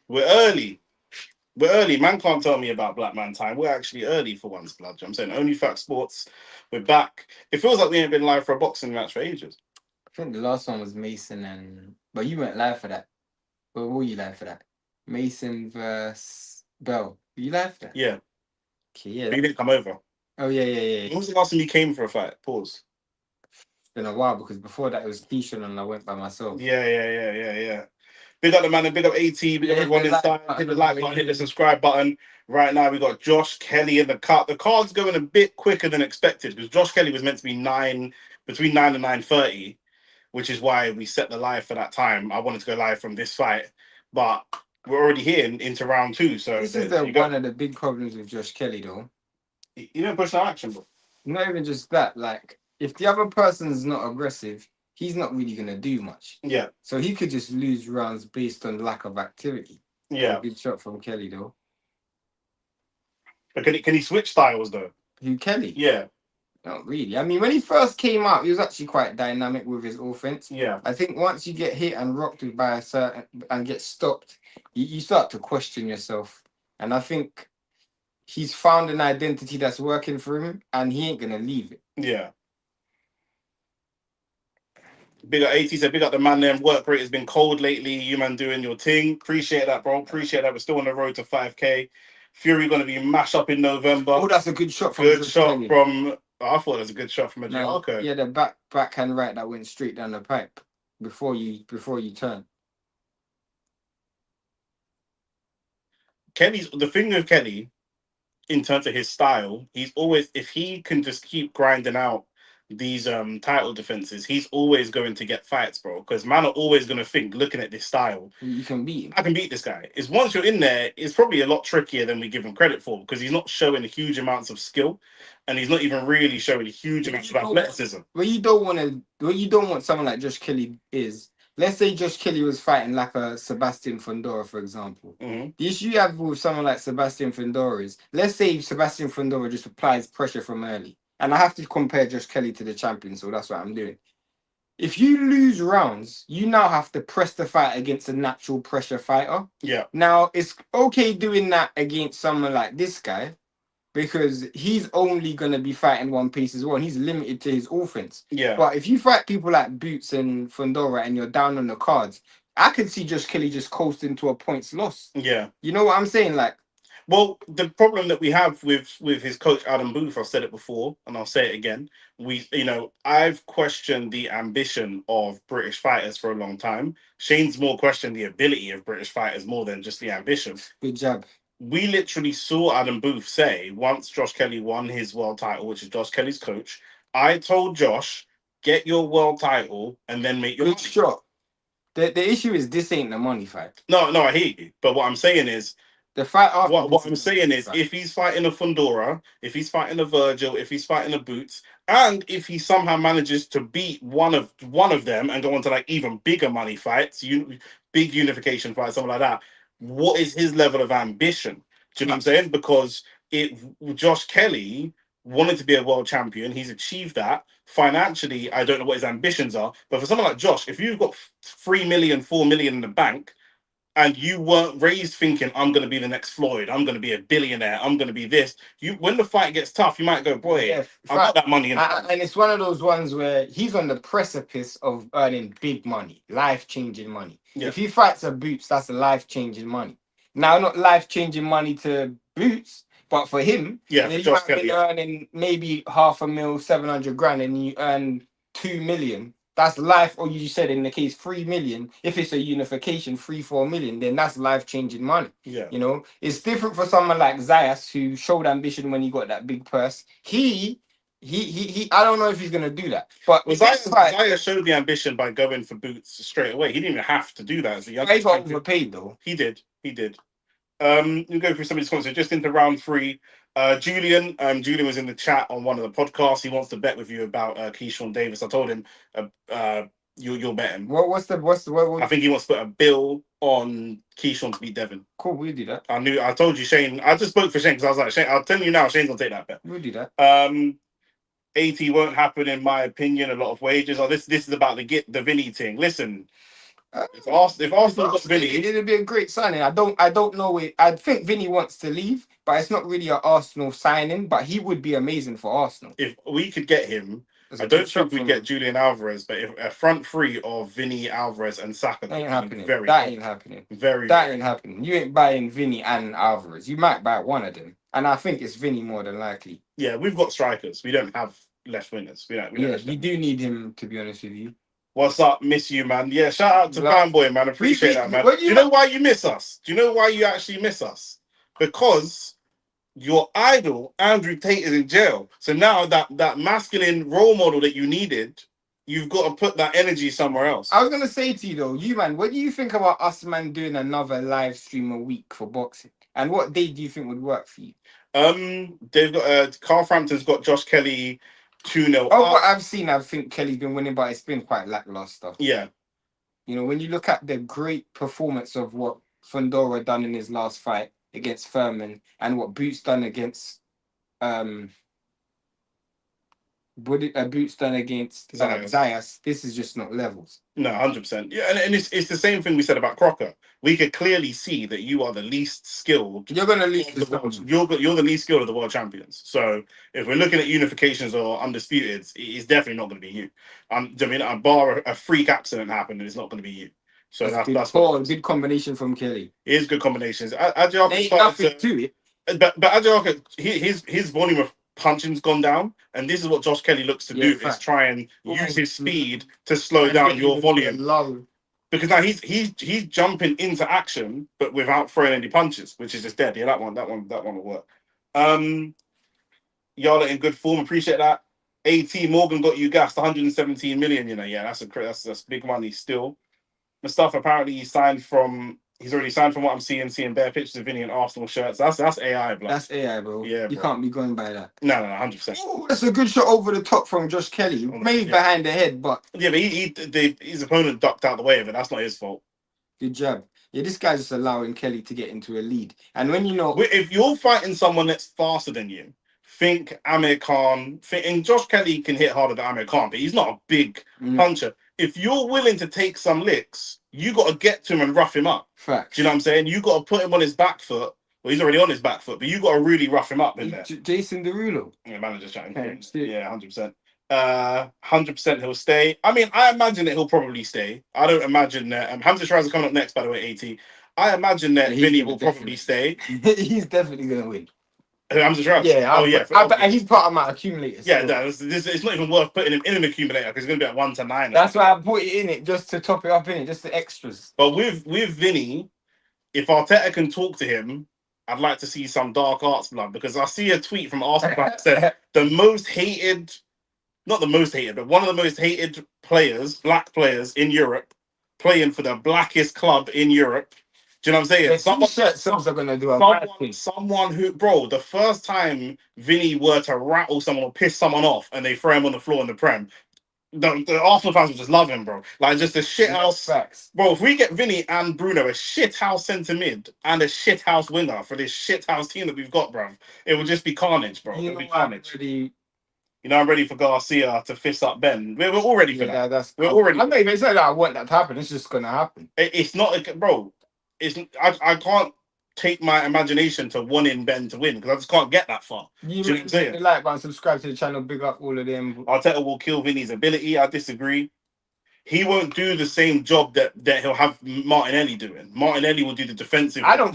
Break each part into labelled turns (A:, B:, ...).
A: We're early. We're early. Man can't tell me about black man time. We're actually early for once, blood. I'm saying only fact sports. We're back. It feels like we ain't been live for a boxing match for ages.
B: I think the last one was but you weren't live for that. Or were you live for that? Mason versus Bell. Were you live for that?
A: Yeah.
B: Okay, yeah.
A: But you didn't come over.
B: Oh, yeah.
A: When was the last time you came for a fight? Pause.
B: It's been a while because before that it was Keishan and I went by myself.
A: Yeah. Big up the man and big up AT, big up everyone inside. Hit the like button, hit the subscribe button. Right now we got Josh Kelly in the cut. The card's going a bit quicker than expected because Josh Kelly was meant to be between 9 and 9:30, which is why we set the live for that time. I wanted to go live from this fight, but we're already here into round 2. So
B: this is one of the big problems with Josh Kelly, though.
A: You don't push no action, bro.
B: Not even just that. Like, if the other person's not aggressive, he's not really gonna do much.
A: Yeah.
B: So he could just lose rounds based on lack of activity.
A: Yeah.
B: Good shot from Kelly, though.
A: But can he switch styles though?
B: Who, Kelly?
A: Yeah.
B: Not really. I mean, when he first came out, he was actually quite dynamic with his offense.
A: Yeah.
B: I think once you get hit and rocked with by a certain and get stopped, you start to question yourself. And I think he's found an identity that's working for him, and he ain't gonna leave it.
A: Yeah. Big up AT said, big up the man there. Work rate has been cold lately. You man doing your thing. Appreciate that, bro. Appreciate that. We're still on the road to 5K. Fury going to be mashed up in November.
B: Oh, that's a good shot from
A: good shot from. I thought it was a good shot from Agyarko.
B: Yeah, the backhand right that went straight down the pipe before you turn.
A: The thing with Kelly, in terms of his style, he's always, if he can just keep grinding out these title defenses, he's always going to get fights, bro. Because man are always going to think, looking at this style,
B: you can beat him.
A: I can beat this guy. It's once you're in there, it's probably a lot trickier than we give him credit for because he's not showing huge amounts of skill, and he's not even really showing huge amounts of athleticism.
B: What you don't want someone like Josh Kelly is. Let's say Josh Kelly was fighting like a Sebastian Fundora, for example.
A: Mm-hmm.
B: The issue you have with someone like Sebastian Fundora is, let's say Sebastian Fundora just applies pressure from early. And I have to compare Josh Kelly to the champion, so that's what I'm doing. If you lose rounds, you now have to press the fight against a natural pressure fighter.
A: Yeah.
B: Now, it's okay doing that against someone like this guy, because he's only going to be fighting one piece as well, and he's limited to his offense.
A: Yeah.
B: But if you fight people like Boots and Fundora and you're down on the cards, I could see Josh Kelly just coasting to a points loss.
A: Yeah.
B: You know what I'm saying? Like,
A: well, the problem that we have with his coach Adam Booth, I've said it before and I'll say it again. I've questioned the ambition of British fighters for a long time. Shane's more questioned the ability of British fighters more than just the ambition.
B: Good job.
A: We literally saw Adam Booth say, once Josh Kelly won his world title, which is Josh Kelly's coach, I told Josh, get your world title and then make your
B: good shot. The issue is this ain't the money fight.
A: No, I hear you. But what I'm saying is,
B: the fight after
A: what I'm saying is, if he's fighting a Fundora, if he's fighting a Virgil, if he's fighting a Boots, and if he somehow manages to beat one of them and go on to like even bigger money fights, big unification fights, something like that, what is his level of ambition? Do you know what I'm saying? Because Josh Kelly wanted to be a world champion. He's achieved that. Financially, I don't know what his ambitions are. But for someone like Josh, if you've got 3 million, 4 million in the bank, and you weren't raised thinking, I'm going to be the next Floyd, I'm going to be a billionaire, I'm going to be this. When the fight gets tough, you might go, boy, I've got that money.
B: And it's one of those ones where he's on the precipice of earning big money, life-changing money. Yeah. If he fights a Boots, that's a life-changing money. Now, not life-changing money to Boots, but for him, you might be earning maybe $500,000, 700 grand, and you earn 2 million. That's life, or you said in the case 3 million. If it's a unification, 3-4 million, then that's life-changing money.
A: Yeah,
B: you know, it's different for someone like Zayas who showed ambition when he got that big purse. He I don't know if he's gonna do that. But
A: Zayas showed the ambition by going for Boots straight away. He didn't even have to do that as a young.
B: He got overpaid though.
A: He did. You go through some of these comments. So just into round 3. Julian was in the chat on one of the podcasts. He wants to bet with you about Keyshawn Davis. I told him you'll bet him.
B: What?
A: I think he wants to put a bill on Keyshawn to beat Devin.
B: Cool, we'll do that.
A: I told you, Shane. I just spoke for Shane because I was like, Shane, I'll tell you now, Shane's gonna take that bet.
B: We'll do that.
A: 80 won't happen in my opinion. A lot of wages. This is about the Vinny thing. Listen. If Arsenal got Vinny,
B: it'd be a great signing. I don't know it. I think Vinny wants to leave, but it's not really an Arsenal signing. But he would be amazing for Arsenal.
A: if we could get him,
B: That's
A: I
B: a
A: don't
B: good shot
A: think we'd
B: from
A: get
B: him.
A: Julian Alvarez, but if a front three of Vinny, Alvarez, and Saka,
B: That ain't happening.
A: very
B: That
A: good.
B: ain't happening.
A: Very
B: That ain't happening. You ain't buying Vinny and Alvarez. You might buy one of them, and I think it's Vinny more than likely.
A: Yeah, we've got strikers. We don't have left wingers. We don't
B: We do need him, to be honest with you.
A: What's up? Miss you, man. Yeah, shout out to Fanboy, man. Appreciate that, man. Do you know why you miss us? Do you know why you actually miss us? Because your idol, Andrew Tate, is in jail. So now that masculine role model that you needed, you've got to put that energy somewhere else.
B: I was going to say to you, though, man, what do you think about us, man, doing another live stream a week for boxing? And what date do you think would work for you?
A: They've got Carl Frampton's got Josh Kelly 2-0.
B: Oh, what I've seen, I think Kelly's been winning, but it's been quite lackluster.
A: Yeah.
B: You know, when you look at the great performance of what Fundora done in his last fight against Furman and what Boots done against Boots done against Zayas, this is just not levels.
A: No, 100%. Yeah, and it's the same thing we said about Crocker. We could clearly see that you are the least skilled.
B: You're going to lose
A: you're the least skilled of the world champions. So if we're looking at unifications or undisputed, it's definitely not going to be you. I mean, bar a freak accident happened, and it's not going to be you. So that's
B: good combination from Kelly.
A: It is good combinations. Agyarko
B: ain't nothing to it.
A: But Agyarko, his volume of punching's gone down, and this is what Josh Kelly looks to do: is try and use his speed to slow down your volume. Because now he's jumping into action, but without throwing any punches, which is just dead. Yeah, that one will work. Y'all are in good form. Appreciate that. AT Morgan got you gassed 117 million. You know, yeah, that's big money still. Mustafa apparently he's already signed from what I'm seeing bare pictures of Vinny and Arsenal shirts. That's AI, bro.
B: That's AI, bro. Yeah, you can't be going by that.
A: No, 100%.
B: Oh, that's a good shot over the top from Josh Kelly. Maybe behind the head, but
A: yeah, but his opponent ducked out the way of it. That's not his fault.
B: Good job. Yeah, this guy's just allowing Kelly to get into a lead. And when
A: if you're fighting someone that's faster than you, think Amir Khan. And Josh Kelly can hit harder than Amir Khan, but he's not a big puncher. If you're willing to take some licks, you got to get to him and rough him up.
B: Facts.
A: Do you know what I'm saying? You got to put him on his back foot. Well, he's already on his back foot, but you got to really rough him up in there.
B: Jason Derulo.
A: Yeah, manager's chatting. Yeah, 100%. 100% he'll stay. I mean, I imagine that he'll probably stay. I don't imagine that. Hamzah Sheeraz is coming up next, by the way, AT. I imagine that Vinny will probably stay.
B: He's definitely going to win.
A: Hamzah Sheeraz?
B: Yeah. And he's part of my accumulators.
A: Yeah, it's not even worth putting him in an accumulator because he's going to be at 1 to 9.
B: That's why I put it in it, just to top it up in it, just the extras.
A: But with Vinny, if Arteta can talk to him, I'd like to see some dark arts blood, because I see a tweet from Arsenal that said not the most hated, but one of the most hated players, black players in Europe, playing for the blackest club in Europe. Do you know what I'm saying? Someone who, bro, the first time Vinny were to rattle someone or piss someone off and they throw him on the floor in the Prem, the Arsenal fans would just love him, bro. Like, just a shit house.
B: Facts.
A: Bro, if we get Vinny and Bruno, a shit house centre mid and a shit house winger for this shit house team that we've got, bro, it would just be carnage, bro. It would be carnage. I'm ready for Garcia to fist up Ben. We're all ready for that.
B: I'm not even saying that I want that to happen. It's just gonna happen.
A: It's not, bro. I can't take my imagination to wanting Ben to win because I just can't get that far.
B: You know what I'm saying? Like button, subscribe to the channel, big up all of them.
A: Arteta will kill Vinny's ability. I disagree. He won't do the same job that he'll have Martinelli doing. Martinelli will do the defensive.
B: I don't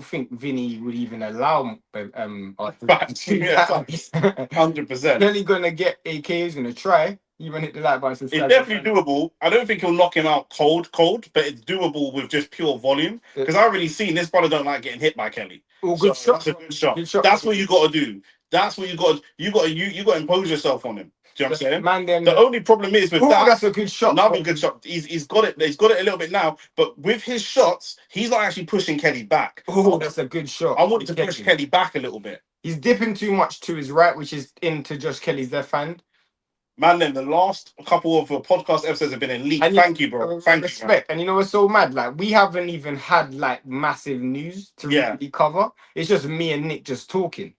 B: think Vinny would even allow
A: 100%.
B: Kelly gonna get AK. He's gonna try. You want to hit the like button, subscribe.
A: It's definitely doable. I don't think he'll knock him out cold, but it's doable with just pure volume. Because I've already seen this brother don't like getting hit by Kelly.
B: Oh, good shot.
A: That's a good shot. That's what you got to do. That's what you got. You got to impose yourself on him. Do you know what I'm saying? The only problem is with that.
B: That's a good shot.
A: Another good shot. He's got it. He's got it a little bit now. But with his shots, he's not actually pushing Kelly back.
B: Oh, that's a good shot.
A: I want to push Kelly back a little bit.
B: He's dipping too much to his right, which is into Josh Kelly's left hand.
A: Man, then the last couple of podcast episodes have been elite. Thank you, bro. Thank you. Man.
B: And you know what's so mad? Like, we haven't even had like massive news to really cover. It's just me and Nick just talking.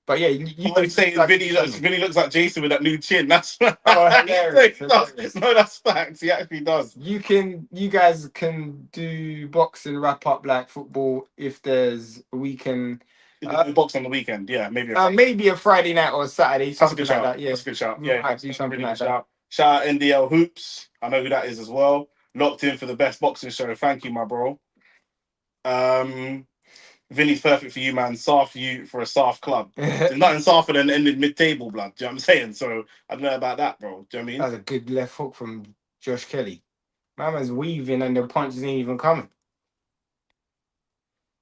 B: But yeah, you
A: I would say Vinny looks like Jason with that new chin. That's
B: hilarious.
A: No, that's facts. He actually does.
B: You guys can do boxing wrap up like football if there's a weekend.
A: Box on the weekend, yeah, maybe.
B: Maybe a Friday night or a Saturday, something like that. Yeah,
A: that's a good shout. Yeah,
B: do something
A: really
B: like that.
A: Shout out NDL Hoops. I know who that is as well. Locked in for the best boxing show. Thank you, my bro. Vinny's perfect for you, man. Soft for you for a soft club. There's nothing softer than ending mid-table blood. Do you know what I'm saying? So I don't know about that, bro. Do you know what I mean?
B: That's a good left hook from Josh Kelly. My man's weaving and the punches ain't even coming.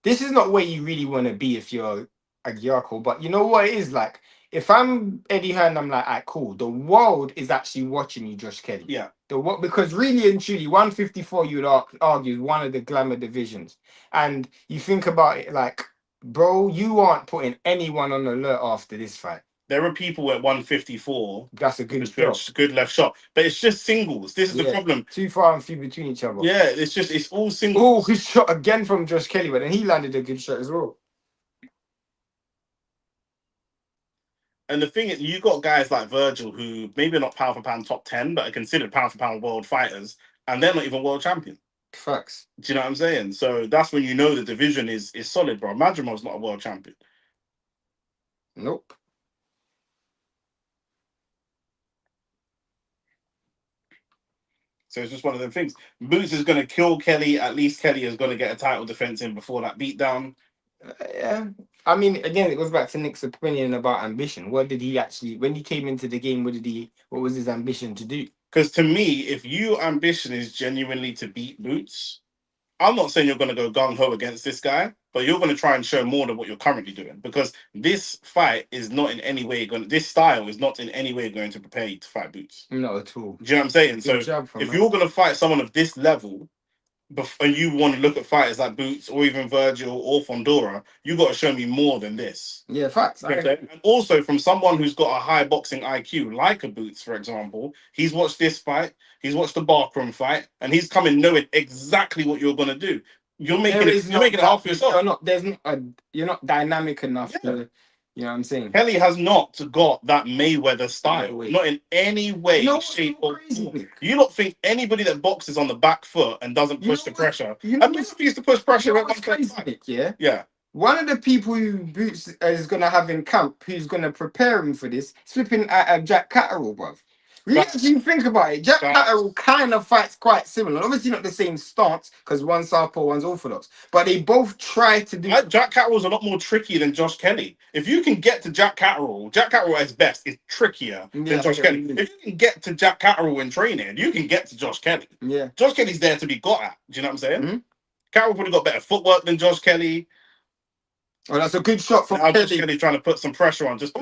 B: This is not where you really want to be if you're Agyarko, but you know what it is like? If I'm Eddie Hearn, I'm like, all right, cool. The world is actually watching you, Josh Kelly.
A: Yeah.
B: Because really and truly, 154, you would argue, is one of the glamour divisions. And you think about it like, bro, you aren't putting anyone on alert after this fight.
A: There are people at 154.
B: That's a good shot.
A: Good left shot. But it's just singles. This is the problem.
B: Too far and few between each other.
A: Yeah, it's all singles.
B: Oh, good shot again from Josh Kelly, but then he landed a good shot as well.
A: And the thing is, you got guys like Virgil who maybe are not pound for pound top 10, but are considered pound for pound world fighters, and they're not even world champion.
B: Facts.
A: Do you know what I'm saying? So that's when you know the division is solid, bro. Madrimov's not a world champion.
B: Nope.
A: So it's just one of them things. Boots is going to kill Kelly. At least Kelly is going to get a title defense in before that beatdown.
B: Yeah. I mean, again, it goes back to Nick's opinion about ambition. What did he actually, when he came into the game, what was his ambition to do?
A: Because to me, if your ambition is genuinely to beat Boots, I'm not saying you're going to go gung-ho against this guy, but you're going to try and show more than what you're currently doing. Because this fight is not in any way this style is not in any way going to prepare you to fight Boots.
B: Not at all.
A: Do you know what I'm saying? So if you're going to fight someone of this level, and you want to look at fighters like Boots or even Virgil or Fondora, you got to show me more than this.
B: Yeah, facts.
A: And also from someone who's got a high boxing IQ, like a Boots, for example, he's watched this fight, he's watched the Barkroom fight, and he's coming knowing exactly what you're going to do. You're making it hard for yourself.
B: You're not dynamic enough to... You know what I'm saying?
A: Kelly has not got that Mayweather style. Not in any way, shape, or form. You don't think anybody that boxes on the back foot and doesn't push the pressure. And Boots used to push pressure.
B: Yeah. One of the people who Boots is going to have in camp, who's going to prepare him for this, flipping at Jack Catterall, bruv. Really, if you think about it, Jack Catterall kind of fights quite similar. Obviously not the same stance, because one's southpaw, one's orthodox. But they both try to do...
A: Jack Catterall's a lot more tricky than Josh Kelly. If you can get to Jack Catterall at his best is trickier than Josh Kelly. If you can get to Jack Catterall in training, you can get to Josh Kelly.
B: Yeah.
A: Josh Kelly's there to be got at. Do you know what I'm saying? Mm-hmm. Catterall probably got better footwork than Josh Kelly.
B: Oh, that's a good shot from
A: Kelly trying to put some pressure on. That's a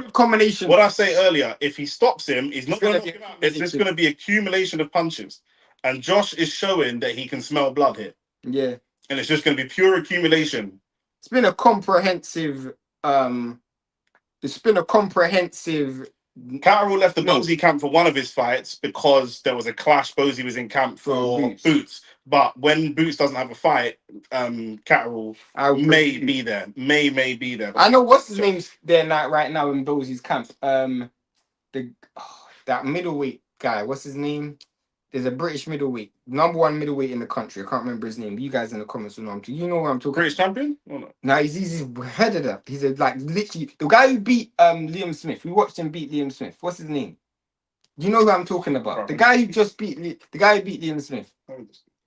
A: good
B: combination.
A: What I say earlier, if he stops him, he's not going to knock him out. It's just going to be accumulation of punches. And Josh is showing that he can smell blood here.
B: Yeah.
A: And it's just going to be pure accumulation.
B: It's been a comprehensive... Catterall
A: left the Bozy camp for one of his fights because there was a clash. Bozy was in camp for Boots. But when Boots doesn't have a fight, Catterall may be there. May be there.
B: I know what's his name's there right now in Bozy's camp. That middleweight guy. What's his name? There's a British middleweight, number one middleweight in the country. I can't remember his name. You guys in the comments will know him too. You know what I'm talking.
A: British champion? Or not?
B: No, he's head of that. He's literally the guy who beat Liam Smith. We watched him beat Liam Smith. What's his name? You know who I'm talking about? The guy who just beat Liam Smith.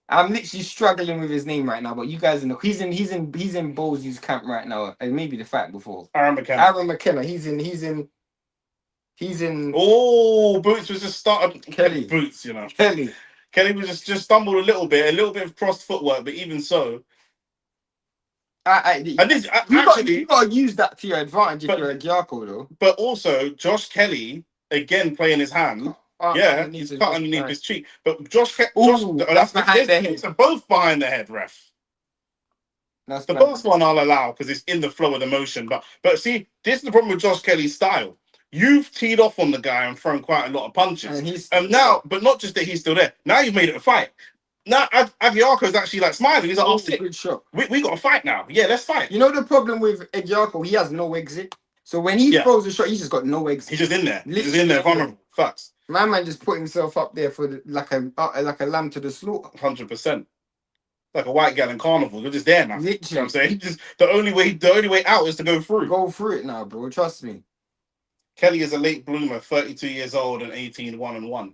B: I'm literally struggling with his name right now, but you guys know he's in Bozy's camp right now, and maybe the fact before.
A: Aaron McKenna.
B: He's in.
A: Oh, Boots was just started.
B: Kelly.
A: Boots, you know.
B: Kelly
A: was just stumbled a little bit of crossed footwork, but even so.
B: You got to use that to your advantage if you're a Agyarko, though.
A: But also, Josh Kelly, again, playing his hand. He's cut underneath his cheek. But that's behind the head. So both behind the head, ref. The first one I'll allow because it's in the flow of the motion. But see, this is the problem with Josh Kelly's style. You've teed off on the guy and thrown quite a lot of punches. And now, but not just that he's still there. Now you've made it a fight. Now Agyarko's actually like smiling. He's like, "Oh, sick.
B: Good shot.
A: We got to fight now. Yeah, let's fight."
B: You know the problem with Agyarko? He has no exit. So when he throws a shot, he's just got no exit.
A: He's just in there. He's just in there. Vulnerable. Facts.
B: My man just put himself up there for like a lamb to the slaughter.
A: 100%. Like a white gal in carnival. You're just there now.
B: Literally.
A: You know what I'm saying? Just the only way out is to go through.
B: Go through it now, bro. Trust me.
A: Kelly is a late bloomer, 32 years old and 18, 1-1.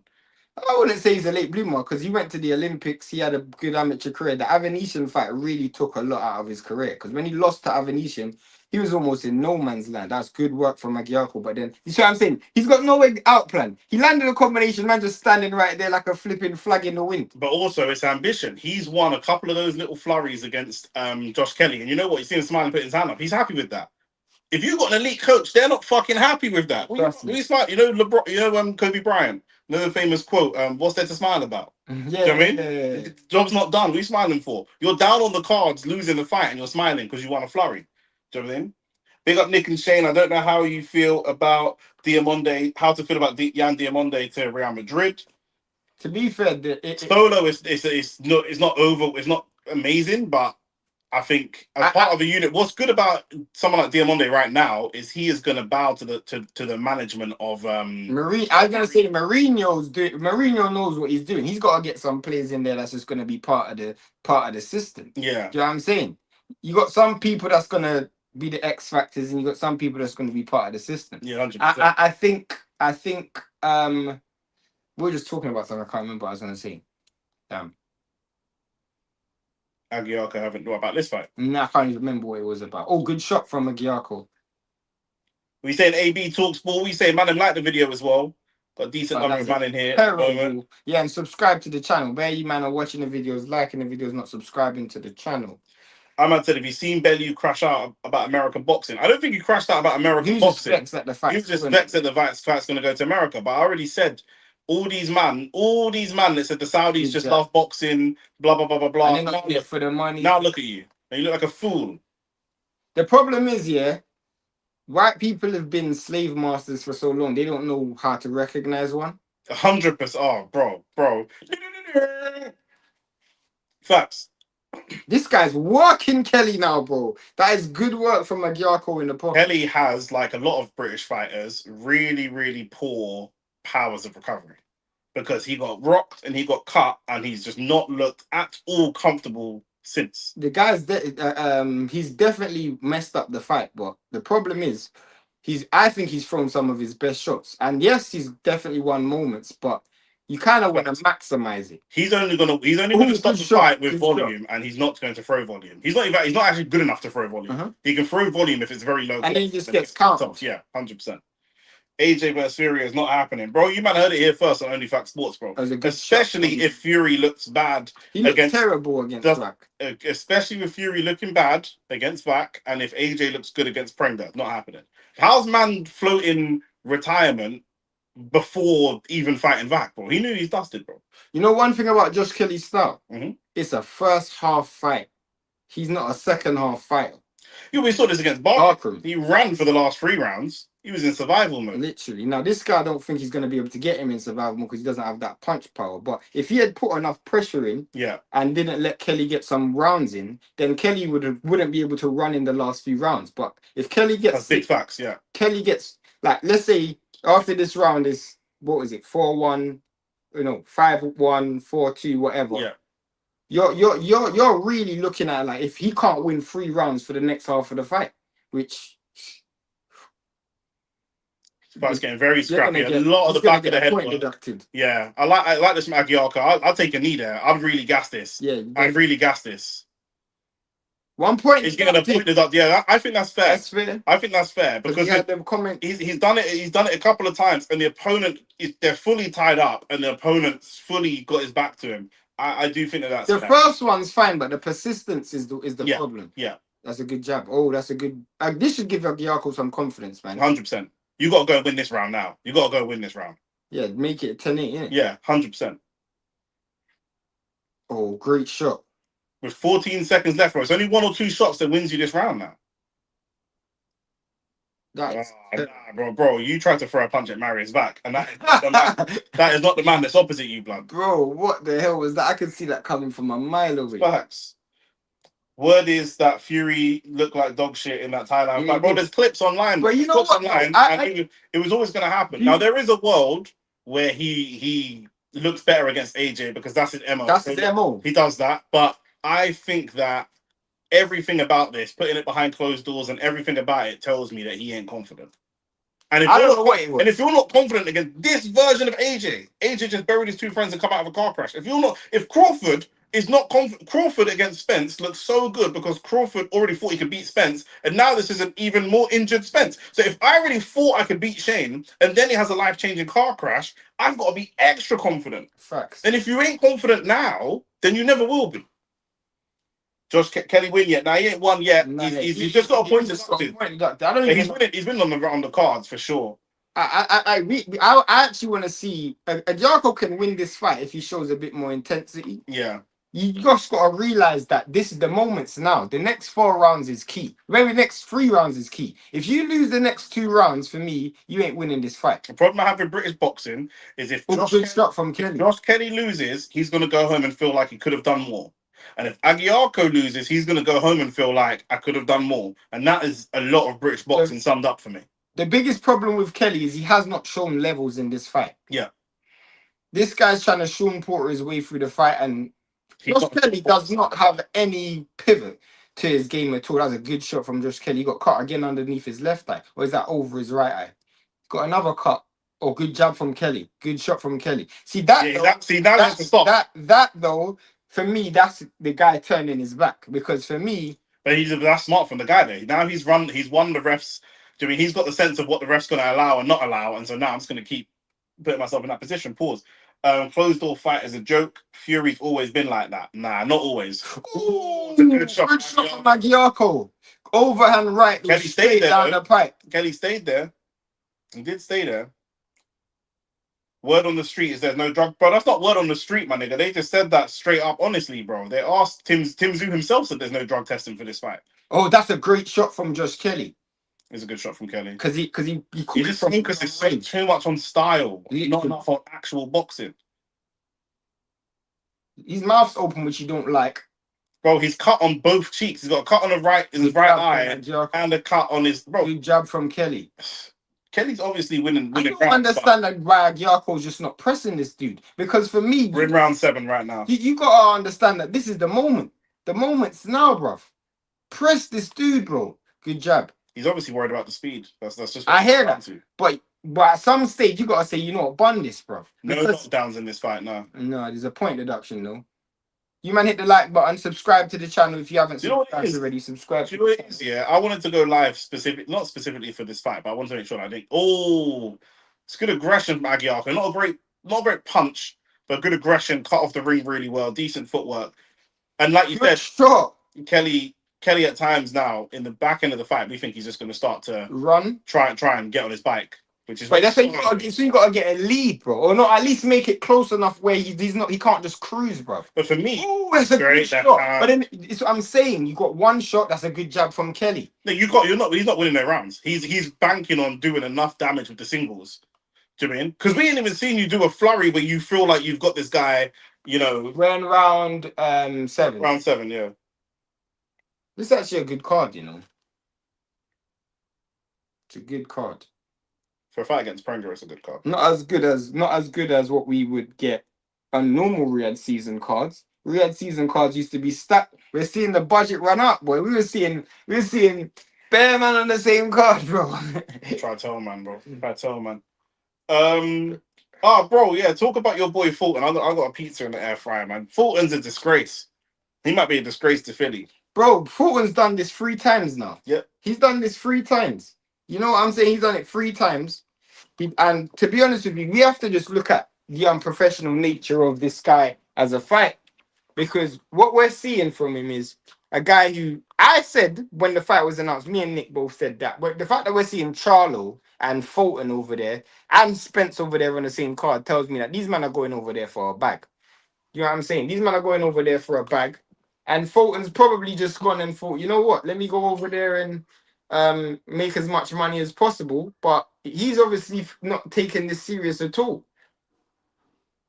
B: I wouldn't say he's a late bloomer because he went to the Olympics. He had a good amateur career. The Avenetian fight really took a lot out of his career because when he lost to Avenetian, he was almost in no man's land. That's good work from Agyarko. But then, you see what I'm saying? He's got no way out plan. He landed a combination, man, just standing right there like a flipping flag in the wind.
A: But also, it's ambition. He's won a couple of those little flurries against Josh Kelly. And you know what? You see him smiling, put his hand up. He's happy with that. If you got an elite coach, they're not fucking happy with that. We smile. You know, LeBron, you know, Kobe Bryant. You know the famous quote, what's there to smile about?
B: Yeah,
A: you know what I mean?
B: Yeah.
A: Job's not done. What are you smiling for? You're down on the cards, losing the fight, and you're smiling because you won a flurry. Do you know what I mean? Big up Nick and Shane. I don't know how you feel about Diamande, how to feel about Yan Diamande to Real Madrid.
B: To be fair,
A: Solo it's not amazing, but I think as part of the unit, what's good about someone like Diamande right now is he is going to bow to the management of
B: Mourinho. I was going to say Mourinho knows what he's doing. He's got to get some players in there that's just going to be part of the system.
A: Yeah,
B: do you know what I'm saying? You got some people that's going to be the X factors, and you got some people that's going to be part of the system.
A: Yeah, 100%.
B: I think we were just talking about something. I can't remember what I was going to say. Damn.
A: Agyarko haven't know about this fight.
B: No, I can't even remember what it was about. Oh, good shot from Agyarko.
A: We saying AB talks ball. We say man and like the video as well. Got a decent number of man in here.
B: Yeah, and subscribe to the channel. Where you man are watching the videos, liking the videos, not subscribing to the channel.
A: I might said, have you seen Bellew crash out about American boxing? I don't think he crashed out about American boxing.
B: He was just
A: vexed that the fight's going to go to America. But I already said, all these man that said the Saudis just love boxing, blah, blah, blah, blah, blah.
B: And then for the money.
A: Now look at you. And you look like a fool.
B: The problem is, white people have been slave masters for so long, they don't know how to recognize one.
A: 100%. Oh, bro. Facts.
B: This guy's working Kelly now, bro. That is good work from Agyarko in the pot.
A: Kelly has, like a lot of British fighters, really, really poor powers of recovery because he got rocked and he got cut and he's just not looked at all comfortable since.
B: The guy's he's definitely messed up the fight, but the problem is I think he's thrown some of his best shots. And yes, he's definitely won moments, but you kind of want to maximize it.
A: He's only gonna stop the fight with volume, and he's not going to throw volume. He's not actually good enough to throw volume. He can throw volume if it's very low.
B: And then he just gets counted.
A: Yeah, 100%. AJ versus Fury is not happening, bro. You might have heard it here first on Only Fact Sports, bro. Especially if Fury looks bad.
B: He looked terrible against Vac.
A: Especially with Fury looking bad against Vac, and if AJ looks good against Prenga, not happening. How's man floating retirement before even fighting Vac, bro? He knew he's dusted, bro.
B: You know one thing about Josh Kelly's style?
A: It's
B: a first half fight. He's not a second half fighter.
A: We saw this against Barker. He ran for the last 3 rounds. He was in survival mode.
B: Literally. Now, this guy, I don't think he's going to be able to get him in survival mode because he doesn't have that punch power. But if he had put enough pressure in and didn't let Kelly get some rounds in, then Kelly wouldn't be able to run in the last few rounds. But if Kelly gets...
A: That's big facts, yeah.
B: Kelly gets... Like, let's say after this round is, what was it, 4-1, 5-1, 4-2, whatever.
A: Yeah.
B: You're really looking at, like, if he can't win 3 rounds for the next half of the fight, which...
A: It's getting very scrappy. A lot of the back of the head deducted. Yeah, I like this from Agyarko. I'll take a knee there. I'd really gas this.
B: Yeah,
A: I'd really gas this.
B: 1 point.
A: He's getting a point deducted. Yeah, I think that's fair.
B: That's fair.
A: I think that's fair because he's done it. He's done it a couple of times, and the opponent they're fully tied up, and the opponent's fully got his back to him. I do think that's
B: the
A: fair.
B: first one's fine, but the persistence is the problem.
A: Yeah,
B: that's a good jab. Oh, that's a good. This should give Agyarko some confidence, man.
A: 100%. You got to go and win this round now. You got to go win this round.
B: Yeah, make it 10-8, innit?
A: Yeah, 100%.
B: Oh, great shot.
A: With 14 seconds left, bro. It's only 1 or 2 shots that wins you this round now. Bro. You tried to throw a punch at Marius back, and that is not the man. That is not the man that's opposite you, blood.
B: Bro, what the hell was that? I could see that coming from a mile away.
A: Facts. Word is that Fury looked like dog shit in that Thailand
B: Yeah,
A: fight. Bro, there's clips online.
B: But you know what?
A: And it was always going to happen. Now, there is a world where he looks better against AJ because that's his MO.
B: That's his MO.
A: He does that. But I think that everything about this, putting it behind closed doors and everything about it tells me that he ain't confident. And if
B: I don't know what it was.
A: And if you're not confident against this version of AJ just buried his two friends and come out of a car crash. If Crawford is not confident, Crawford against Spence looks so good because Crawford already thought he could beat Spence, and now this is an even more injured Spence. So if I already thought I could beat Shane, and then he has a life-changing car crash, I've got to be extra confident.
B: Facts.
A: And if you ain't confident now, then you never will be. Josh Kelly win yet? Now he ain't won yet. He's just got a point deducted. He's winning on the cards for sure.
B: I actually want to see Agyarko can win this fight if he shows a bit more intensity.
A: Yeah.
B: You just got to realize that this is the moments now. The next 4 rounds is key. Maybe the next 3 rounds is key. If you lose the next 2 rounds, for me, you ain't winning this fight.
A: The problem I have with British boxing is if Josh Kelly loses, he's going to go home and feel like he could have done more. And if Agyarko loses, he's going to go home and feel like I could have done more. And that is a lot of British boxing summed up for me.
B: The biggest problem with Kelly is he has not shown levels in this fight.
A: Yeah.
B: This guy's trying to Sean Porter his way through the fight, and Josh Kelly does not have any pivot to his game at all. That's a good shot from Josh Kelly. He got cut again underneath his left eye. Or is that over his right eye? Got another cut. Oh, good jab from Kelly. Good shot from Kelly. That though, for me, that's the guy turning his back. Because for me...
A: But that's smart from the guy there. Now he's won the refs. I mean, he's got the sense of what the ref's going to allow and not allow. And so now I'm just going to keep putting myself in that position. Pause. Closed door fight is a joke. Fury's always been like that. Nah, not always.
B: Ooh, good shot from Agyarko. Overhand right.
A: Kelly stayed there
B: down the pipe.
A: Kelly stayed there. He did stay there. Word on the street is there's no drug, bro. That's not word on the street, my nigga. They just said that straight up, honestly, bro. They asked Tim Tszyu himself said there's no drug testing for this fight.
B: Oh, that's a great shot from Josh Kelly.
A: It's a good shot from Kelly
B: because he
A: just focuses too much on style, not enough on actual boxing.
B: His mouth's open, which you don't like.
A: Bro, he's cut on both cheeks. He's got a cut on his right eye and a cut on his... Bro.
B: Good jab from Kelly.
A: Kelly's obviously winning.
B: I don't understand why Agyarko's just not pressing this dude. Because for me...
A: We're in round 7 right now.
B: You got to understand that this is the moment. The moment's now, bruv. Press this dude, bro. Good jab.
A: He's obviously worried about the speed. That's just...
B: I hear that. But at some stage, you got to say, you know what, bun this, bruv.
A: No knockdowns in this fight, no.
B: No, there's a point deduction, though. You man hit the like button, subscribe to the channel if you haven't subscribed already. Subscribe.
A: Do you know what it is? Yeah, I wanted to go live not specifically for this fight, but I wanted to make sure I think. Oh, it's good aggression from Agyarko. Not a great punch, but good aggression. Cut off the ring really well. Decent footwork, and like you said,
B: shot.
A: Kelly at times now in the back end of the fight, we think he's just going to start to
B: run,
A: try and get on his bike. Which is
B: but that's what you got to get a lead, bro, or not at least make it close enough where he can't just cruise, bro.
A: But for me,
B: that's a great shot. But then it's what I'm saying. You got one shot. That's a good jab from Kelly.
A: No, he's not winning no rounds. He's banking on doing enough damage with the singles. Do you mean? Because we ain't even seen you do a flurry where you feel like you've got this guy. You know,
B: we're in round 7.
A: Round 7, yeah.
B: This is actually a good card, you know. It's a good card.
A: For a fight against Prenga, it's a good card.
B: Not as good as what we would get on normal Riyadh season cards. Riyadh season cards used to be stacked. We're seeing the budget run up, boy. We were seeing bare man on the same card, bro.
A: Try to tell man, bro. Try to tell man. Bro, yeah. Talk about your boy Fulton. I got a pizza in the air fryer, man. Fulton's a disgrace. He might be a disgrace to Philly,
B: bro. Fulton's done this 3 times now.
A: Yep.
B: He's done this 3 times. You know what I'm saying? He's done it 3 times. And to be honest with you, we have to just look at the unprofessional nature of this guy as a fight. Because what we're seeing from him is a guy who, I said when the fight was announced, me and Nick both said that. But the fact that we're seeing Charlo and Fulton over there and Spence over there on the same card tells me that these men are going over there for a bag. You know what I'm saying? These men are going over there for a bag. And Fulton's probably just gone and thought, you know what? Let me go over there and make as much money as possible, but he's obviously not taking this serious at all.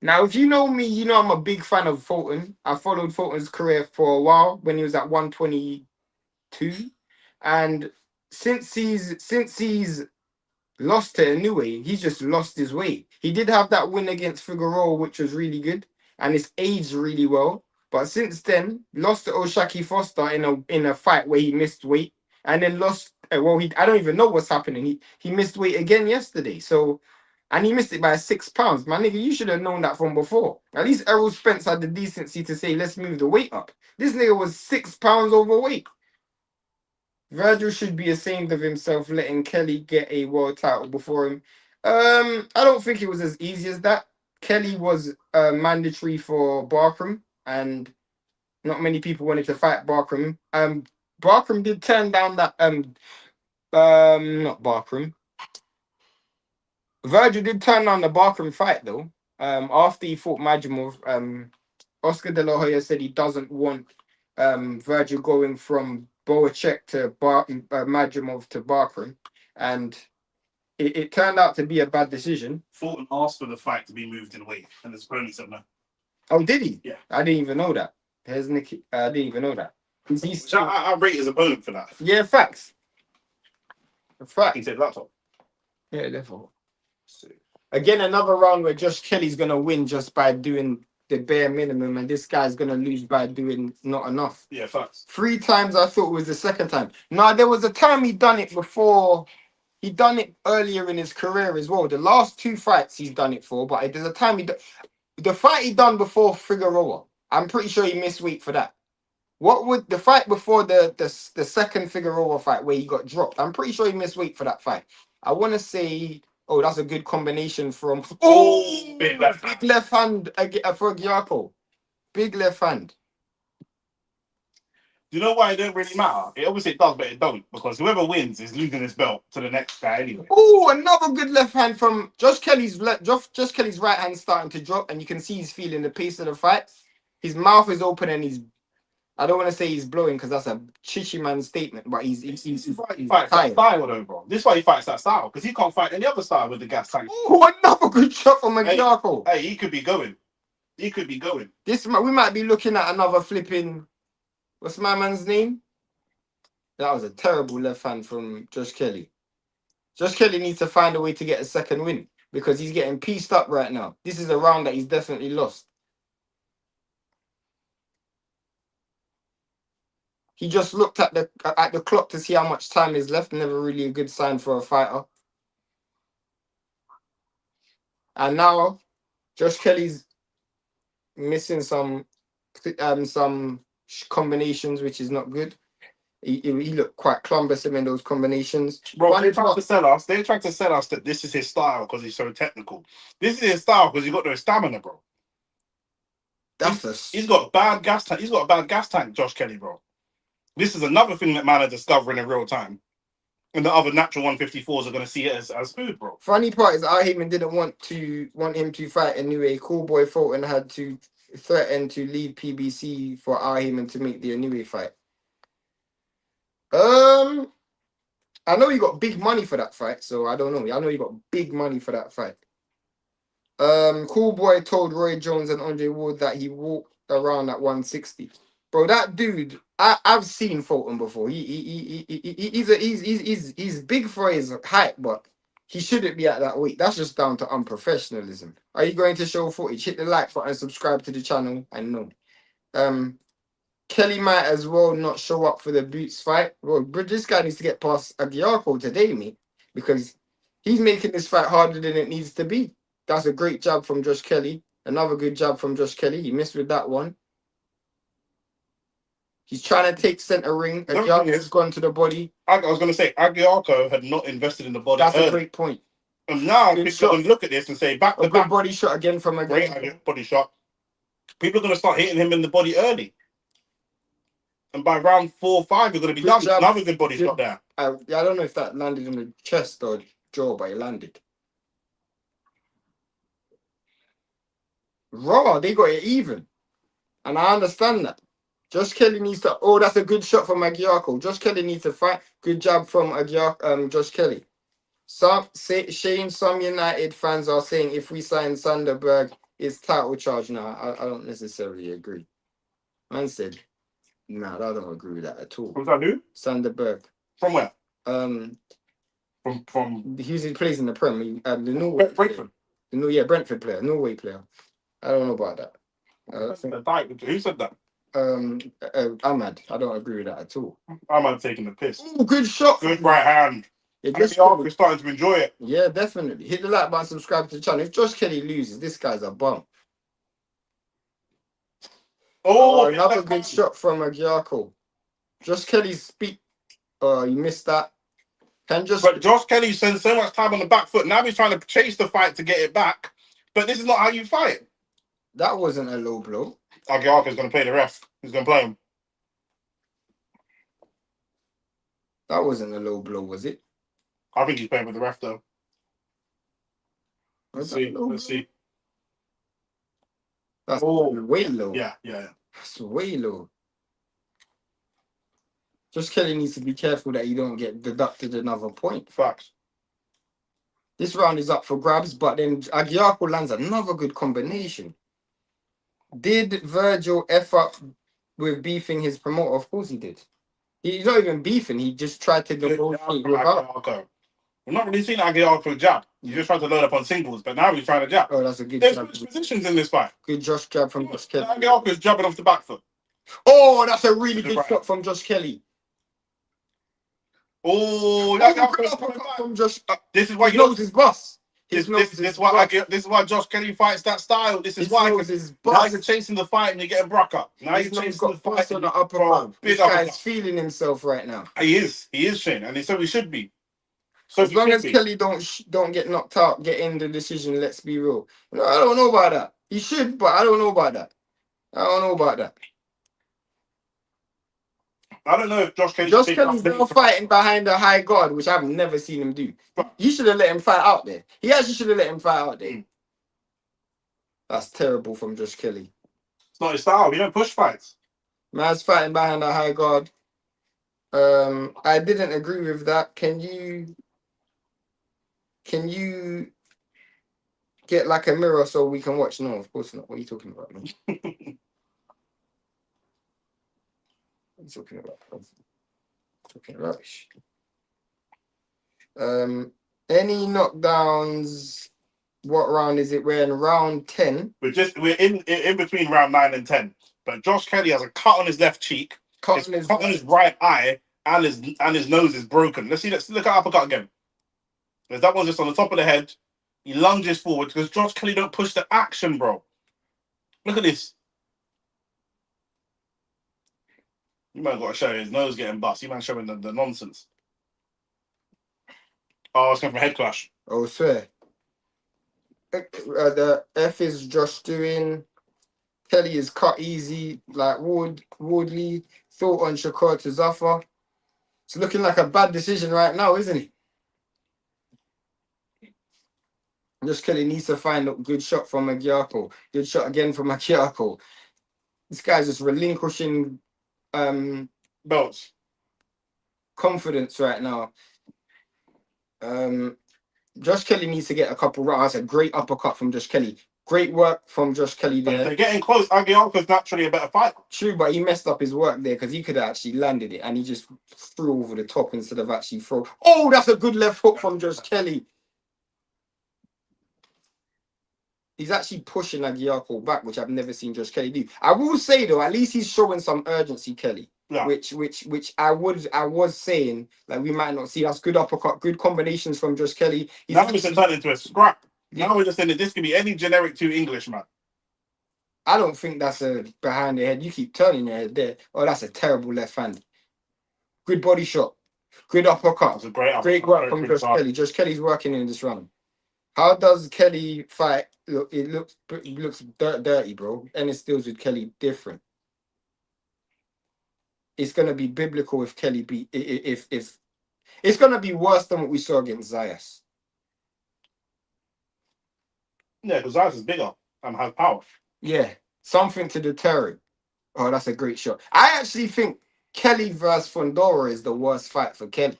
B: Now, if you know me, you know I'm a big fan of Fulton. I followed Fulton's career for a while when he was at 122, and since he's lost to Inoue, he's just lost his way. He did have that win against Figueroa, which was really good, and it's aged really well. But since then, lost to Oshaki Foster in a fight where he missed weight, and then lost. Well, I don't even know what's happening. He missed weight again yesterday. So, and he missed it by 6 pounds. My nigga, you should have known that from before. At least Errol Spence had the decency to say, let's move the weight up. This nigga was 6 pounds overweight. Virgil should be ashamed of himself letting Kelly get a world title before him. I don't think it was as easy as that. Kelly was mandatory for Barkram, and not many people wanted to fight Barkram. Barkram did turn down that not Barkram. Virgil did turn down the Barkram fight though. After he fought Majimov, Oscar De La Hoya said he doesn't want Virgil going from Boacek to Majimov to Barkram, and it turned out to be a bad decision.
A: Fulton asked for the fight to be moved in weight, and his opponent said no.
B: Oh, did he?
A: Yeah.
B: I didn't even know that. Here's Nicky. I didn't even know that.
A: I rate his opponent for that.
B: Yeah, facts. Fact.
A: He said laptop.
B: Yeah, therefore. Again, another round where Josh Kelly's gonna win just by doing the bare minimum, and this guy's gonna lose by doing not enough.
A: Yeah, facts.
B: 3 times I thought it was the second time. No, there was a time he done it before. He done it earlier in his career as well. The last 2 fights he's done it for, but there's a time the fight he done before Figueroa. I'm pretty sure he missed weight for that. What would the fight before the second Figueroa fight where he got dropped? I'm pretty sure he missed weight for that fight. I want to say, oh, that's a good combination from
A: big left
B: hand for Agyarko. Big left hand.
A: Do you know why it don't really matter? It obviously does, but it don't, because whoever wins is losing his belt to the next guy anyway.
B: Oh, another good left hand from Josh Kelly's Josh Kelly's right hand starting to drop, and you can see he's feeling the pace of the fight. His mouth is open and I don't want to say he's blowing because that's a chichi man statement, but he's
A: fights that style though, bro. This is why he fights that style, because he can't fight any other style with the gas tank.
B: Oh, another good shot from Agyarko.
A: Hey, he could be going. He could be going.
B: We might be looking at another flipping. What's my man's name? That was a terrible left hand from Josh Kelly. Josh Kelly needs to find a way to get a second win because he's getting pieced up right now. This is a round that he's definitely lost. He just looked at the clock to see how much time is left. Never really a good sign for a fighter. And now, Josh Kelly's missing some combinations, which is not good. He looked quite cumbersome in those combinations.
A: Bro, they're trying to sell us. They're trying to sell us that this is his style because he's so technical. This is his style because he's got no stamina, bro. He's got bad gas tank. He's got a bad gas tank, Josh Kelly, bro. This is another thing that man are discovering in real time. And the other natural 154s are going to see it as food, bro.
B: Funny part is Caoimhin didn't want him to fight Inoue. Cool Boy Fulton had to threaten to leave PBC for Caoimhin to make the Inoue fight. I know you got big money for that fight, so I don't know. I know you got big money for that fight. Cool Boy told Roy Jones and Andre Ward that he walked around at 160. Bro, that dude, I've seen Fulton before. He's big for his height, but he shouldn't be at that weight. That's just down to unprofessionalism. Are you going to show footage? Hit the like button, subscribe to the channel, and no. Kelly might as well not show up for the Boots fight. Well, this guy needs to get past Agyarko today, mate, because he's making this fight harder than it needs to be. That's a great jab from Josh Kelly. Another good jab from Josh Kelly. He missed with that one. He's trying to take center ring. Agyarko's gone to the body.
A: I was going to say, Agyarko had not invested in the body.
B: That's a great point.
A: And now people are going to look at this and say, back to back.
B: Body shot again from a
A: great body shot. People are going to start hitting him in the body early. And by round 4 or 5, you're going to be done. Another good body shot there.
B: I don't know if that landed in the chest or jaw, but it landed. Raw, they got it even. And I understand that. Josh Kelly needs to... Oh, that's a good shot from Agyarko. Josh Kelly needs to fight. Good job from Josh Kelly. Some United fans are saying if we sign Sanderberg, it's title charge now. I don't necessarily agree. Man said, nah, I don't agree with that at all.
A: Who's that? Who?
B: Sanderberg.
A: From where?
B: From he plays in the Prem. The Norway
A: Brentford.
B: Brentford player, Norway player. I don't know about that.
A: Who said that?
B: Ahmad. I don't agree with that at all.
A: Ahmad taking the piss.
B: Ooh, good shot.
A: Good right hand. We're starting to enjoy it.
B: Yeah, definitely. Hit the like button, subscribe to the channel. If Josh Kelly loses, this guy's a bum. Oh, another good shot from Agyarko. Josh Kelly's speak. You missed that. But
A: Josh Kelly spends so much time on the back foot. Now he's trying to chase the fight to get it back. But this is not how you fight.
B: That wasn't a low blow.
A: Agyarko's going to play the ref. He's going to play him.
B: That wasn't a low blow, was it?
A: I think he's playing with the ref, though. Let's see.
B: That's way low.
A: Yeah.
B: That's way low. Josh Kelly needs to be careful that you don't get deducted another point.
A: Facts.
B: This round is up for grabs, but then Agyarko lands another good combination. Did Virgil F up with beefing his promoter? Of course he did. He's not even beefing. He just tried to negotiate
A: without. We're not really seeing Agyarko jab. He just tried to load up on singles, but now he's trying to jab.
B: Oh, that's a good
A: jab.
B: There's
A: positions in this fight.
B: Good Josh jab from Josh Kelly.
A: Agyarko's jabbing off the back foot.
B: Oh, that's a really good shot from Josh Kelly.
A: Oh, that's
B: from Josh.
A: This is why
B: he knows his boss.
A: This is why Josh Kelly fights that style. This is why now you're chasing the fight and you're getting broke up. Now you're chasing the fight on the upper arm.
B: This guy's feeling himself right now.
A: He is Shane, and so he should be.
B: So as long as Kelly don't get knocked out, get in the decision. Let's be real. No, I don't know about that. He should, but I don't know about that.
A: I don't know if Josh
B: Kelly's now fighting behind a high guard, which I've never seen him do. You should have let him fight out there. He actually should have let him fight out there. That's terrible from Josh Kelly.
A: It's not his style. He don't push fights.
B: Man's fighting behind a high guard. I didn't agree with that. Can you get like a mirror so we can watch? No, of course not. What are you talking about, man? Talking rubbish. Any knockdowns? What round is it? We're in round 10.
A: We're in between round 9 and 10. But Josh Kelly has a cut on his left cheek, cut on his right eye, and his nose is broken. Let's look at uppercut again. Because that one's just on the top of the head. He lunges forward because Josh Kelly don't push the action, bro. Look at this. You might have got to show his nose getting bust. You might showing the nonsense. Oh, it's coming from head clash.
B: Oh, swear. The F is Josh doing. Kelly is cut easy, like Wardley. Thought on Shakur to Zafar. It's looking like a bad decision right now, isn't it? Josh Kelly needs to find a good shot from Agyarko. Good shot again from Agyarko. This guy's just relinquishing
A: belts.
B: Confidence right now. Josh Kelly needs to get a couple rounds. A great uppercut from Josh Kelly. Great work from Josh Kelly there.
A: They're getting close. Agyarko's naturally a better fighter.
B: True, but he messed up his work there because he could have actually landed it and he just threw over the top instead of actually throw. Oh, that's a good left hook from Josh Kelly. He's actually pushing Agyarko back, which I've never seen Josh Kelly do. I will say though, at least he's showing some urgency, Kelly. Yeah. Which I was saying, like, we might not see. That's good uppercut, good combinations from Josh Kelly.
A: Now we can turn it into a scrap. Yeah. Now we're just saying that this could be any generic 2 English man.
B: I don't think that's a behind the head. You keep turning your head there. Oh, that's a terrible left hand. Good body shot. Good uppercut.
A: That's a great uppercut.
B: Great work from Josh Kelly. Josh Kelly's working in this round. How does Kelly fight? Look, it looks dirty, bro. And it stills with Kelly different. It's gonna be biblical if Kelly beat if it's gonna be worse than what we saw against Zayas.
A: Yeah, because Zayas is bigger and has power.
B: Yeah, something to deter him. Oh, that's a great shot. I actually think Kelly versus Fundora is the worst fight for Kelly.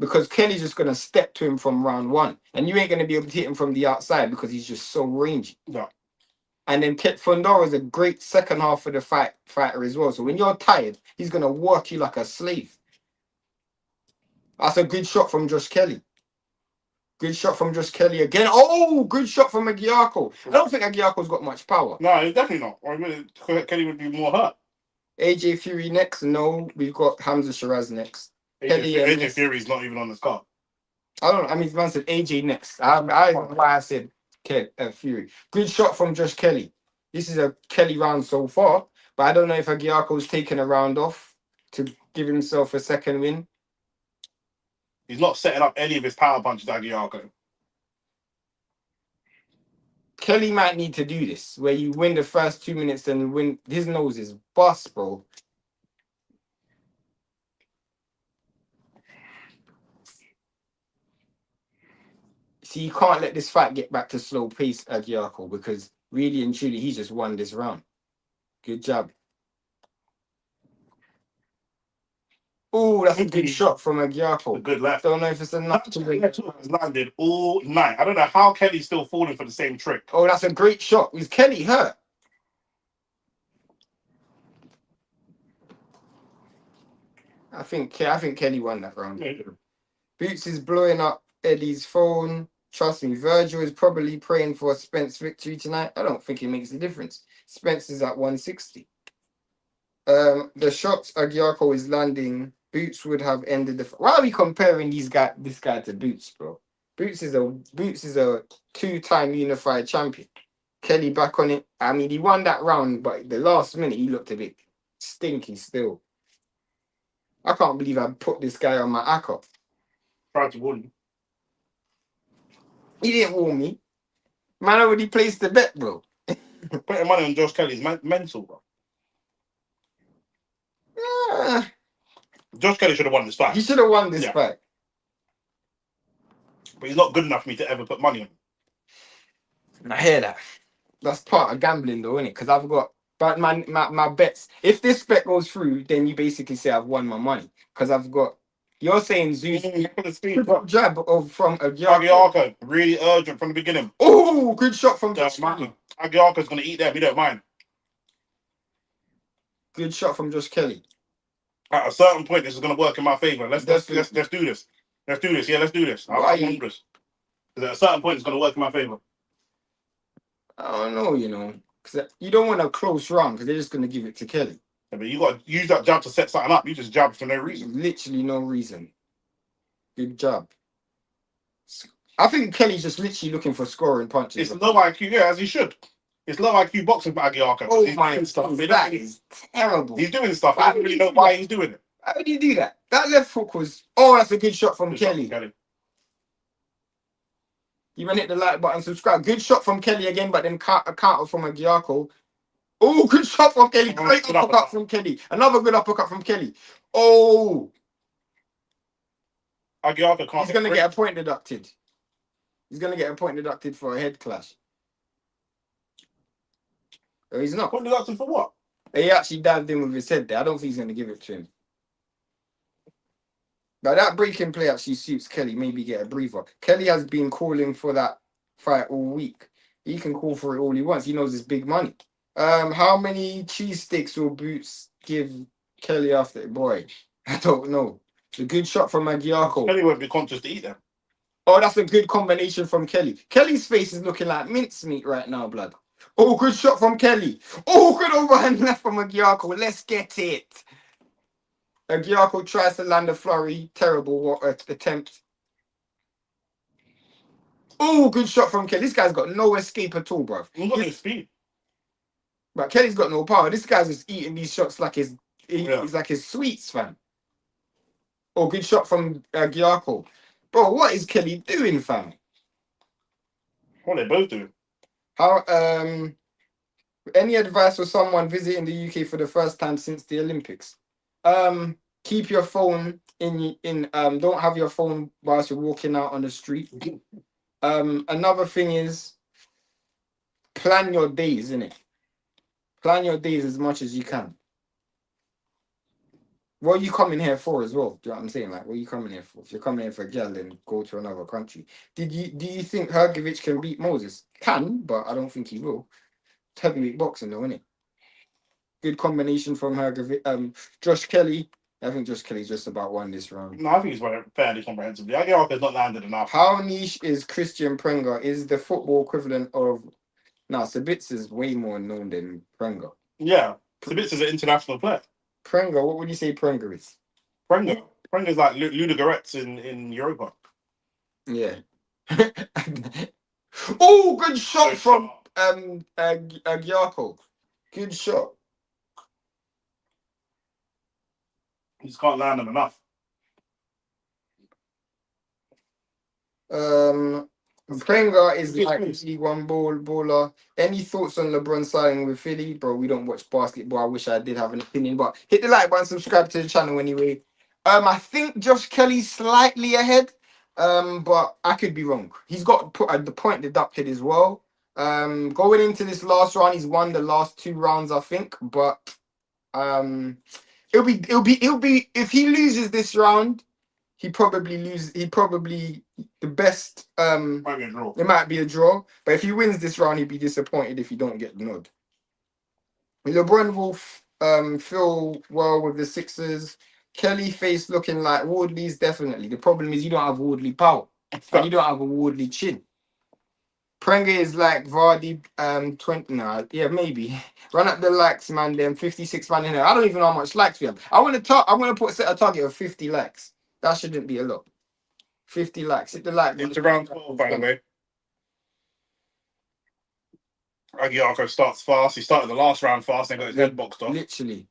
B: Because Kelly's just going to step to him from round 1. And you ain't going to be able to hit him from the outside because he's just so rangy.
A: Yeah.
B: And then Fundora is a great second half of the fighter as well. So when you're tired, he's gonna work you like a slave. That's a good shot from Josh Kelly. Good shot from Josh Kelly again. Oh, good shot from Agyarko. I don't think Agyarko's got much power.
A: No, he's definitely not. Or Kelly would be more hurt.
B: AJ Fury next. No, we've got Hamzah Sheeraz next.
A: AJ Fury's not even on the card.
B: I don't know. I mean, man said AJ next. I don't know why I said Fury. Good shot from Josh Kelly. This is a Kelly round so far, but I don't know if Agyarko's taken a round off to give himself a second win.
A: He's not setting up any of his power punches, Agyarko.
B: Kelly might need to do this, where you win the first 2 minutes and win. His nose is bust, bro. See, you can't let this fight get back to slow pace, Agyarko, because really and truly, he just won this round. Good job. Oh, that's a good shot from Agyarko.
A: Good left.
B: Don't know if it's enough to win.
A: It's landed all night. I don't know how Kelly's still falling for the same trick.
B: Oh, that's a great shot. Is Kelly hurt? I think Kelly won that round. Yeah. Boots is blowing up Eddie's phone. Trust me, Virgil is probably praying for a Spence victory tonight. I don't think it makes a difference. Spence is at 160. The shots Agyarko is landing, Boots would have ended the. Why are we comparing this guy to Boots, bro? Boots is a two-time unified champion. Kelly back on it. I mean, he won that round, but the last minute he looked a bit stinky still. I can't believe I put this guy on my ACOP.
A: Tried to warn you.
B: He didn't warn me. Man already placed the bet, bro.
A: Putting money on Josh Kelly is mental, bro. Josh Kelly should have won this fight.
B: He should have won this fight.
A: But he's not good enough for me to ever put money on him.
B: I hear that. That's part of gambling, though, isn't it? Because I've got my bets. If this bet goes through, then you basically say I've won my money. Because I've got. You're saying Zeus got jab from
A: Agyarko. Really urgent from the beginning.
B: Oh, good shot from Josh
A: Kelly. Agyarko's going to eat them. You don't mind.
B: Good shot from Josh Kelly.
A: At a certain point, this is going to work in my favor. Let's do this. Let's do this. Yeah, let's do this. I want this. Because at a certain point, it's going to work in my favor.
B: I don't know, because you don't want a close round because they're just going to give it to Kelly.
A: Yeah, but you got to use that jab to set something up. You just jab for no reason.
B: Literally no reason. Good job. I think Kelly's just literally looking for scoring punches.
A: It's low IQ, yeah, as he should. It's low IQ boxing for Agyarko.
B: Oh my stuff. That is terrible.
A: He's doing stuff. I don't really know why he's doing it.
B: How did you do that? That left hook was. Oh, that's a good shot from Kelly. You want to hit the like button, subscribe. Good shot from Kelly again, but then a counter from Agyarko. Oh, good shot from Kelly. Great uppercut from Kelly. Another good uppercut from Kelly. Oh.
A: Agyarko can't.
B: He's going to get a point deducted. He's going to get a point deducted for a head clash. Oh, he's not.
A: Point deducted for what?
B: He actually dived in with his head there. I don't think he's going to give it to him. But that breaking play actually suits Kelly. Maybe get a breather. Kelly has been calling for that fight all week. He can call for it all he wants. He knows it's big money. How many cheese sticks will Boots give Kelly after it? Boy, I don't know. It's a good shot from Agyarko.
A: Kelly won't be conscious to eat them.
B: Oh, that's a good combination from Kelly. Kelly's face is looking like mincemeat right now, blood. Oh, good shot from Kelly. Oh, good overhand left from Agyarko. Let's get it. Agyarko tries to land a flurry. Terrible attempt. Oh, good shot from Kelly. This guy's got no escape at all, bro.
A: He's got no speed.
B: But Kelly's got no power. This guy's just eating these shots like he's like his sweets, fam. Oh, good shot from Agyarko. Bro, what is Kelly doing, fam?
A: What are they both doing?
B: How any advice for someone visiting the UK for the first time since the Olympics? Keep your phone in don't have your phone whilst you're walking out on the street. Another thing is plan your days, innit? Plan your days as much as you can. What are you coming here for as well? Do you know what I'm saying? Like, what are you coming here for? If you're coming here for a girl, then go to another country. Do you think Hrgovic can beat Moses? Can, but I don't think he will. heavyweight boxing, though, isn't it? Good combination from her. Josh Kelly. I think Josh Kelly's just about won this round.
A: No, I think he's won it fairly comprehensively. Agyarko's not landed enough.
B: How niche is Kristian Prenga? Is the football equivalent of... Nah, Sabitz is way more known than Prenga.
A: Yeah, Sabitz is an international player.
B: Prenga, what would you say Prenga is?
A: Prenga's like Ludogorets in Europa.
B: Yeah. Oh, good shot from Agyarko. Good shot.
A: He just can't land them enough.
B: Prenga is like League One baller. Any thoughts on LeBron signing with Philly? Bro, we don't watch basketball. I wish I did have an opinion, but hit the like button, subscribe to the channel anyway. I think Josh Kelly's slightly ahead, but I could be wrong. He's got the point deducted as well. Going into this last round, he's won the last 2 rounds, I think, but it'll be if he loses this round, he probably the best
A: Might be a draw.
B: it might be a draw, but if he wins this round, he'd be disappointed if he don't get the nod. LeBron will feel well with the Sixers. Kelly face looking like Wardley's definitely. The problem is you don't have Wardley power and you don't have a Wardley chin. Prenga is like Vardy 20 maybe. Run up the likes, man. Them 56 man in there. I don't even know how much likes we have. I'm gonna set a target of 50 likes. That shouldn't be a lot. 50 likes. Hit the like.
A: Into round 12, by the way. Agyarko starts fast. He started the last round fast and got his head boxed off.
B: Literally.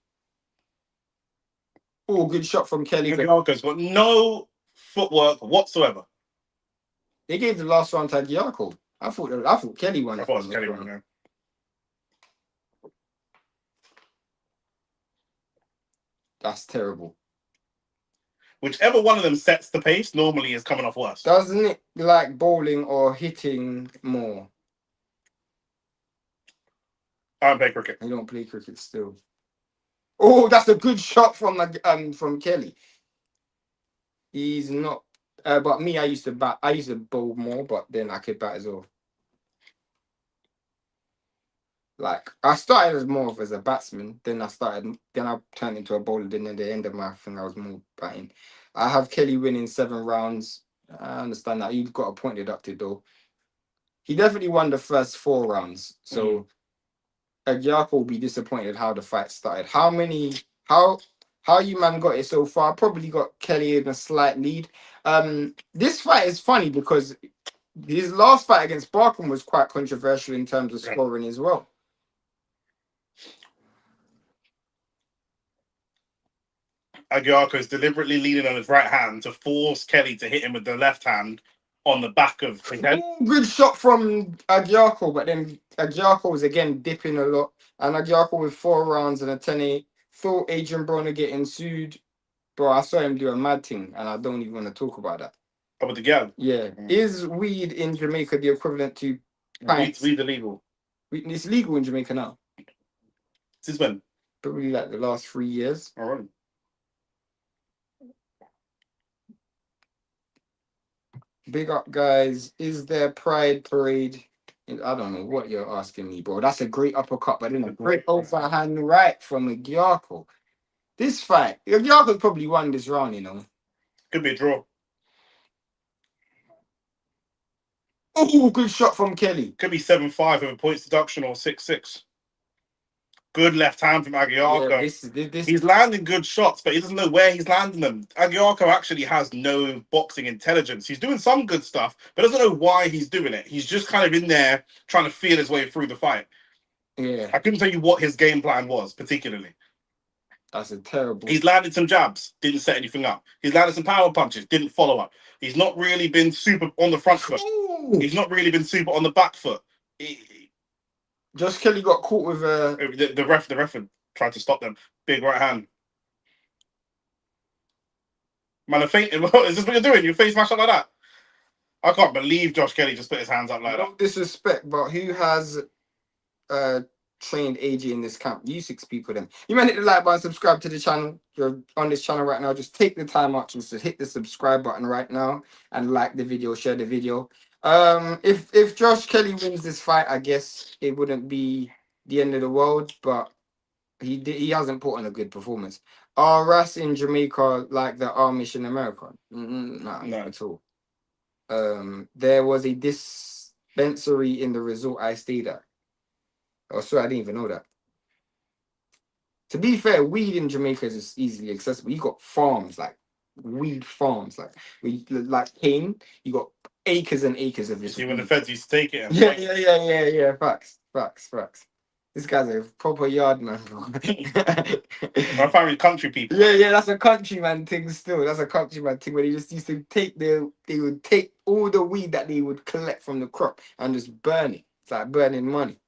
B: Oh, good shot from Kelly.
A: Agyarko's got no footwork whatsoever.
B: They gave the last round to Agyarko. I thought Kelly won.
A: I thought it was Kelly won, yeah.
B: That's terrible.
A: Whichever one of them sets the pace normally is coming off worse.
B: Doesn't it like bowling or hitting more?
A: I don't play cricket.
B: I don't play cricket still. Oh, that's a good shot from Kelly. He's not. But me, I used to bat. I used to bowl more, but then I could bat as well. Like I started as more of as a batsman, then I turned into a bowler. Then at the end of my thing, I was more batting. I have Kelly winning 7 rounds. I understand that you've got a point deducted though. He definitely won the first 4 rounds, so Agyarko will be disappointed how the fight started. How you man got it so far? Probably got Kelly in a slight lead. This fight is funny because his last fight against Barkham was quite controversial in terms of scoring as well.
A: Agyarko is deliberately leaning on his right hand to force Kelly to hit him with the left hand on the back of his head.
B: Good shot from Agyarko, but then Agyarko was again dipping a lot. And Agyarko with 4 rounds and a 10-8. Thought Adrian Broner getting sued. Bro, I saw him do a mad thing, and I don't even want to talk about that.
A: With the girl?
B: Yeah. Is weed in Jamaica the equivalent to pints?
A: Weed illegal.
B: It's legal in Jamaica now.
A: Since when?
B: Probably like the last 3 years.
A: All right.
B: Big up, guys. Is there Pride Parade? I don't know what you're asking me, bro. That's a great uppercut, but then a great overhand right from Agyarko. This fight, Agyarko's probably won this round, you know.
A: Could be a draw.
B: Oh, good shot from Kelly.
A: Could be 7-5 with a points deduction or 6-6. Good left hand from Agyarko.
B: Yeah,
A: he's landing good shots, but he doesn't know where he's landing them. Agyarko actually has no boxing intelligence. He's doing some good stuff, but doesn't know why he's doing it. He's just kind of in there trying to feel his way through the fight.
B: Yeah.
A: I couldn't tell you what his game plan was, particularly.
B: That's a terrible...
A: He's landed some jabs, didn't set anything up. He's landed some power punches, didn't follow up. He's not really been super on the front foot.
B: Ooh.
A: He's not really been super on the back foot.
B: Josh Kelly got caught with a...
A: The ref tried to stop them. Big right hand. Man, I'm fainting. Is this what you're doing? You face mash up like that? I can't believe Josh Kelly just put his hands up like that.
B: No disrespect, but who has trained AJ in this camp? You 6 people then. You might hit the like button, subscribe to the channel. You're on this channel right now. Just take the time out to hit the subscribe button right now and like the video, share the video. If Josh Kelly wins this fight, I guess it wouldn't be the end of the world, but he hasn't put on a good performance. Are Ras in Jamaica like the Amish in America? Nah,
A: No.
B: not at all. There was a dispensary in the resort I stayed at. Oh, sorry, I didn't even know that. To be fair, weed in Jamaica is just easily accessible. You got farms, like weed farms, like cane. You got acres and acres of
A: You
B: this.
A: see, when the
B: weed.
A: feds used to take it.
B: Yeah. Facts. This guy's a proper yard man, bro.
A: My family, country people.
B: Yeah, that's a countryman thing still. That's a countryman thing where they just used to they would take all the weed that they would collect from the crop and just burn it. It's like burning money.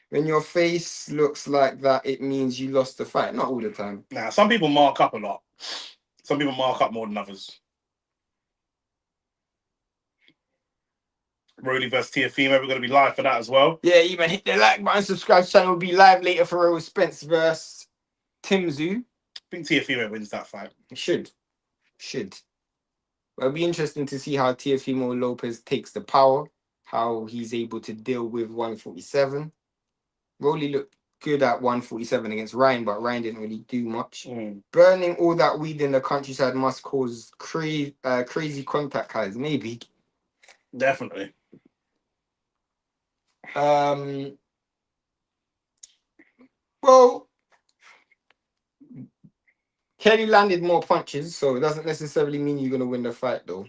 B: When your face looks like that, it means you lost the fight. Not all the time.
A: Nah, some people mark up a lot. Some people mark up more than others. Rody versus Tiafimo, we're going to be live for that as well.
B: Yeah, even hit the like button, subscribe channel. Will be live later for Errol Spence versus Timzu.
A: I think Tiafimo wins that fight.
B: Should. It'll be interesting to see how Tiafimo Lopez takes the power, how he's able to deal with 147. Rolly looked good at 147 against Ryan, but Ryan didn't really do much. Burning all that weed in the countryside must cause crazy contact highs, maybe.
A: Definitely.
B: Well, Kelly landed more punches, so it doesn't necessarily mean you're going to win the fight, though.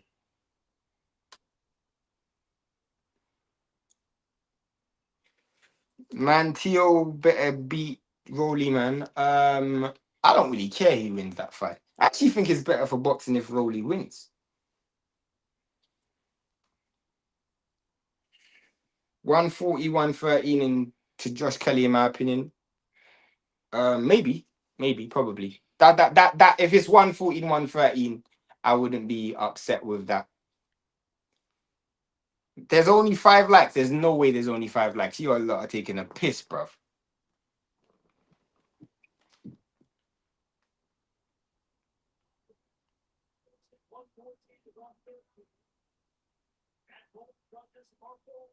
B: Man, Tio better beat Rolly, man. I don't really care who wins that fight. I actually think it's better for boxing if Rolly wins. 140, 113 to Josh Kelly, in my opinion. Maybe, probably. That if it's 114, 113, I wouldn't be upset with that. There's only 5 likes. There's no way there's only 5 likes. You are taking a piss, bruv.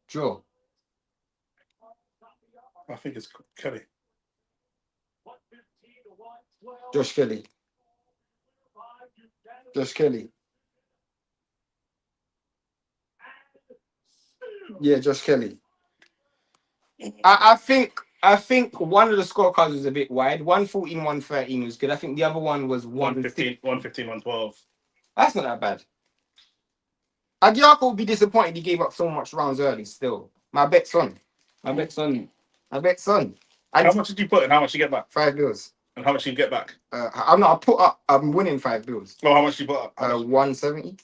B: Joe.
A: I think it's Kelly.
B: Josh Kelly. Yeah, Josh Kelly. I think one of the scorecards was a bit wide. 114, 113 was good. I think the other one was
A: 115, 112.
B: That's not that bad. Agyarko would be disappointed he gave up so much rounds early still. My bet's on.
A: How much
B: did
A: you put and how much you get back?
B: $5.
A: And how much you get back?
B: I'm winning $5.
A: Oh, how much you put up?
B: 170.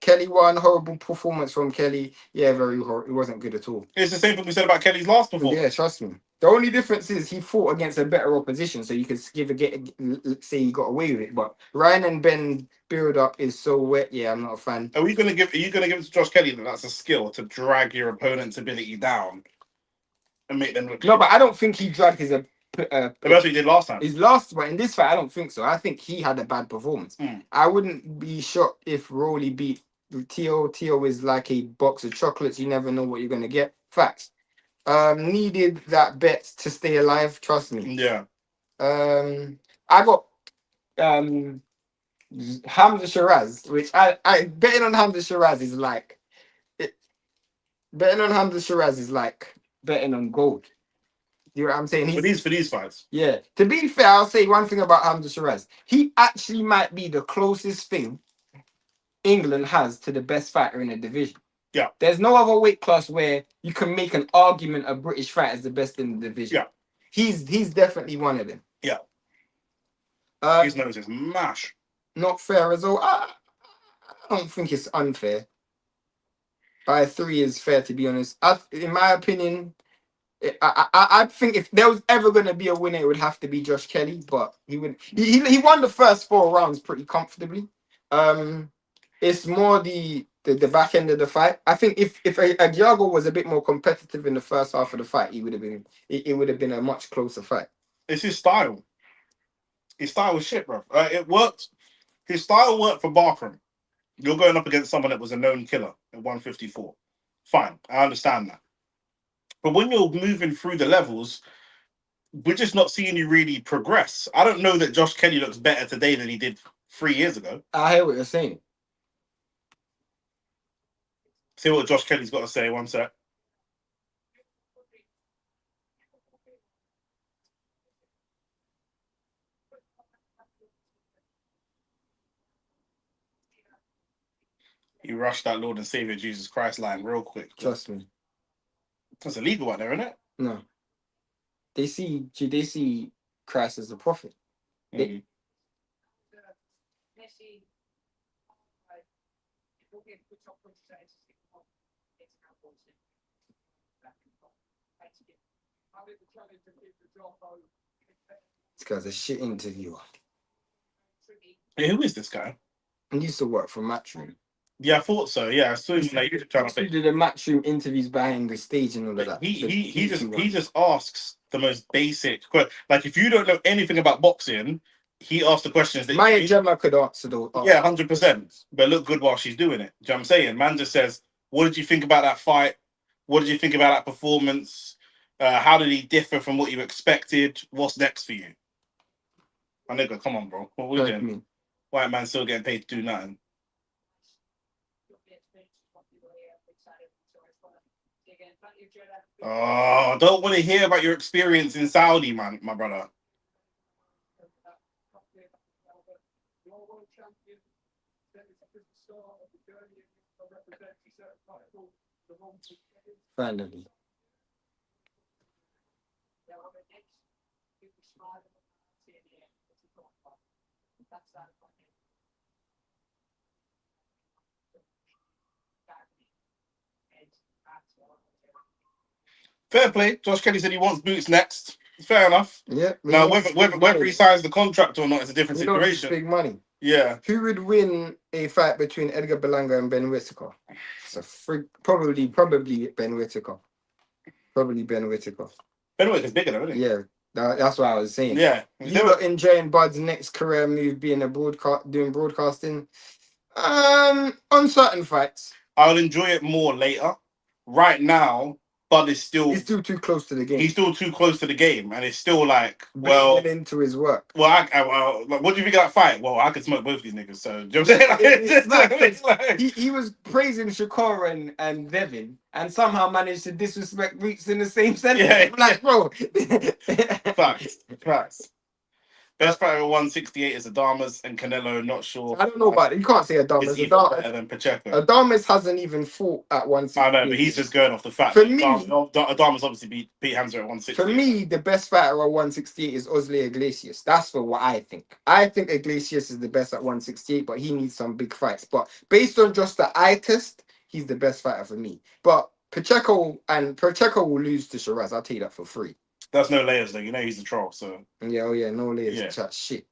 B: Kelly won. Horrible performance from Kelly. Yeah, very horrible. It wasn't good at all.
A: It's the same thing we said about Kelly's last performance.
B: Yeah, trust me. The only difference is he fought against a better opposition, so you could say he got away with it. But Ryan and Ben build up is so wet. Yeah, I'm not a fan.
A: Are you gonna give it to Josh Kelly that that's a skill to drag your opponent's ability down and make them look?
B: No, but I don't think he dragged his.
A: That's what he did last time.
B: His last, but in this fight, I don't think so. I think he had a bad performance. I wouldn't be shocked if Rolly beat Tio. Tio is like a box of chocolates. You never know what you're gonna get. Facts. Needed that bet to stay alive. Trust me.
A: Yeah.
B: I got Hamzah Sheeraz, which I betting on Hamzah Sheeraz is like betting on Hamzah Sheeraz is like betting on gold. You know what I'm saying?
A: For these fights.
B: Yeah. To be fair, I'll say one thing about Hamzah Sheeraz. He actually might be the closest thing England has to the best fighter in the division.
A: Yeah.
B: There's no other weight class where you can make an argument a British fighter is the best in the division.
A: Yeah.
B: He's definitely one of them.
A: Yeah. His nose is mash.
B: Not fair as well. I don't think it's unfair. By 3 is fair, to be honest. In my opinion, I think if there was ever going to be a winner, it would have to be Josh Kelly. But he won the first 4 rounds pretty comfortably. It's more the back end of the fight. I think if Agyarko was a bit more competitive in the first half of the fight, it would have been a much closer fight.
A: It's his style. His style was shit, bro. It worked. His style worked for Barkram. You're going up against someone that was a known killer at 154. Fine, I understand that. But when you're moving through the levels, we're just not seeing you really progress. I don't know that Josh Kelly looks better today than he did 3 years ago.
B: I hear what you're saying.
A: See what Josh Kelly's got to say. One sec. He rushed that Lord and Savior Jesus Christ line real quick.
B: Trust me.
A: That's illegal out there, isn't it?
B: No. They see Christ as the prophet. This guy's a shit interviewer.
A: Hey, who is this guy?
B: He used to work for Matchroom.
A: Yeah, I thought so. Yeah, I saw him like trying to
B: did the Matchroom interviews behind the stage and all of that.
A: He just asks the most basic question. Like, if you don't know anything about boxing, he asks the questions that
B: Maya Gemma could answer those.
A: Yeah, 100%. But look good while she's doing it. Do you know what I'm saying? Man just says, "What did you think about that fight? What did you think about that performance? How did he differ from what you expected? What's next for you?" My nigga, come on, bro. What we doing? White man still getting paid to do nothing. Oh, don't want to hear about your experience in Saudi, man, my brother.
B: Finally.
A: Fair play. Josh Kelly said he wants boots next. Fair enough.
B: Yeah.
A: Now, whether he signs the contract or not is a different situation.
B: Big money.
A: Yeah.
B: Who would win a fight between Edgar Berlanga and Ben Whittaker? Probably Ben Whittaker. Probably Ben Whittaker.
A: Ben Whittaker's bigger though, isn't he?
B: Yeah. That's what I was saying.
A: Yeah.
B: You lot enjoying Bud's next career move being doing broadcasting? On certain fights.
A: I'll enjoy it more later. Right now, Bud is still...
B: He's still too close to the game.
A: He's still too close to the game, and it's still like, well...
B: into his work.
A: Well, like, what do you think of that fight? Well, I could smoke both these niggas, so... Do you know what I'm saying?
B: He was praising Shakur and Devin, and somehow managed to disrespect Roots in the same sentence.
A: Yeah.
B: I'm like, bro.
A: Facts. Best fighter at 168 is Adamas, and Canelo, not sure.
B: I don't know about it. You can't say Adamas.
A: Is even better than Pacheco.
B: Adamas hasn't even fought at 168.
A: I know, but he's just going off the fact.
B: For me,
A: Adamas obviously beat Hamzah at 168.
B: For me, the best fighter at 168 is Osley Iglesias. That's for what I think. I think Iglesias is the best at 168, but he needs some big fights. But based on just the eye test, he's the best fighter for me. But Pacheco will lose to Sheeraz. I'll tell you that for free.
A: That's no layers though. You know he's a troll, so
B: yeah, no layers. Yeah. Chat shit.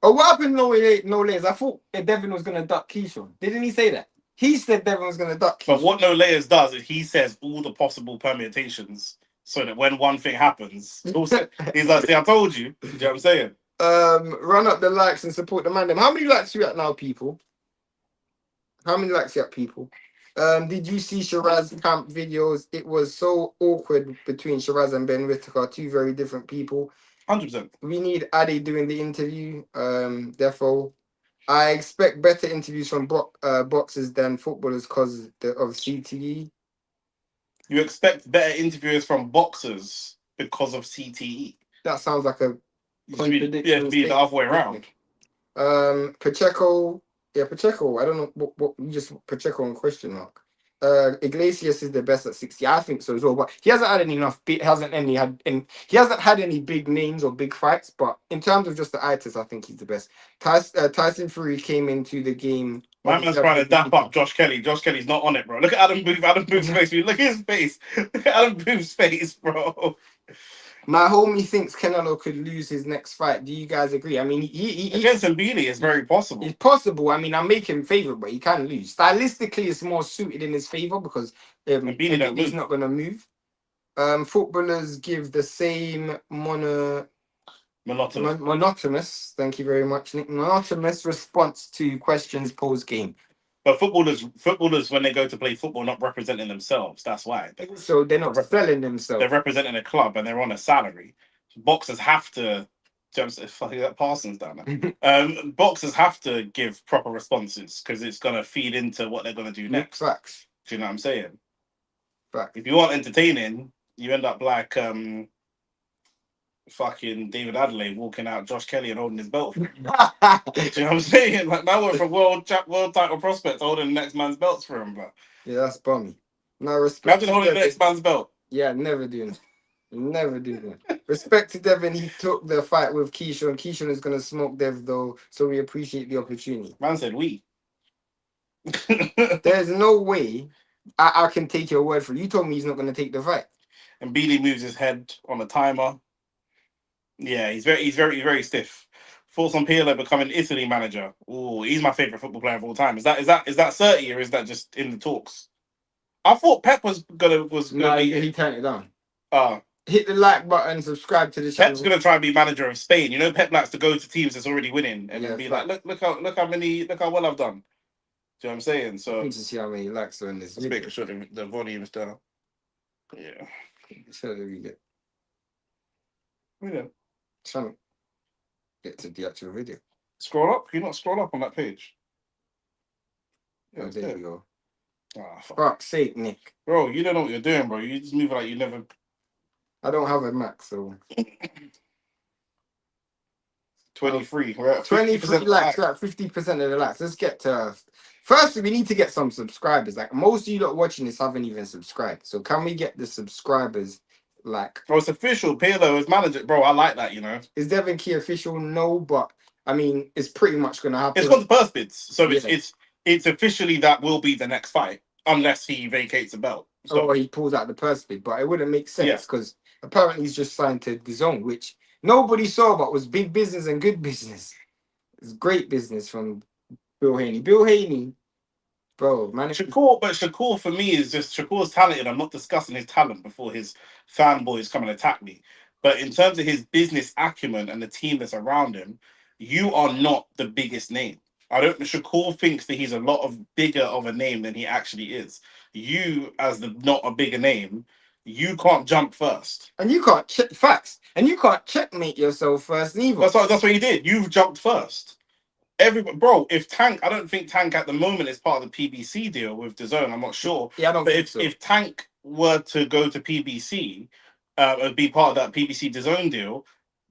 B: Oh, what happened? No layers. I thought Devin was gonna duck Keyshawn. Didn't he say that? He said Devin was gonna duck Keyshawn.
A: But what no layers does is he says all the possible permutations, so that when one thing happens, he's like, "See, I told you." Do you know what I'm saying?
B: Run up the likes and support the man. How many likes you at now, people? How many likes you at, people? Did you see Sheeraz camp videos? It was so awkward between Sheeraz and Ben Whittaker, two very different people.
A: 100%.
B: We need Adi doing the interview. Therefore, I expect better interviews from boxers than footballers because of CTE.
A: You expect better interviewers from boxers because of CTE?
B: That sounds like a contradiction.
A: Be the other way around.
B: Pacheco. Yeah, Pacheco. I don't know what you just Pacheco on question mark. Iglesias is the best at 60. I think so as well, but he hasn't had any big names or big fights. But in terms of just the eye test, I think he's the best. Tyson Fury came into the game.
A: My man's trying to dap up Josh Kelly. Josh Kelly's not on it, bro. Look at Adam Booth. Adam Booth's face. Look at his face. Look at Adam Booth's face, bro.
B: My homie thinks Canelo could lose his next fight. Do you guys agree? I mean, he
A: against Mbili is very possible.
B: It's possible. I mean, I make him favorite, but he can lose. Stylistically, it's more suited in his favor because he's not going to move. Footballers give the same monotonous. Thank you very much, Nick. Monotonous response to questions post game.
A: But footballers, when they go to play football, not representing themselves. That's why.
B: So they're not selling themselves.
A: They're representing a club and they're on a salary. Boxers have to. Fucking that Parsons down there. Boxers have to give proper responses because it's gonna feed into what they're gonna do next.
B: Facts.
A: Do you know what I'm saying?
B: Facts.
A: If you aren't entertaining, you end up like fucking David Adelaide walking out Josh Kelly and holding his belt. Do you know what I'm saying? Like that went from world title prospect holding the next man's belts for him, bro.
B: Yeah, that's bummy. No respect.
A: Imagine holding the next man's belt.
B: Yeah, never do that. Never do that. Respect to Devin, he took the fight with Keisha, and Keisha is gonna smoke Dev though, so we appreciate the opportunity.
A: Man said we.
B: There's no way I can take your word for it. You told me he's not gonna take the fight.
A: And Bealey moves his head on a timer. Yeah, he's very stiff. Thoughts on Pirlo becoming Italy manager? Oh, he's my favorite football player of all time. Is that 30 or is that just in the talks? I thought Pep was gonna
B: he turned it down. Hit the like button, subscribe to the channel.
A: Pep's gonna try and be manager of Spain. You know, Pep likes to go to teams that's already winning and then be like, look how well I've done. Do you know what I'm saying? So
B: I need to see how many likes are in this.
A: Let's make sure the volume is down. Yeah.
B: So there we go.
A: Yeah.
B: Trying to get to the actual video.
A: Scroll up. Can you not scroll up on that page?
B: Yeah, oh, there you go.
A: Oh,
B: fuck's sake, Nick.
A: Bro, you don't know what you're doing, bro. You just move like you never.
B: I don't have a Mac, so
A: 23. We're at
B: 23 likes, like 50% of the likes. Let's get to firstly, we need to get some subscribers. Like most of you that are watching this haven't even subscribed. So can we get the subscribers? Like,
A: oh, it's official. Pirlo is manager, bro. I like that. You know,
B: is Devin Key official? No, but I mean, it's pretty much gonna happen.
A: It's gone to purse bids, so it's officially that will be the next fight unless he vacates the belt. So,
B: or he pulls out the purse bid, but it wouldn't make sense because apparently he's just signed to DAZN, which nobody saw, but was big business and good business. It's great business from Bill Haney. Bill Haney. Bro, man.
A: Shakur for me is just Shakur's talented. I'm not discussing his talent before his fanboys come and attack me. But in terms of his business acumen and the team that's around him, you are not the biggest name. Shakur thinks that he's a lot of bigger of a name than he actually is. You, as the not a bigger name, you can't jump first.
B: And you can't check facts. And you can't checkmate yourself first either.
A: That's what you did. You've jumped first. Bro, if Tank, I don't think Tank at the moment is part of the PBC deal with DAZN. I'm not sure.
B: Yeah, I don't think so.
A: If Tank were to go to PBC, and be part of that PBC DAZN deal,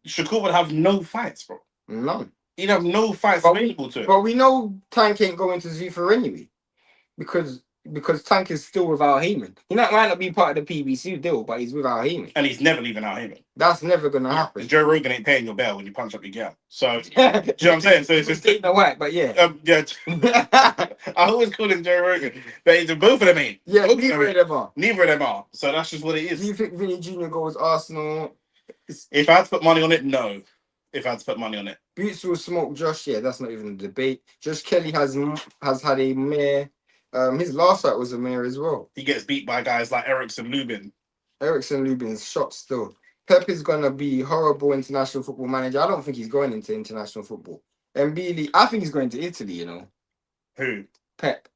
A: Shakur would have no fights, bro.
B: None.
A: He'd have no fights available to him.
B: But we know Tank ain't going to Zuffa anyway, because Tank is still with Al Heyman. He might not be part of the PBC deal, but he's with Al Heyman.
A: And he's never leaving Al Heyman.
B: That's never going to happen.
A: Joe Rogan ain't paying your bail when you punch up your girl. So, do you know what I'm saying? So it's just...
B: no white, but yeah.
A: Yeah. I always call him Joe Rogan. But both of them ain't.
B: Yeah, neither of them are.
A: Neither of them are. So that's just what it is.
B: Do you think Vinny Jr. goes Arsenal?
A: If I had to put money on it, no. If I had to put money on it.
B: Boots will smoke Josh, yeah, that's not even a debate. Josh Kelly has had a mare. His last fight was a mare as well.
A: He gets beat by guys like Ericsson Lubin.
B: Lubin's shot still. Pep is gonna be horrible international football manager. I don't think he's going into international football. And Bealey, I think he's going to Italy, you know.
A: Who?
B: Pep.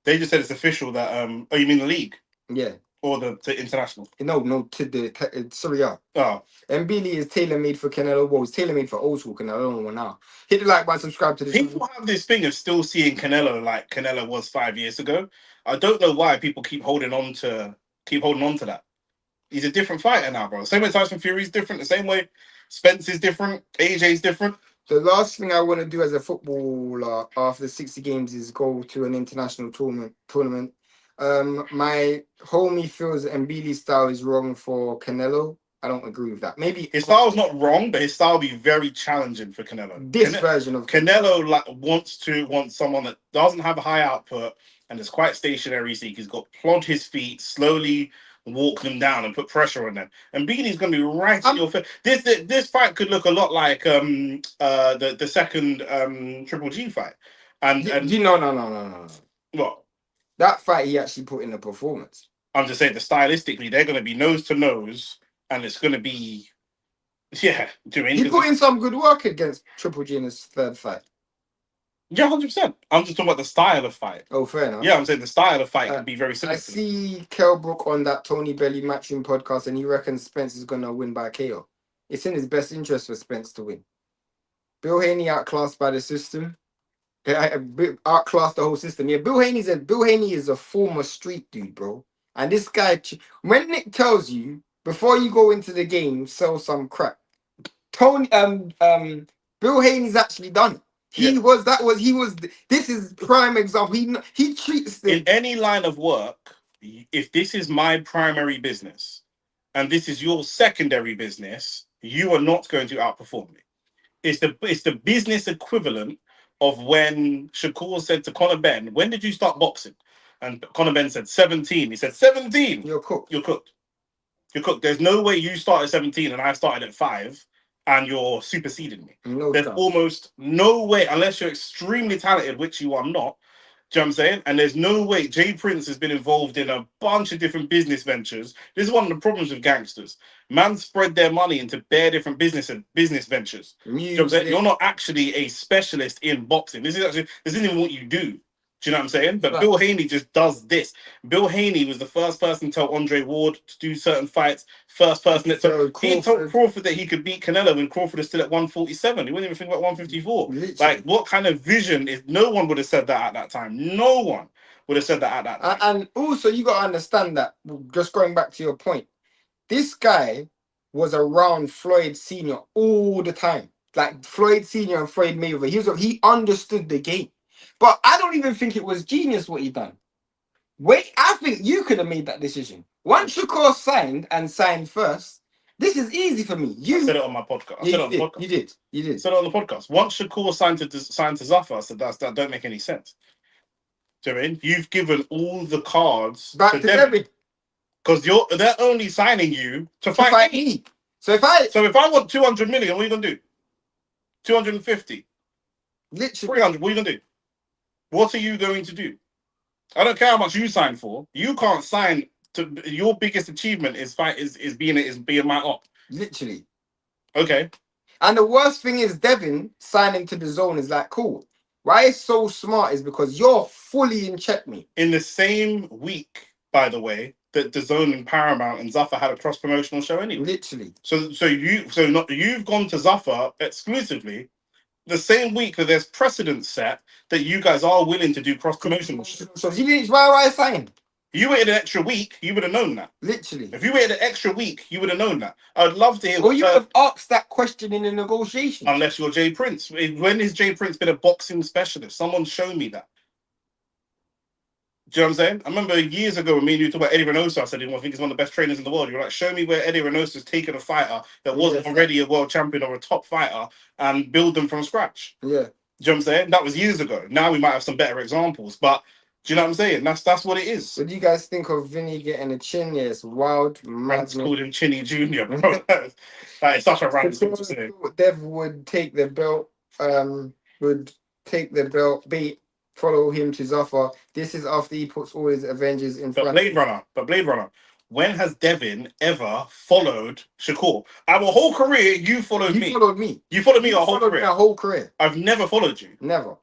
A: They just said it's official that oh, you mean the league?
B: Yeah. Or
A: the international?
B: No, to the Serie A.
A: Oh.
B: And Bealey is tailor-made for Canelo. Well, it's tailor-made for old school Canelo. I don't know now. Hit the like button, subscribe to the channel.
A: People have this thing of still seeing Canelo like Canelo was 5 years ago. I don't know why people keep holding on to that. He's a different fighter now, bro. Same way Tyson Fury's different. The same way Spence is different. AJ's different.
B: The last thing I want to do as a footballer after 60 games is go to an international tournament. My homie feels that Mbele's style is wrong for Canelo. I don't agree with that. Maybe
A: his style's not wrong, but his style will be very challenging for Canelo.
B: Version of
A: Canelo wants someone that doesn't have a high output and is quite stationary, so he's got to plod his feet, slowly walk them down and put pressure on them. And Mbele's going to be right in your face. This fight could look a lot like the second Triple G fight. And
B: no.
A: What?
B: That fight he actually put in a performance.
A: I'm just saying that stylistically they're going to be nose to nose, and it's going to be
B: He put in some good work against Triple G in his third fight.
A: Yeah, 100%. I'm just talking about the style of fight.
B: Oh, fair enough.
A: Yeah, I'm saying the style of fight can be very similar.
B: I see Kell Brook on that Tony Belly Matchroom podcast, and he reckons Spence is gonna win by KO. It's in his best interest for Spence to win. Bill Haney outclassed by the system. Outclassed the whole system. Yeah, Bill Haney is a former street dude, bro. And this guy, when Nick tells you before you go into the game, sell some crap. Bill Haney's actually done it. This is prime example. He treats
A: in any line of work, if this is my primary business and this is your secondary business, you are not going to outperform me. It's the business equivalent of when Shakur said to Conor Benn, "When did you start boxing?" And Conor Benn said 17. He said 17.
B: You're cooked.
A: You're cooked. You're cooked. There's no way you started 17 and I started at 5 and you're superseding me. There's almost no way, unless you're extremely talented, which you are not. Do you know what I'm saying? And there's no way. Jay Prince has been involved in a bunch of different business ventures. This is one of the problems with gangsters. Man spread their money into bare different business ventures. You know what I'm saying? You're not actually a specialist in boxing. This isn't even what you do. Do you know what I'm saying? But Bill Haney just does this. Bill Haney was the first person to tell Andre Ward to do certain fights. First person that he told Crawford that he could beat Canelo when Crawford is still at 147. He wouldn't even think about 154. Literally. Like, what kind of vision is? No one would have said that at that time. No one would have said that at that time.
B: And also, you got to understand that. Just going back to your point, this guy was around Floyd Senior all the time. Like Floyd Senior and Floyd Mayweather. He understood the game. But I don't even think it was genius what he done. Wait, I think you could have made that decision. Once Shakur signed first, this is easy for me. I
A: said it on my podcast. I said it on the podcast.
B: You did.
A: I said it on the podcast. Once Shakur signed to Zafar, I said that don't make any sense. Do you know what I mean? You've given all the cards
B: back to Devin.
A: Because they're only signing you to fight me.
B: So if I
A: want 200 million, what are you gonna do? 250.
B: Literally
A: 300. What are you gonna do? What are you going to do? I don't care how much you sign for. You can't sign to your biggest achievement is being my op.
B: Literally.
A: Okay.
B: And the worst thing is Devin signing to the zone is like cool. Why it's so smart is because you're fully in checkmate.
A: In the same week, by the way, that the Zone and Paramount and Zafar had a cross promotional show anyway.
B: Literally.
A: You've gone to Zafar exclusively the same week that there's precedent set that you guys are willing to do cross promotional.
B: So he didn't. Why I saying?
A: You waited an extra week, you would have known that.
B: Literally.
A: If you waited an extra week, you would have known that. I'd love to hear.
B: Well, you would have asked that question in the negotiation.
A: Unless you're Jay Prince. When has Jay Prince been a boxing specialist? Someone show me that. Do you know what I'm saying? I remember years ago when me and you talked about Eddie Reynoso, I said, I think he's one of the best trainers in the world. You're like, show me where Eddie Reynoso's taken a fighter that wasn't already a world champion or a top fighter and build them from scratch.
B: Yeah.
A: Do you know what I'm saying? That was years ago. Now we might have some better examples, but do you know what I'm saying? That's what it is.
B: What do you guys think of Vinny getting a chin? Yeah, it's wild.
A: Man's called him Chinny Jr., bro. That is such a random thing to say.
B: Dev would take the belt, beat, follow him to Zafar. This is after he puts all his Avengers in front.
A: But Blade Runner, when has Devin ever followed Shakur? Our whole career, you followed me.
B: You followed me.
A: You followed me our whole career. I've never followed you.
B: Never.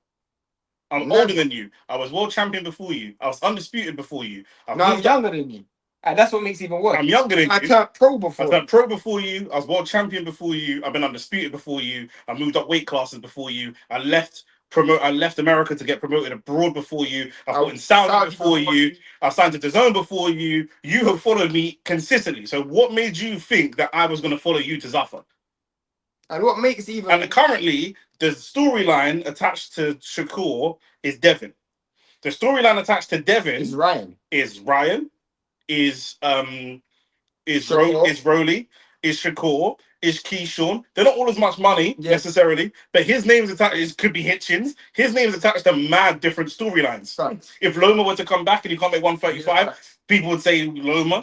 A: I'm older than you. I was world champion before you. I was undisputed before you.
B: I'm younger than you. And that's what makes it even worse.
A: I'm younger than you.
B: I turned pro before
A: you. I turned pro before you. I was world champion before you. I've been undisputed before you. I moved up weight classes before you. I left America to get promoted abroad before you. I fought in Saudi before you. I signed to DAZN before you. You have followed me consistently. So what made you think that I was going to follow you to Zafar?
B: And what makes even...
A: And currently, the storyline attached to Shakur is Devin. The storyline attached to Devin
B: is Ryan.
A: Is Ryan. Is Rolly. Is Shakur. Is Keyshawn. They're not all as much money necessarily, but his name's attached. Could be Hitchens. His name's attached to mad different storylines.
B: Right.
A: If Loma were to come back and he can't make 135, people would say Loma.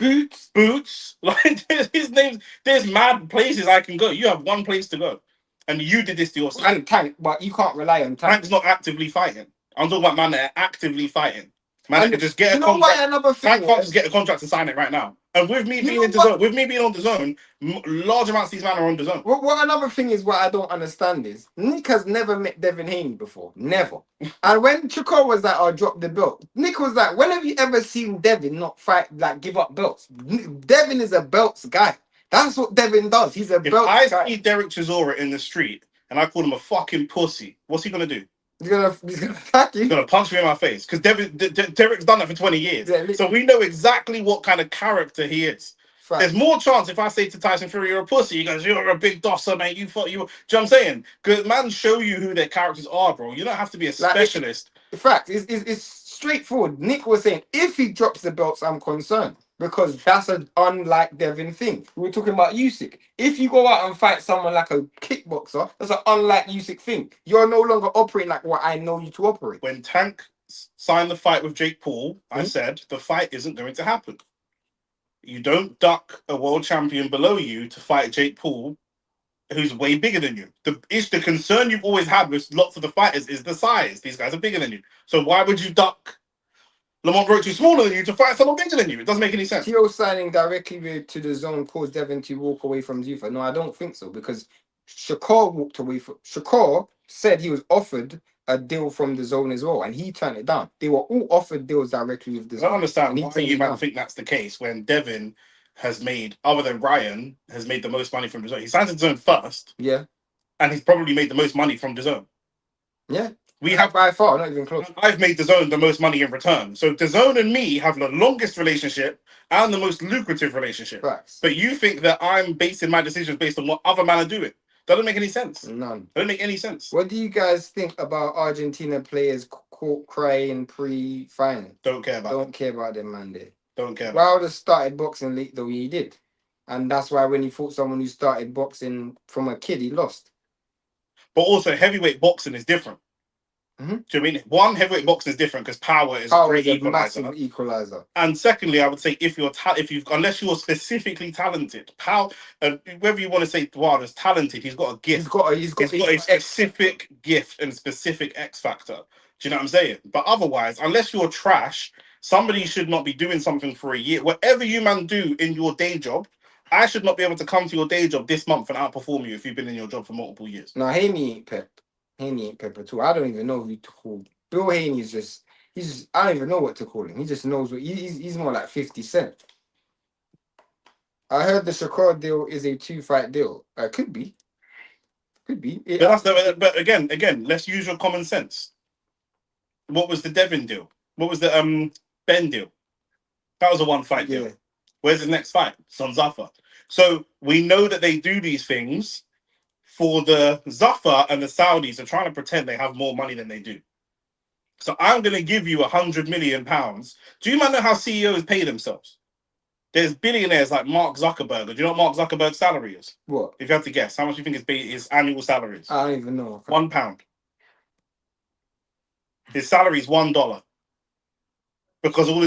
A: Boots. Like his name's. There's mad places I can go. You have one place to go, and you did this to yourself.
B: And Tank, but you can't rely on Tank.
A: Tank's not actively fighting. I'm talking about man that are actively fighting. Man, can just get a contract. Tank can't just get a contract and sign it right now. And with me being in the zone, with me being on the zone, large amounts of these men are on the zone.
B: What another thing is, what I don't understand is Nick has never met Devin Haney before, never. And when Shakur was like, "I'll drop the belt," Nick was like, "When have you ever seen Devin not fight, like give up belts? Devin is a belts guy. That's what Devin does. He's a belts guy."
A: If I see Derek Chisora in the street and I call him a fucking pussy, what's he gonna do?
B: He's gonna attack you.
A: He's gonna punch me in my face because Derek's done that for 20 years. Yeah, so we know exactly what kind of character he is. Fact. There's more chance if I say to Tyson Fury, "You're a pussy," he goes, "You're a big dosser, mate. You thought you." Do you know what I'm saying? Because man, show you who their characters are, bro. You don't have to be a specialist.
B: In fact, it's straightforward. Nick was saying, if he drops the belts, I'm concerned. Because that's an unlike Devin thing. We were talking about Usyk. If you go out and fight someone like a kickboxer, that's an unlike Usyk thing. You're no longer operating like what I know you to operate.
A: When Tank signed the fight with Jake Paul, I said the fight isn't going to happen. You don't duck a world champion below you to fight Jake Paul, who's way bigger than you. The concern you've always had with lots of the fighters is the size. These guys are bigger than you. So why would you duck Lamont Roach, who's smaller than you, to fight someone bigger than you? It doesn't make any sense.
B: Tio signing directly to the zone caused Devin to walk away from Zuffa. No, I don't think so, because Shakur walked away from... Shakur said he was offered a deal from the zone as well, and he turned it down. They were all offered deals directly with the zone.
A: I don't understand why you might think that's the case when Devin has made, other than Ryan, has made the most money from the zone. He signed to the zone first.
B: Yeah.
A: And he's probably made the most money from the zone.
B: Yeah.
A: We have
B: by far, not even close.
A: I've made the zone the most money in return. So the zone and me have the longest relationship and the most lucrative relationship.
B: Facts.
A: But you think that I'm basing my decisions based on what other men are doing. Doesn't make any sense.
B: None.
A: Doesn't make any sense.
B: What do you guys think about Argentina players caught crying pre-final?
A: Don't care about
B: them, man.
A: Don't care.
B: Wilder started boxing late the way he did. And that's why when he fought someone who started boxing from a kid, he lost.
A: But also, heavyweight boxing is different.
B: Mm-hmm.
A: Do you mean one, heavyweight boxing is different because power is a great equalizer.
B: Massive equalizer.
A: And secondly, I would say unless you're specifically talented, whether you want to say Wilder's talented, he's got a gift. He's got a specific gift and specific X factor. Do you know what I'm saying? But otherwise, unless you're trash, somebody should not be doing something for a year. Whatever you man do in your day job, I should not be able to come to your day job this month and outperform you if you've been in your job for multiple years.
B: No, Haney ain't Pep. Haney ain't Pep at all. I don't even know who to call. Bill Haney is just, I don't even know what to call him. He just knows what, he's more like 50 Cent. I heard the Shakur deal is a 2-fight deal. Could be.
A: But again, let's use your common sense. What was the Devin deal? What was the Ben deal? That was a 1-fight deal. Where's his next fight? Son Zafar. So we know that they do these things for the Zafar, and the Saudis are trying to pretend they have more money than they do. So I'm going to give you £100 million. Do you know how CEOs pay themselves? There's billionaires like Mark Zuckerberg. Do you know what Mark Zuckerberg's salary is?
B: What?
A: If you have to guess, how much do you think his annual salary is?
B: I don't even know.
A: £1. His salary is $1 because all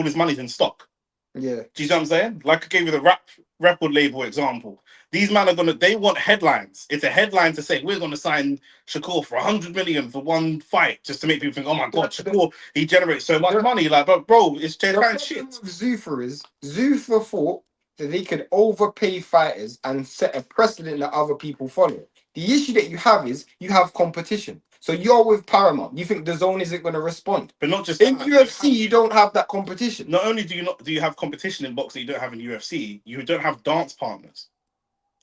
A: his money's in stock.
B: Yeah.
A: Do you know what I'm saying? Like I gave you the record label example. These men they want headlines. It's a headline to say we're gonna sign Shakur for $100 million for one fight, just to make people think, oh my god, Shakur, he generates so much money. Like, but bro, it's just shit.
B: Zuffa thought that they could overpay fighters and set a precedent that other people follow. The issue that you have is you have competition. So you're with Paramount. You think the zone isn't going to respond,
A: but not just
B: in UFC. You don't have that competition.
A: Not only do you have competition in boxing, you don't have in UFC. You don't have dance partners.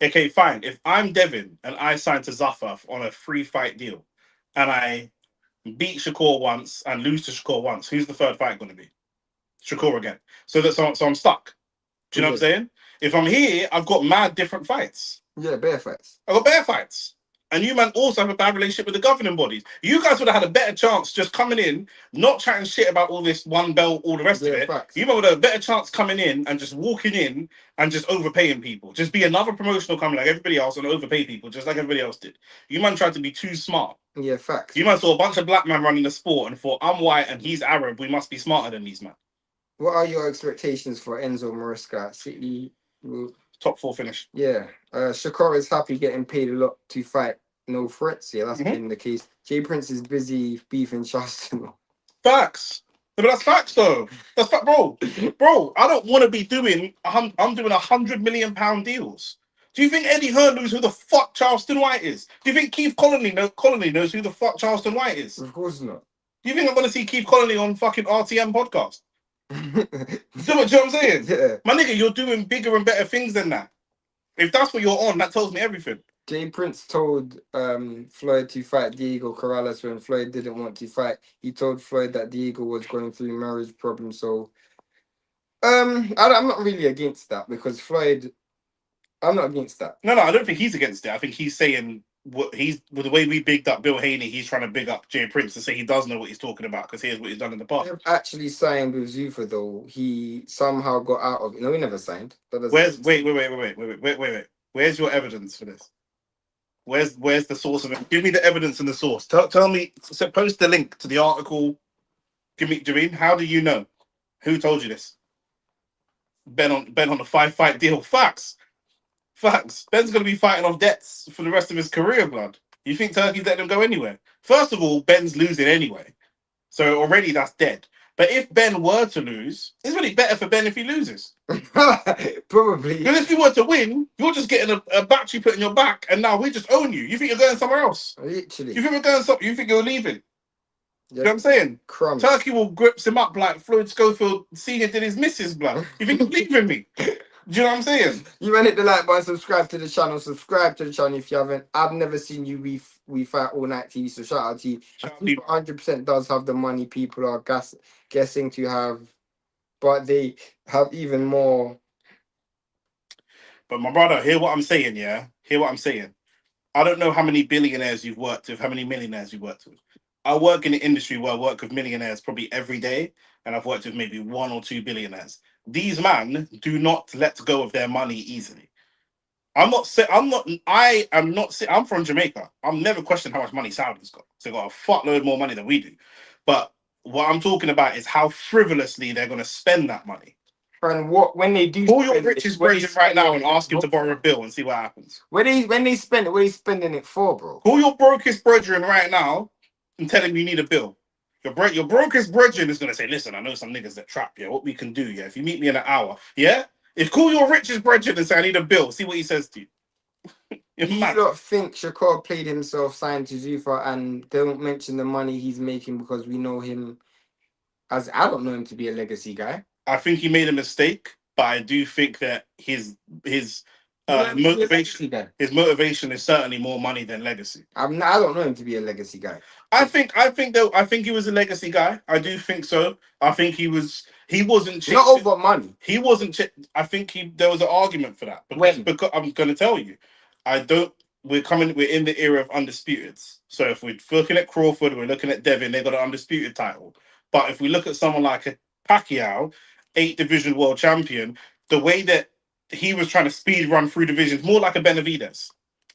A: Okay, fine. If I'm Devin and I signed to Zafar on a 3-fight deal, and I beat Shakur once and lose to Shakur once, who's the third fight going to be? Shakur again. So I'm stuck. Do you know what I'm saying? If I'm here, I've got mad different fights.
B: Yeah, bare fights.
A: I've got bare fights. And you man also have a bad relationship with the governing bodies. You guys would have had a better chance just coming in, not chatting shit about all this one belt, all the rest of it. Facts. You man would have a better chance coming in and just walking in and just overpaying people. Just be another promotional company like everybody else and overpay people just like everybody else did. You man tried to be too smart.
B: Yeah, facts.
A: You man saw a bunch of black men running the sport and thought, I'm white and he's Arab. We must be smarter than these men.
B: What are your expectations for Enzo Maresca at City?
A: Top 4 finish.
B: Yeah. Shakur is happy getting paid a lot to fight. No threats. Yeah, that's been the case. Jay Prince is busy beefing Charleston.
A: Facts. but that's facts though. That's fact, bro. Bro, I don't want to be doing. I'm doing £100 million deals. Do you think Eddie Hearn knows who the fuck Charleston White is? Do you think Keith Colony knows who the fuck Charleston White is?
B: Of course not.
A: Do you think I'm gonna see Keith Colony on fucking RTM podcast? Do you know what I'm saying?
B: Yeah.
A: My nigga, you're doing bigger and better things than that. If that's what you're on, that tells me everything.
B: Jay Prince told Floyd to fight Diego Corrales when Floyd didn't want to fight. He told Floyd that Diego was going through marriage problems. So I'm not really against that because Floyd. I'm not against that.
A: No, I don't think he's against it. I think he's saying with the way we bigged up Bill Haney, he's trying to big up Jay Prince to say he does know what he's talking about because here's what he's done in the past.
B: They've actually signed with Zuffa though. He somehow got out of it. No, he never signed.
A: Wait. Where's your evidence for this? Where's the source of it? Give me the evidence and the source. Tell me. Post the link to the article. Give me, Jareen. How do you know? Who told you this? Ben on the 5-fight deal. Facts. Ben's gonna be fighting off debts for the rest of his career, blood. You think Turkey's letting him go anywhere? First of all, Ben's losing anyway, so already that's dead. But if Ben were to lose, it's really better for Ben if he loses.
B: Probably.
A: Because if you were to win, you're just getting a battery put in your back, and now we just own you. You think you're going somewhere else?
B: Literally.
A: You think we're going somewhere? You think you're leaving?
B: Yep.
A: You know what I'm saying?
B: Crumbs.
A: Turkey will grips him up like Floyd Schofield Senior did his missus, blood. You think you're leaving me? Do you know what I'm saying?
B: You man hit the like button, subscribe to the channel. Subscribe to the channel if you haven't. I've never seen you we fight all night TV, so shout out to you. 100% does have the money people are guessing to have, but they have even more.
A: But my brother, hear what I'm saying, yeah? Hear what I'm saying. I don't know how many billionaires you've worked with, how many millionaires you've worked with. I work in the industry where I work with millionaires probably every day, and I've worked with maybe 1 or 2 billionaires. These men do not let go of their money easily. I'm from Jamaica. I'm never questioned how much money Saudi's got. So they got a fuckload more money than we do. But what I'm talking about is how frivolously they're going to spend that money.
B: And when they do,
A: call your richest brethren right now and ask him to borrow a bill and see what happens.
B: When they spend it, what are you spending it for, bro?
A: Call your brokest brethren right now and tell him you need a bill. Your brokest brethren is going to say, listen, I know some niggas that trap, yeah, what we can do, yeah, if you meet me in an hour, yeah? If call your richest brethren and say, I need a bill, see what he says to you.
B: You don't think Shakur played himself signed to Zuffa and don't mention the money he's making because we know him as, I don't know him to be a legacy guy.
A: I think he made a mistake, but I do think that his motivation is certainly more money than legacy.
B: I don't know him to be a legacy guy.
A: I think he was a legacy guy. I do think so. I think he wasn't
B: not over money.
A: He wasn't. I think there was an argument for that. Because I'm going to tell you, we're in the era of undisputeds. So if we're looking at Crawford, we're looking at Devin, they got an undisputed title. But if we look at someone like a Pacquiao, 8 division world champion, the way that he was trying to speed run through divisions, more like a Benavidez.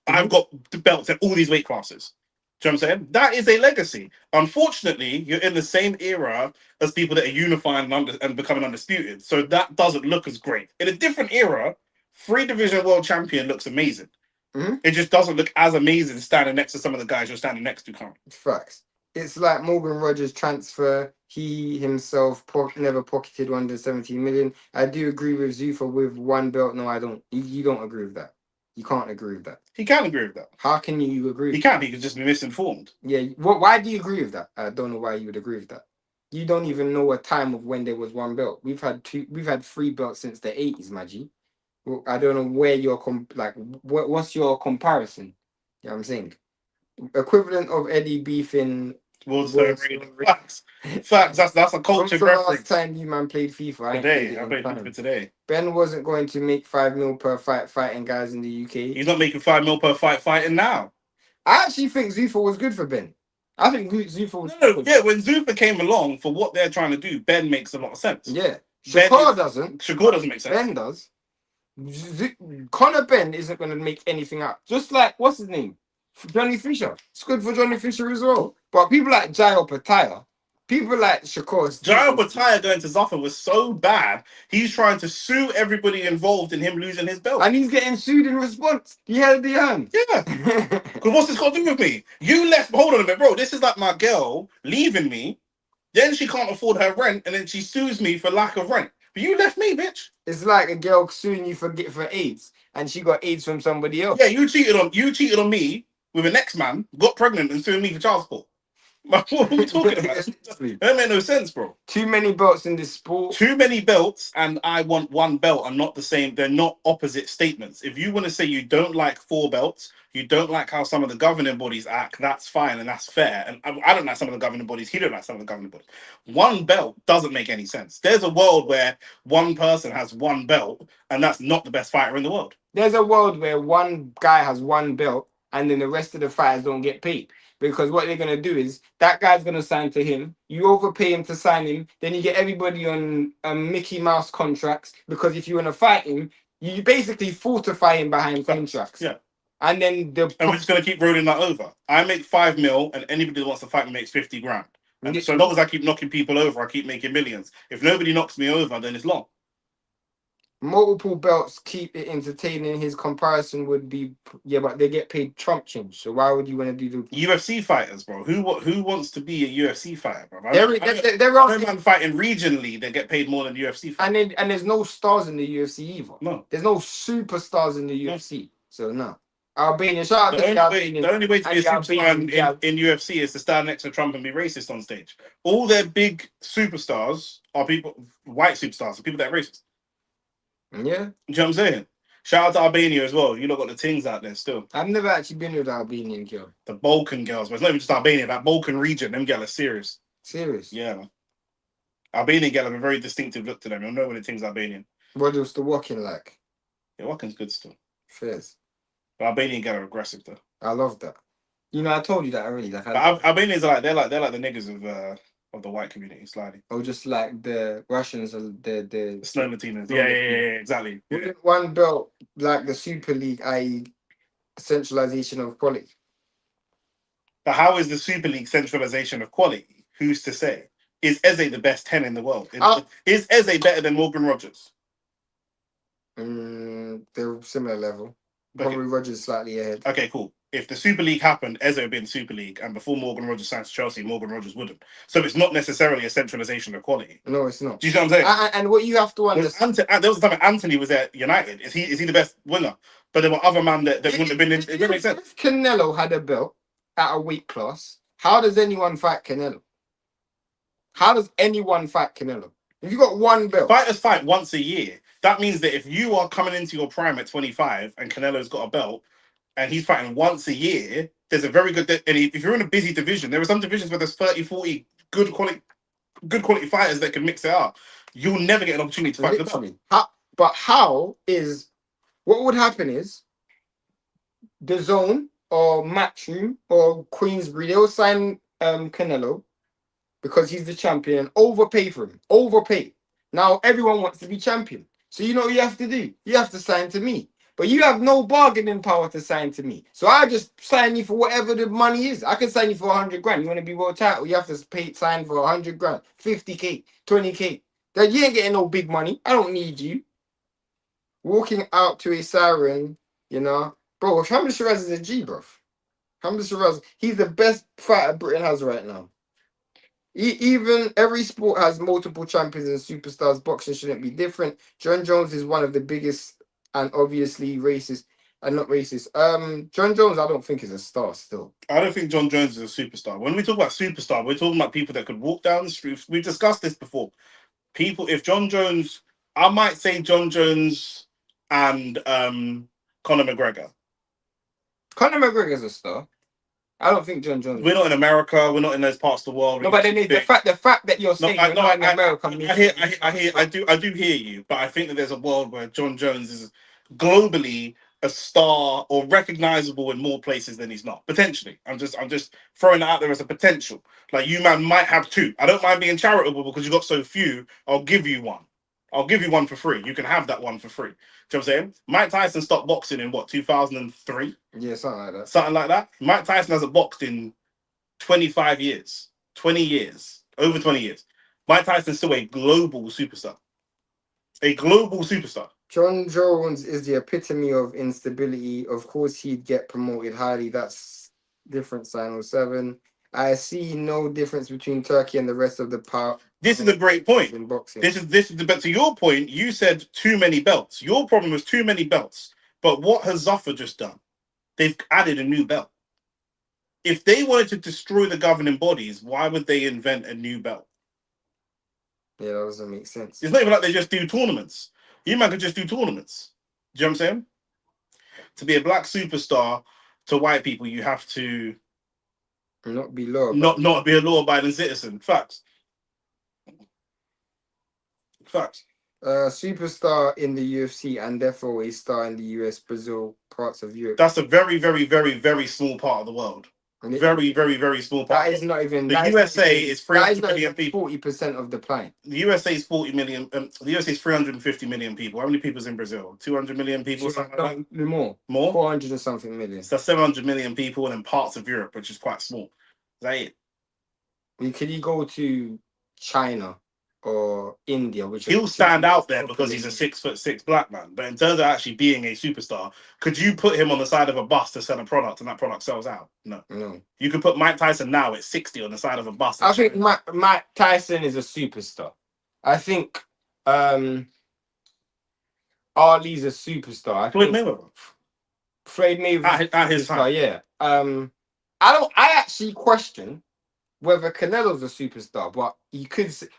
A: I've got the belts at all these weight classes. Do you know what I'm saying? That is a legacy. Unfortunately, you're in the same era as people that are unifying and becoming undisputed. So that doesn't look as great. In a different era, 3 division world champion looks amazing.
B: Mm-hmm.
A: It just doesn't look as amazing standing next to some of the guys you're standing next to currently.
B: Facts. It's like Morgan Rogers' transfer. He himself never pocketed 117 million. I do agree with Zuffa with 1 belt. No, I don't. You don't agree with that. You can't agree with that.
A: He can agree with that.
B: How can you agree?
A: He can. He could just be misinformed.
B: Yeah. Why do you agree with that? I don't know why you would agree with that. You don't even know a time of when there was 1 belt. We've had 3 belts since the 80s, Maggie. Well, I don't know where you're what's your comparison? You know what I'm saying? Equivalent of Eddie beefing.
A: Facts. That's a culture reference.
B: Last time you man played FIFA?
A: I played FIFA today.
B: Ben wasn't going to make 5 mil per fight fighting guys in the UK.
A: He's not making 5 mil per fight fighting now.
B: I actually think Zuffa was good for Ben. I think Zuffa was
A: good. Yeah, when Zuffa came along for what they're trying to do, Ben makes a lot of sense.
B: Yeah. Shakur doesn't.
A: Shakur doesn't make sense.
B: Ben does. Conor Ben isn't going to make anything out. Just like, what's his name? Johnny Fisher. It's good for Johnny Fisher as well. But people like Jairo Pataya, people like Shakur.
A: Jairo Pataya going to Zuffa was so bad, he's trying to sue everybody involved in him losing his belt.
B: And he's getting sued in response. He held the hand.
A: Yeah. Because what's this got to do with me? You left, hold on a minute, bro. This is like my girl leaving me. Then she can't afford her rent, and then she sues me for lack of rent. But you left me, bitch.
B: It's like a girl suing you for AIDS, and she got AIDS from somebody else.
A: Yeah, you cheated on me with an ex-man, got pregnant, and suing me for child support. What are we talking about? That made no sense, bro.
B: Too many belts in this sport.
A: Too many belts, and I want one belt are not the same. They're not opposite statements. If you want to say you don't like 4 belts, you don't like how some of the governing bodies act, that's fine and that's fair. And I don't like some of the governing bodies. He don't like some of the governing bodies. One belt doesn't make any sense. There's a world where one person has one belt, and that's not the best fighter in the world.
B: There's a world where one guy has one belt, and then the rest of the fighters don't get paid. Because what they're going to do is that guy's going to sign to him. You overpay him to sign him. Then you get everybody on Mickey Mouse contracts. Because if you want to fight him, you basically fortify him behind contracts.
A: Yeah.
B: And then
A: we're just going to keep rolling that over. I make 5 mil, and anybody that wants to fight me makes 50 grand. And so long as I keep knocking people over, I keep making millions. If nobody knocks me over, then it's long.
B: Multiple belts keep it entertaining. His comparison would be, yeah, but they get paid Trump change. So why would you want to do the
A: UFC fighters, bro? Who wants to be a UFC fighter, bro?
B: There are
A: man fighting regionally that get paid more than UFC fighters.
B: And there's no stars in the UFC either.
A: No,
B: there's no superstars in the UFC. So no. Albanian, shout out to Albanian.
A: The only way to be a superstar in UFC is to stand next to Trump and be racist on stage. All their big superstars are white superstars, people that are racist.
B: Yeah.
A: You know what I'm saying? Shout out to Albania as well. You lot got the things out there still.
B: I've never actually been with the Albanian girl.
A: The Balkan girls, but it's not even just Albania. That Balkan region, them girls are serious.
B: Serious?
A: Yeah, man. Albanian girls have a very distinctive look to them. You'll know when the thing's Albanian.
B: What was the walking like?
A: Yeah, walking's good still.
B: Fierce.
A: But Albanian girls are aggressive though.
B: I love that. You know, I told you that already. Like,
A: Albanians are they're like the niggas of the white community, slightly.
B: Oh, just like the Russians are the
A: snow Latinos. Yeah, exactly. Yeah.
B: One belt like the Super League, i.e., centralization of quality.
A: But how is the Super League centralization of quality? Who's to say? Is Eze the best 10 in the world? Is Eze better than Morgan Rogers?
B: They're similar level. Probably Rogers slightly ahead.
A: Okay, cool. If the Super League happened, Eze would be in the Super League, and before Morgan Rogers signed to Chelsea, Morgan Rogers wouldn't. So it's not necessarily a centralization of quality.
B: No, it's not.
A: Do you know what I'm saying?
B: And what you have to understand,
A: there was a time Anthony was at United. Is he the best winger? But there were other men that wouldn't have been in. It didn't make sense.
B: If Canelo had a belt at a weight class, how does anyone fight Canelo? How does anyone fight Canelo? If you got one belt,
A: fighters fight once a year. That means that if you are coming into your prime at 25 and Canelo's got a belt and he's fighting once a year, there's a very good. And if you're in a busy division, there are some divisions where there's 30, 40 good quality fighters that can mix it up. You'll never get an opportunity to fight them.
B: But what would happen is the Zone or Matchroom or Queensbury, they'll sign Canelo because he's the champion and overpay for him. Overpay. Now everyone wants to be champion. So you know what you have to do? You have to sign to me. But you have no bargaining power to sign to me. So I just sign you for whatever the money is. I can sign you for 100 grand. You want to be world title, you have to sign for 100 grand, 50K, 20K. That you ain't getting no big money. I don't need you. Walking out to a siren, you know. Bro, Hamzah Sheeraz is a G, bro. Hamzah Sheeraz, he's the best fighter Britain has right now. Even every sport has multiple champions and superstars. Boxing shouldn't be different. John Jones is one of the biggest and obviously racist and not racist. John Jones, I don't think is a star still.
A: I don't think John Jones is a superstar. When we talk about superstar, we're talking about people that could walk down the street. We've discussed this before. If John Jones, I might say John Jones and Conor McGregor.
B: Conor McGregor's a star. I don't think John Jones.
A: We're not in America. We're not in those parts of the world.
B: No, but then the fact that you're saying you're not in America.
A: I do hear you, but I think that there's a world where John Jones is globally a star or recognizable in more places than he's not. Potentially, I'm just throwing that out there as a potential. Like you, man, might have 2. I don't mind being charitable because you got so few. I'll give you one. I'll give you one for free. You can have that one for free. Do you know what I'm saying? Mike Tyson stopped boxing in 2003?
B: Yeah, something like that.
A: Something like that. Mike Tyson hasn't boxed in 25 years. 20 years. Over 20 years. Mike Tyson's still a global superstar. A global superstar.
B: John Jones is the epitome of instability. Of course, he'd get promoted highly. That's different. Sign 07. I see no difference between Turkey and the rest of the power.
A: This is a great point.
B: In boxing.
A: This is but to your point, you said too many belts. Your problem was too many belts. But what has Zuffa just done? They've added a new belt. If they wanted to destroy the governing bodies, why would they invent a new belt?
B: Yeah, that doesn't make sense.
A: It's not even like they just do tournaments. You man could just do tournaments. Do you know what I'm saying? To be a black superstar to white people, you have to
B: not be law.
A: Not be a law-abiding citizen. Facts.
B: Superstar in the UFC and therefore a star in the US, Brazil, parts of Europe.
A: That's a very, very, very, very small part of the world. Very, very, very small part.
B: That is not even.
A: The USA is 300 million people.
B: 40% of the planet.
A: The USA is 40 million. The USA is 350 million people. How many people is in Brazil? 200 million people.
B: More. 400 or something million.
A: So 700 million people, and then parts of Europe, which is quite small. Is that it?
B: Can you go to China or India? Which
A: he'll stand out there because he's a 6'6" black man. But in terms of actually being a superstar, could you put him on the side of a bus to sell a product and that product sells out? No. You could put Mike Tyson now at 60 on the side of a bus.
B: I think Mike Tyson is a superstar. I think Ali's a superstar. Floyd Mayweather
A: at his time.
B: Yeah. I actually question whether Canelo's a superstar, but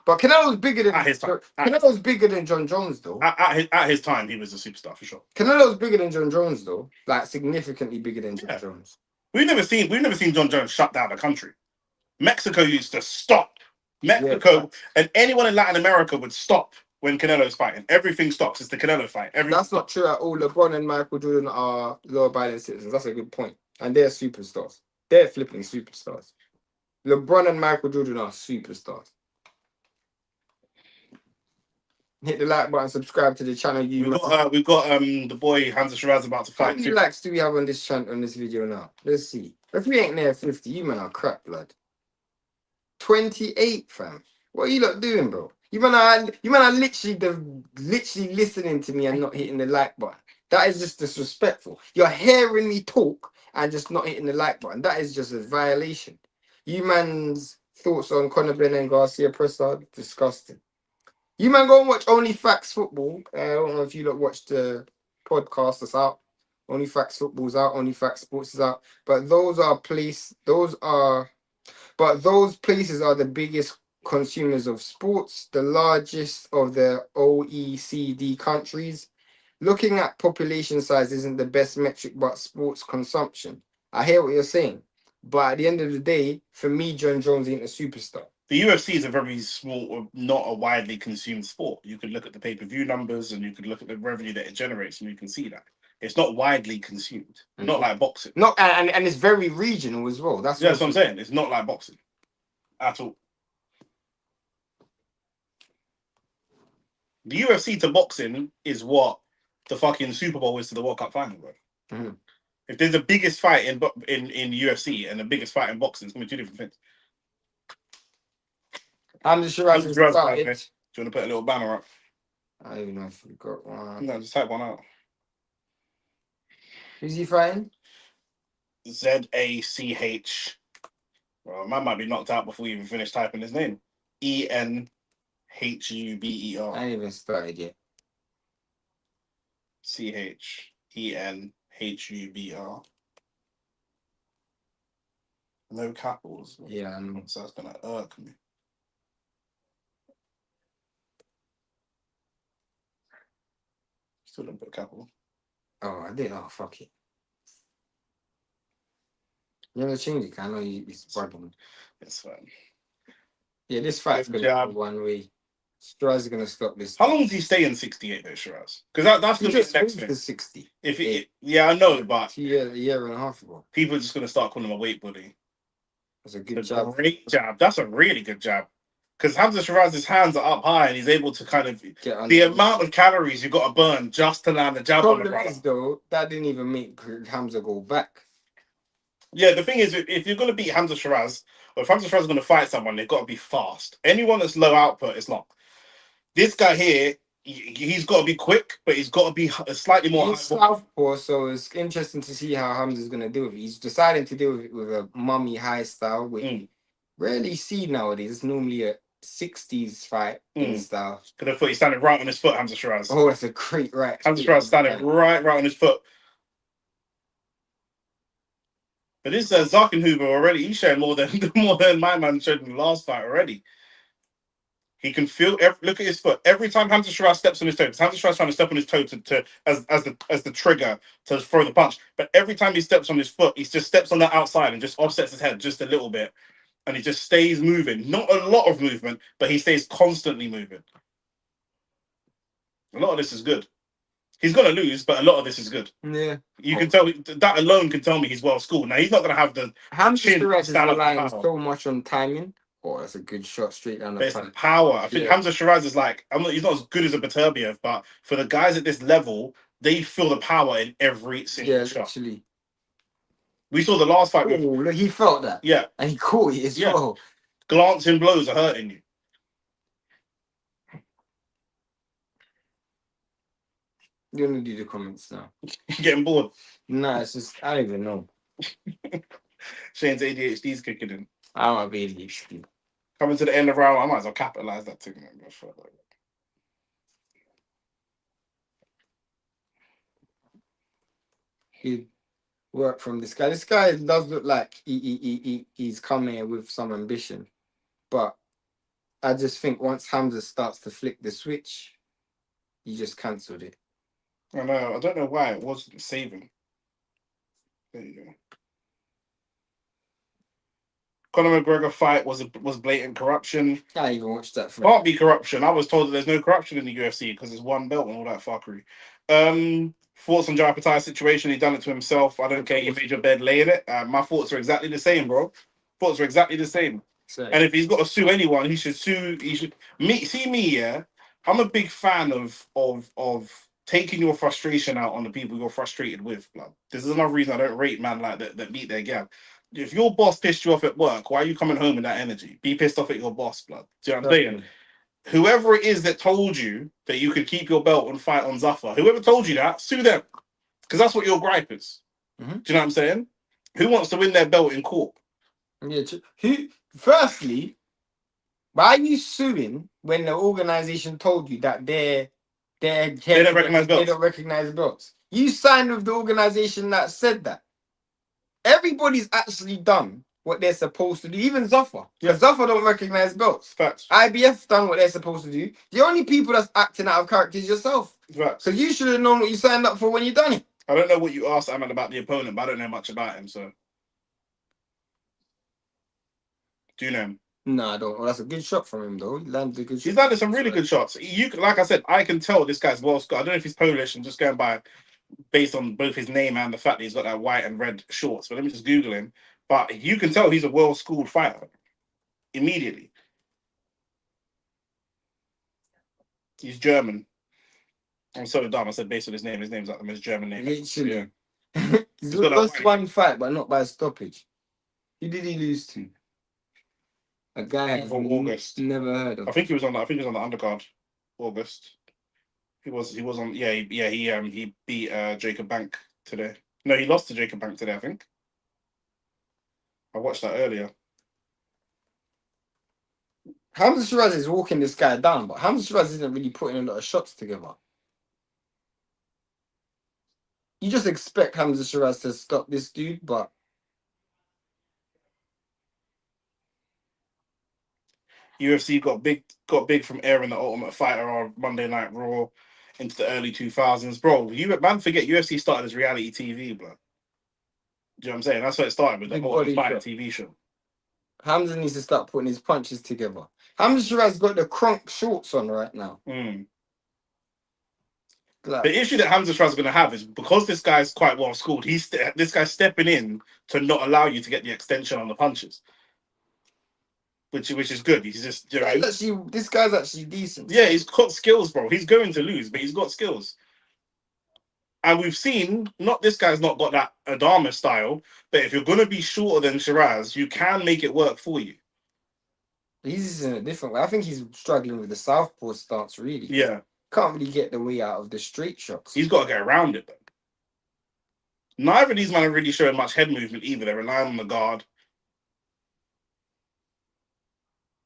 B: but Canelo's bigger than Canelo's bigger than John Jones though.
A: At his time, he was a superstar for sure.
B: Canelo's bigger than John Jones though, like significantly bigger than John Jones.
A: We've never seen John Jones shut down a country. Mexico used to stop. And anyone in Latin America would stop when Canelo's fighting. Everything stops. It's the Canelo fight.
B: That's not true at all. LeBron and Michael Jordan are law-abiding citizens. That's a good point, and they're superstars. They're flipping superstars. LeBron and Michael Jordan are superstars. Hit the like button, subscribe to the channel.
A: We've got the boy Hamzah Sheeraz about to fight.
B: How many likes do we have on this channel on this video now? Let's see. If we ain't near 50, you man are crap, blood. 28, fam. What are you lot doing, bro? You man are literally listening to me and not hitting the like button. That is just disrespectful. You're hearing me talk and just not hitting the like button. That is just a violation. You man's thoughts on Conor Ben and Garcia Pressard, disgusting. You man go and watch Only Facts Football. I don't know if you lot watch the podcast that's out. Only Facts Football's out. Only Facts Sports is out. But those places are the biggest consumers of sports, the largest of the OECD countries. Looking at population size isn't the best metric, but sports consumption. I hear what you're saying. But at the end of the day, for me, John Jones ain't a superstar.
A: The UFC is a very small, not a widely consumed sport. You could look at the pay-per-view numbers and you could look at the revenue that it generates, and you can see that. It's not widely consumed. Not like boxing.
B: And it's very regional as well. That's
A: what I'm saying. It's not like boxing. At all. The UFC to boxing is what the fucking Super Bowl is to the World Cup final, bro. Mm-hmm. If there's the biggest fight in UFC and the biggest fight in boxing, it's going to be two different things.
B: Sheeraz.
A: Do you want to put a little banner up?
B: I don't even know if we got one.
A: No, just type one out.
B: Who's he fighting?
A: Zach. Well, man might be knocked out before we even finish typing his name. Enhuber.
B: I ain't even started yet.
A: Chenhuber. No capitals.
B: Yeah, I know.
A: So that's gonna irk me. Still don't put capital.
B: Oh, I did. Oh, fuck it. You never change it. I know it's bugging.
A: It's fine.
B: Yeah, this fight's gonna go one way. Sheeraz is gonna stop this.
A: How long does he stay in 68 though, Sheeraz? Because that's gonna be the next thing.
B: 60.
A: I know, but
B: a year and a half ago.
A: People are just gonna start calling him a weight bully.
B: That's a good jab.
A: Great jab. That's a really good jab. Because Hamzah Sheeraz's hands are up high and he's able to kind of the amount of calories you've got to burn just to land the jab on the
B: problem is though, that didn't even make Hamzah go back.
A: Yeah, the thing is, if you're going to beat Hamzah Sheeraz, or if Hamzah Sheeraz is going to fight someone, they've got to be fast. Anyone that's low output is not. This guy here, he's got to be quick, but he's got to be slightly more.
B: He's southpaw, so it's interesting to see how Hamza's going to deal with it. He's deciding to deal with it with a mummy high style, which rarely see nowadays. It's normally a 60s fight in style.
A: Because I thought he's standing right on his foot, Hamzah Sheeraz.
B: Oh, that's a great right.
A: Hamzah Sheeraz standing right on his foot. But this Zachenhuber already, he's showing more than my man showed in the last fight already. He can feel. Look at his foot. Every time Hamzah Sheeraz steps on his toe, because Hamzah Sheeraz trying to step on his toe as the trigger to throw the punch. But every time he steps on his foot, he just steps on the outside and just offsets his head just a little bit, and he just stays moving. Not a lot of movement, but he stays constantly moving. A lot of this is good. He's gonna lose, but a lot of this is good.
B: Yeah,
A: you can tell that alone can tell me he's well schooled. Now he's not gonna have the
B: Hamzah Sheeraz is relying so much on timing. Oh, that's a good shot straight down the front.
A: Power. I think Hamzah Sheeraz is like, he's not as good as a Beterbiev, but for the guys at this level, they feel the power in every single shot. Actually. We saw the last fight.
B: Look, he felt that.
A: Yeah.
B: And he caught it as well.
A: Glancing blows are hurting you.
B: You're going to do the comments now.
A: You're getting bored?
B: Nah, it's just, I don't even know.
A: Shane's ADHD's kicking in.
B: I don't have ADHD.
A: Coming to the end of round, I might as well capitalize that thing.
B: He work from this guy. This guy does look like he's coming here with some ambition. But I just think once Hamzah starts to flick the switch, he just cancelled it.
A: I know. I don't know why it wasn't saving. There you go. Conor McGregor fight was blatant corruption.
B: I even watched that.
A: Can't be corruption. I was told that there's no corruption in the UFC because it's one belt and all that fuckery. Thoughts on Jai Patai's situation? He done it to himself. I don't care. You made your bed, lay in it. My thoughts are exactly the same, bro. Thoughts are exactly the same.
B: Same.
A: And if he's got to sue anyone, he should sue. He should see me. Yeah, I'm a big fan of taking your frustration out on the people you're frustrated with. Blood. This is another reason I don't rate man like that beat their gal. If your boss pissed you off at work, why are you coming home with that energy? Be pissed off at your boss, blood. Do you know what I'm saying? Whoever it is that told you that you could keep your belt and fight on Zafar, whoever told you that, sue them. Because that's what your gripe is. Do you know what I'm saying? Who wants to win their belt in court?
B: Yeah. Firstly, why are you suing when the organization told you that they don't recognize belts? You signed with the organization that said that. Everybody's actually done what they're supposed to do. Even Zafar. Because Zafar don't recognize belts.
A: Facts.
B: IBF done what they're supposed to do. The only people that's acting out of character is yourself.
A: Facts.
B: So you should have known what you signed up for when you done it.
A: I don't know what you asked Ahmed about the opponent, but I don't know much about him, so. Do you know him?
B: No, I don't. Well, that's a good shot from him, though. He landed a good shot.
A: He's landed some really good shots. Like I said, I can tell this guy's well scored. I don't know if he's Polish. I'm just going by based on both his name and the fact that he's got that white and red shorts. But let me just Google him. But you can tell he's a well-schooled fighter immediately. He's German. I'm so dumb. I said based on his name. His name's like the most German name.
B: Literally. Yeah. He's lost one fight, but not by stoppage. Who did he lose to? A guy
A: from August.
B: Never heard of.
A: I think he was on the undercard. August. He was on. He beat Jacob Bank today. No, he lost to Jacob Bank today, I think. I watched that earlier.
B: Hamzah Sheeraz is walking this guy down, but Hamzah Sheeraz isn't really putting a lot of shots together. You just expect Hamzah Sheeraz to stop this dude, but
A: UFC got big from airing the Ultimate Fighter on Monday Night Raw into the early 2000s. Bro, man forget UFC started as reality TV, bro. Do you know what I'm saying? That's where it started with the Ultimate Fighter TV show.
B: Hamzah needs to start putting his punches together. Hamzah Sheeraz got the crunk shorts on right now.
A: The issue that Hamzah Sheeraz is going to have is because this guy's quite well schooled. This guy's stepping in to not allow you to get the extension on the punches, which is good. He's just
B: this guy's actually decent.
A: Yeah, he's got skills, bro. He's going to lose, but he's got skills. And we've seen, this guy's not got that Adama style, but if you're going to be shorter than Sheeraz, you can make it work for you.
B: He's in a different way. I think he's struggling with the southpaw stance, really.
A: Yeah.
B: Can't really get the way out of the straight shots.
A: He's got to get around it, though. Neither of these men are really showing much head movement either. They're relying on the guard.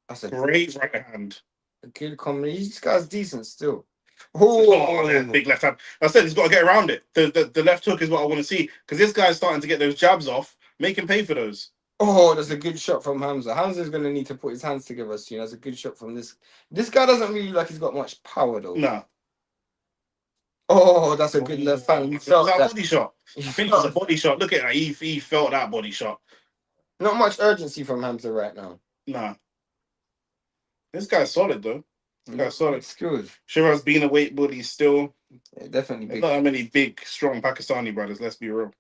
B: That's a
A: great right hand.
B: A good combination. This guy's decent still.
A: Oh, big left hand. I said he's got to get around it. The left hook is what I want to see because this guy's starting to get those jabs off. Make him pay for those.
B: Oh, that's a good shot from Hamzah. Hamzah's going to need to put his hands together soon. That's a good shot from this. This guy doesn't really like he's got much power though.
A: No.
B: Oh, that's a good left hand. He felt
A: that
B: that
A: body shot. I think it was a body shot. Look at that. He felt that body shot.
B: Not much urgency from Hamzah right now.
A: Nah. This guy's solid though. This guy's solid.
B: It's good.
A: Sheeraz being a weight bully still.
B: Yeah, definitely
A: There's
B: big.
A: not that many big, strong Pakistani brothers, let's be real.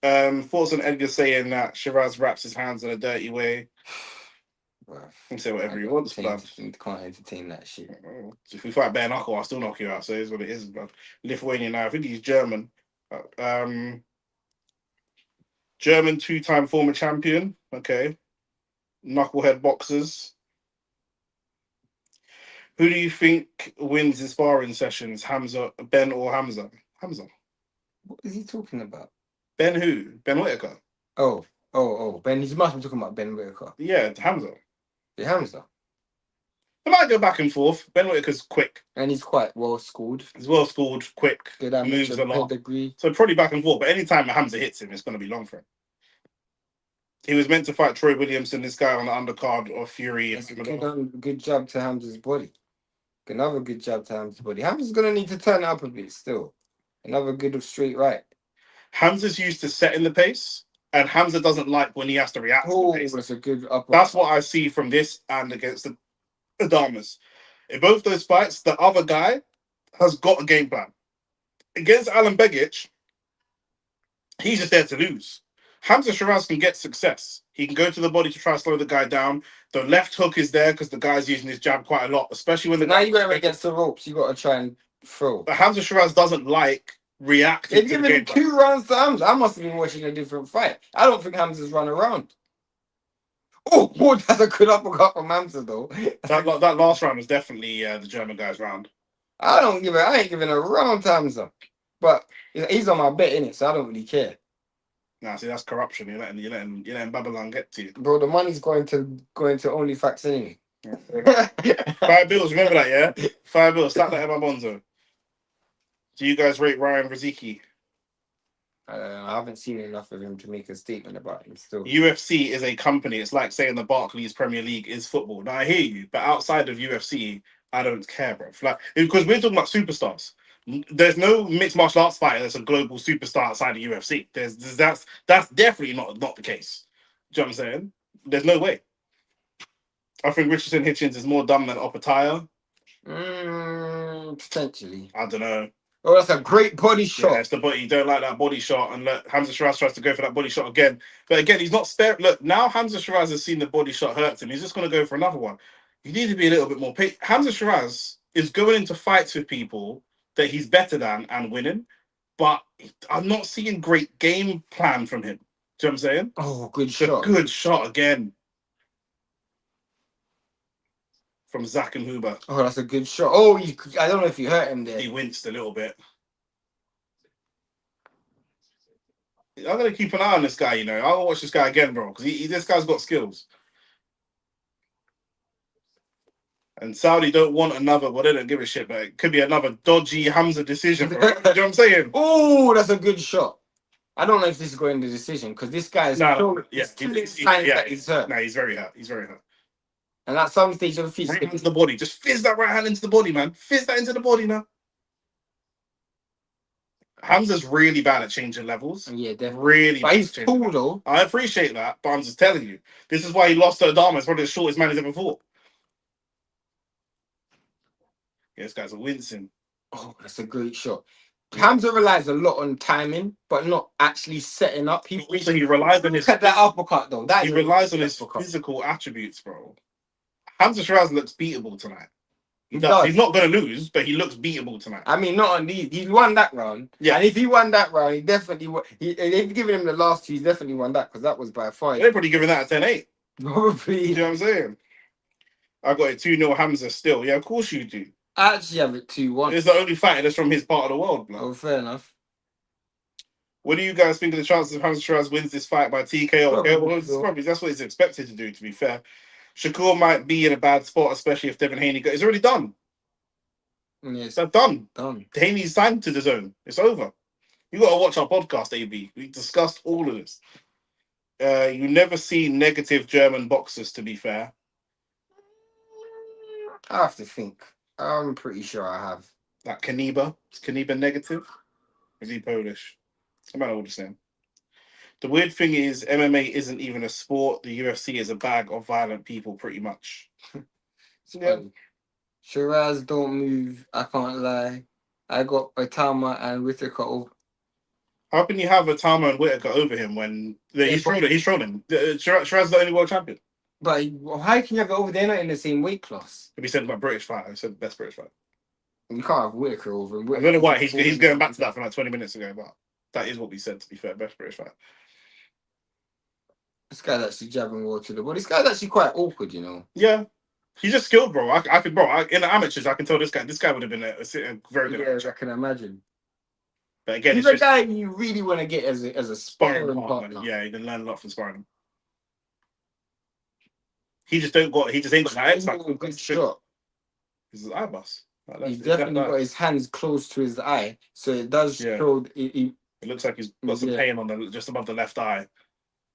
A: Thoughts on Edgar saying that Sheeraz wraps his hands in a dirty way.
B: Well,
A: He can say whatever he wants, bruv.
B: Can't entertain that shit.
A: If we fight bare knuckle, I'll still knock you out. So it's what it is, bruv. Lithuanian now. I think he's German. German 2-time former champion. Okay. Knucklehead boxers. Who do you think wins his sparring sessions? Hamzah, Ben or Hamzah? Hamzah.
B: What is he talking about?
A: Ben who? Ben Whitaker.
B: Oh. Ben. He must be talking about Ben Whitaker.
A: Yeah, Hamzah.
B: Yeah, Hamzah.
A: They might go back and forth. Ben Whitaker's quick.
B: And he's quite well schooled.
A: He's well schooled, quick,
B: Good
A: moves a lot.
B: Pedigree.
A: So probably back and forth. But anytime Hamzah hits him, it's going to be long for him. He was meant to fight Troy Williamson, this guy on the undercard of Fury.
B: That's a good jab to Hamzah's body. Another good jab to Hamzah's body. Hamzah's going to need to turn it up a bit still. Another good straight right.
A: Hamzah's used to setting the pace, and Hamzah doesn't like when he has to react to the pace.
B: That's a good upper.
A: That's what I see from this and against the Adamas. In both those fights, the other guy has got a game plan. Against Alan Begic, he's just there to lose. Hamzah Sheeraz can get success. He can go to the body to try to slow the guy down. The left hook is there because the guy's using his jab quite a lot, especially when the
B: now you got him against the ropes. You got to try and throw.
A: But Hamzah Sheeraz doesn't like reacting.
B: They've given him 2 rounds to Hamzah. I must have been watching a different fight. I don't think Hamzah's run around. Oh, that's a good uppercut from Hamzah though.
A: That last round was definitely the German guy's round.
B: I ain't giving a round to Hamzah, but he's on my bet in it, so I don't really care.
A: Nah, see, that's corruption. You're letting Babylon get to you,
B: bro. The money's going to OnlyFacts anyway.
A: Yeah. $5, remember that, yeah? $5. Slap that at my bonzo. Do you guys rate Ryan Riziki?
B: I haven't seen enough of him to make a statement about him still.
A: UFC is a company. It's like saying the Barclays Premier League is football. Now, I hear you, but outside of UFC, I don't care, bro. Like, because we're talking about superstars. There's no mixed martial arts fighter that's a global superstar outside of UFC. That's definitely not the case. Do you know what I'm saying? There's no way. I think Richardson Hitchens is more dumb than Opataya.
B: Potentially.
A: I don't know.
B: Oh, that's a great body shot.
A: Yeah, it's the body. You don't like that body shot, and look, Hamzah Sheeraz tries to go for that body shot again. But again, he's not sparing. Look, now Hamzah Sheeraz has seen the body shot hurts him. He's just going to go for another one. You need to be a little bit more patient. Hamzah Sheeraz is going into fights with people that he's better than and winning, but I'm not seeing great game plan from him. Do you know what I'm saying?
B: Oh, good shot.
A: Good shot again. From Zachenhuber.
B: Oh, that's a good shot. Oh, I don't know if you hurt him there.
A: He winced a little bit. I'm going to keep an eye on this guy, you know. I'll watch this guy again, bro, because this guy's got skills. And Saudi don't want another, well, they don't give a shit, but it could be another dodgy Hamzah decision, bro. You know what I'm saying?
B: Oh, that's a good shot. I don't know if this is going to decision, because this guy is that he's hurt.
A: No, he's very hurt. He's very hurt.
B: And at some stage of the feet,
A: right into the body. Just fizz that right hand into the body, man. Fizz that into the body now. Hamzah's really bad at changing levels.
B: Yeah, definitely.
A: Really
B: but
A: bad.
B: He's cool, though.
A: I appreciate that, but I'm just telling you. This is why he lost to Adama. It's probably the shortest man he's ever fought. Yeah, this guy's a wincing.
B: Oh, that's a great shot. Hamzah relies a lot on timing, but not actually setting up.
A: He relies on his...
B: Look at that uppercut, though.
A: He relies on his physical attributes, bro. Hamzah Sheeraz looks beatable tonight. He does. He's not going to lose, but he looks beatable tonight.
B: I mean, not on these. He won that round. Yeah. And if he won that round, he definitely won. They've given him the last 2. He's definitely won that because that was by 5.
A: They're probably giving that a 10-8.
B: Probably.
A: You know what I'm saying? I got a 2-0 Hamzah still. Yeah, of course you do.
B: I actually have it 2-1.
A: It's the only fighter that's from his part of the world, blood.
B: Oh, fair enough.
A: What do you guys think of the chances of Hamzah Sheeraz wins this fight by TKO?
B: Probably.
A: That's what he's expected to do, to be fair. Shakur might be in a bad spot, especially if Devin Haney it's already done.
B: Yes.
A: That's done.
B: Done.
A: Haney's signed to the zone. It's over. You got to watch our podcast, AB. We discussed all of this. You never see negative German boxers, to be fair.
B: I have to think. I'm pretty sure I have.
A: Like Kaniba. Is Kaniba negative? Is he Polish? I'm all the same. The weird thing is, MMA isn't even a sport. The UFC is a bag of violent people, pretty much.
B: Yeah. Sheeraz don't move. I can't lie. I got Otama and Whittaker over.
A: How can you have Otama and Whittaker over him when he's trolling? He's trolling. Sheeraz is the only world champion.
B: But how can you have it over? They're not in the same weight class.
A: If he said about British fighter, he said best British fighter.
B: You can't have Whittaker over him.
A: I don't know why he's going back to that from like 20 minutes ago, but that is what we said. To be fair, best British fighter.
B: This guy's actually jabbing well to the body. This guy's actually quite awkward, you know.
A: Yeah, he's just skilled, bro. I could, bro. In the amateurs, I can tell this guy would have been a very good.
B: Yeah, I can imagine.
A: But again,
B: he's a guy you really want to get as a sparring partner.
A: Yeah, you can learn a lot from sparring him. He just ain't got that X factor.
B: Good shot.
A: He's his eye bus.
B: He's definitely got his hands close to his eye, so it does show.
A: It looks like he's got some pain on just above the left eye.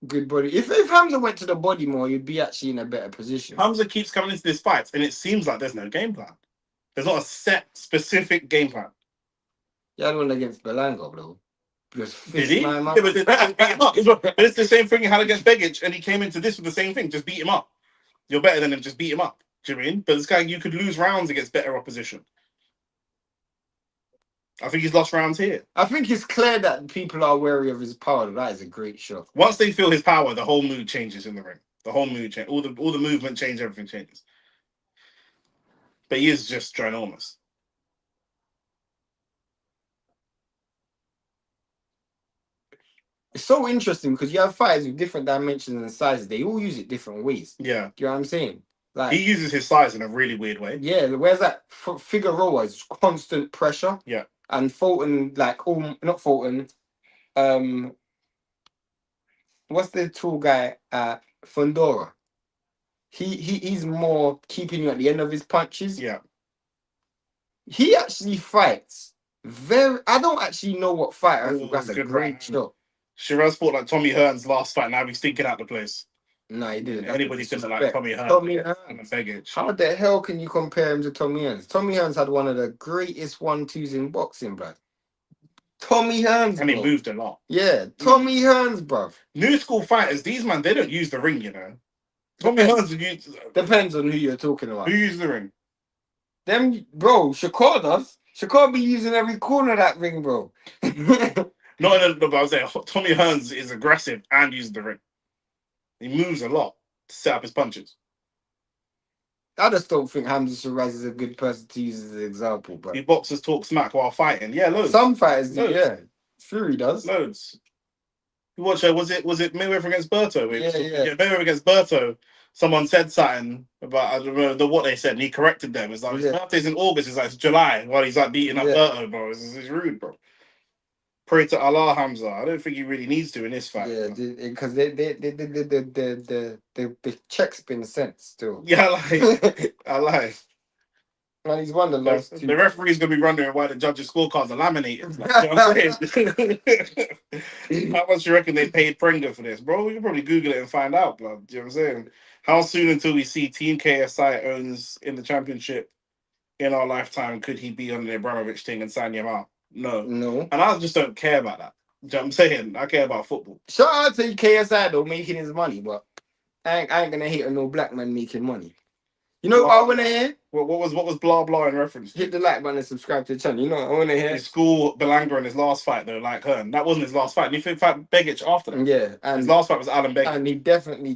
B: Good body. If Hamzah went to the body more, you'd be actually in a better position.
A: Hamzah keeps coming into this fight, and it seems like there's no game plan. There's not a set, specific game plan.
B: Yeah, I won against Belanga, though.
A: Did he? Yeah, but it's the same thing he had against Begic, and he came into this with the same thing. Just beat him up. You're better than him. Just beat him up. Do you know what I mean? But this guy, you could lose rounds against better opposition. I think he's lost rounds here.
B: I think it's clear that people are wary of his power. That is a great shot.
A: Once they feel his power, the whole mood changes in the ring. The whole mood change. All the movement change. Everything changes. But he is just ginormous.
B: It's so interesting because you have fighters with different dimensions and sizes. They all use it different ways.
A: Yeah.
B: Do you know what I'm saying? Like,
A: he uses his size in a really weird way.
B: Yeah. Whereas that Figueroa is constant pressure.
A: Yeah.
B: And Fulton, not Fulton. What's the tall guy? Fundora. He's more keeping you at the end of his punches.
A: Yeah.
B: He actually fights I don't actually know what fighter. That's a great shot.
A: Sheeraz fought like Tommy Hearns last fight. Now he's thinking out the place.
B: No, he didn't.
A: Anybody's gonna like Tommy Hearns.
B: How the hell can you compare him to Tommy Hearns? Tommy Hearns had one of the greatest 1-2s in boxing, bruv. Tommy Hearns,
A: and he moved a lot.
B: Yeah, Tommy Hearns, bruv.
A: New school fighters, these man, they don't use the ring, you know. Tommy Hearns
B: depends on who you're talking about.
A: Who uses the ring?
B: Them, bro. Shakur does. Shakur be using every corner of that ring, bro.
A: But I was saying, Tommy Hearns is aggressive and uses the ring. He moves a lot to set up his punches.
B: I just don't think Hamzah Sheeraz is a good person to use as an example, bro.
A: The boxers talk smack while fighting. Yeah, loads.
B: Some fighters do, yeah. Fury does.
A: Loads. You watch was it Mayweather against Berto?
B: Yeah.
A: Mayweather against Berto. Someone said something about, I don't know what they said, and he corrected them. It's like, his birthday's in August, it's like it's July, while he's like beating up Berto, bro. It's rude, bro. Pray to Allah, Hamzah. I don't think he really needs to in this fight.
B: Yeah, because the check's been sent still.
A: Yeah, I lie.
B: And he's won the last two.
A: The referee's gonna be wondering why the judges' scorecards are laminated. Like, you know what I'm saying? How much do you reckon they paid Prenga for this, bro? We can probably Google it and find out, blood. Do you know what I'm saying? How soon until we see Team KSI owns in the championship in our lifetime could he be on the Abramovich thing and sign him out? No. And I just don't care about that. Do you know what I'm saying? I care about football.
B: Shout out to KSI though, making his money, but I ain't gonna hate on no black man making money. You know what I wanna hear?
A: What was blah blah in reference to?
B: Hit the like button and subscribe to the channel. You know what I wanna hear?
A: His school Belanga in his last fight though, like Hearn. That wasn't his last fight. And he fought Begic after that.
B: Yeah. And
A: his last fight was Alan Begic.
B: And he definitely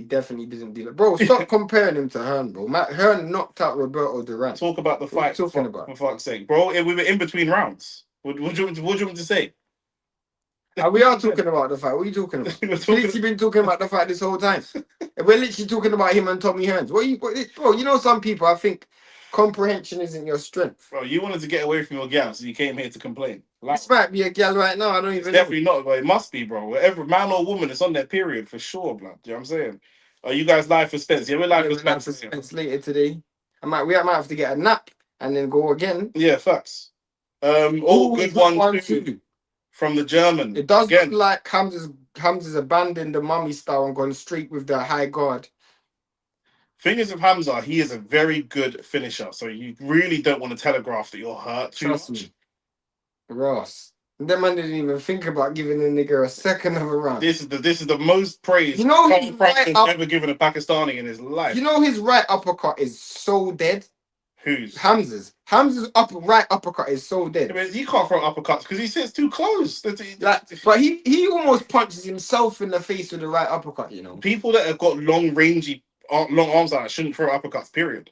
B: didn't do that. Bro, stop comparing him to Hearn, bro. Hearn knocked out Roberto Duran.
A: Talk about the fight. For fuck's sake. Bro, we were in between rounds. What do you want me to say?
B: We are talking about the fight. What are you talking about? We've literally been talking about the fight this whole time. We're literally talking about him and Tommy Hearns. Bro, you know some people, I think Comprehension isn't your strength.
A: Bro, you wanted to get away from your gal, so you came here to complain. Like,
B: This might be a gal right now. I don't even know.
A: Definitely not, but it must be, bro. Whatever man or woman, it's on their period for sure, blood. Do you know what I'm saying? Are you guys live for Spence? Yeah, we're live for Spence.
B: Later today. We might have to get a nap and then go again.
A: Yeah, facts. Good one too. From the German.
B: It does look like Hamzah's abandoned the mummy style and gone straight with the high guard.
A: Thing is with Hamzah, he is a very good finisher, so you really don't want to telegraph that you're hurt too much.
B: Me. Ross. That man didn't even think about giving the nigga a second of a round.
A: This is the most praise Franklin's ever given a Pakistani in his life.
B: You know his right uppercut is so dead.
A: Whose?
B: Hamzah's right uppercut is so dead.
A: I mean, you can't throw uppercuts because he sits too close.
B: But he almost punches himself in the face with the right uppercut. You know,
A: people that have got long arms like that shouldn't throw uppercuts. Period.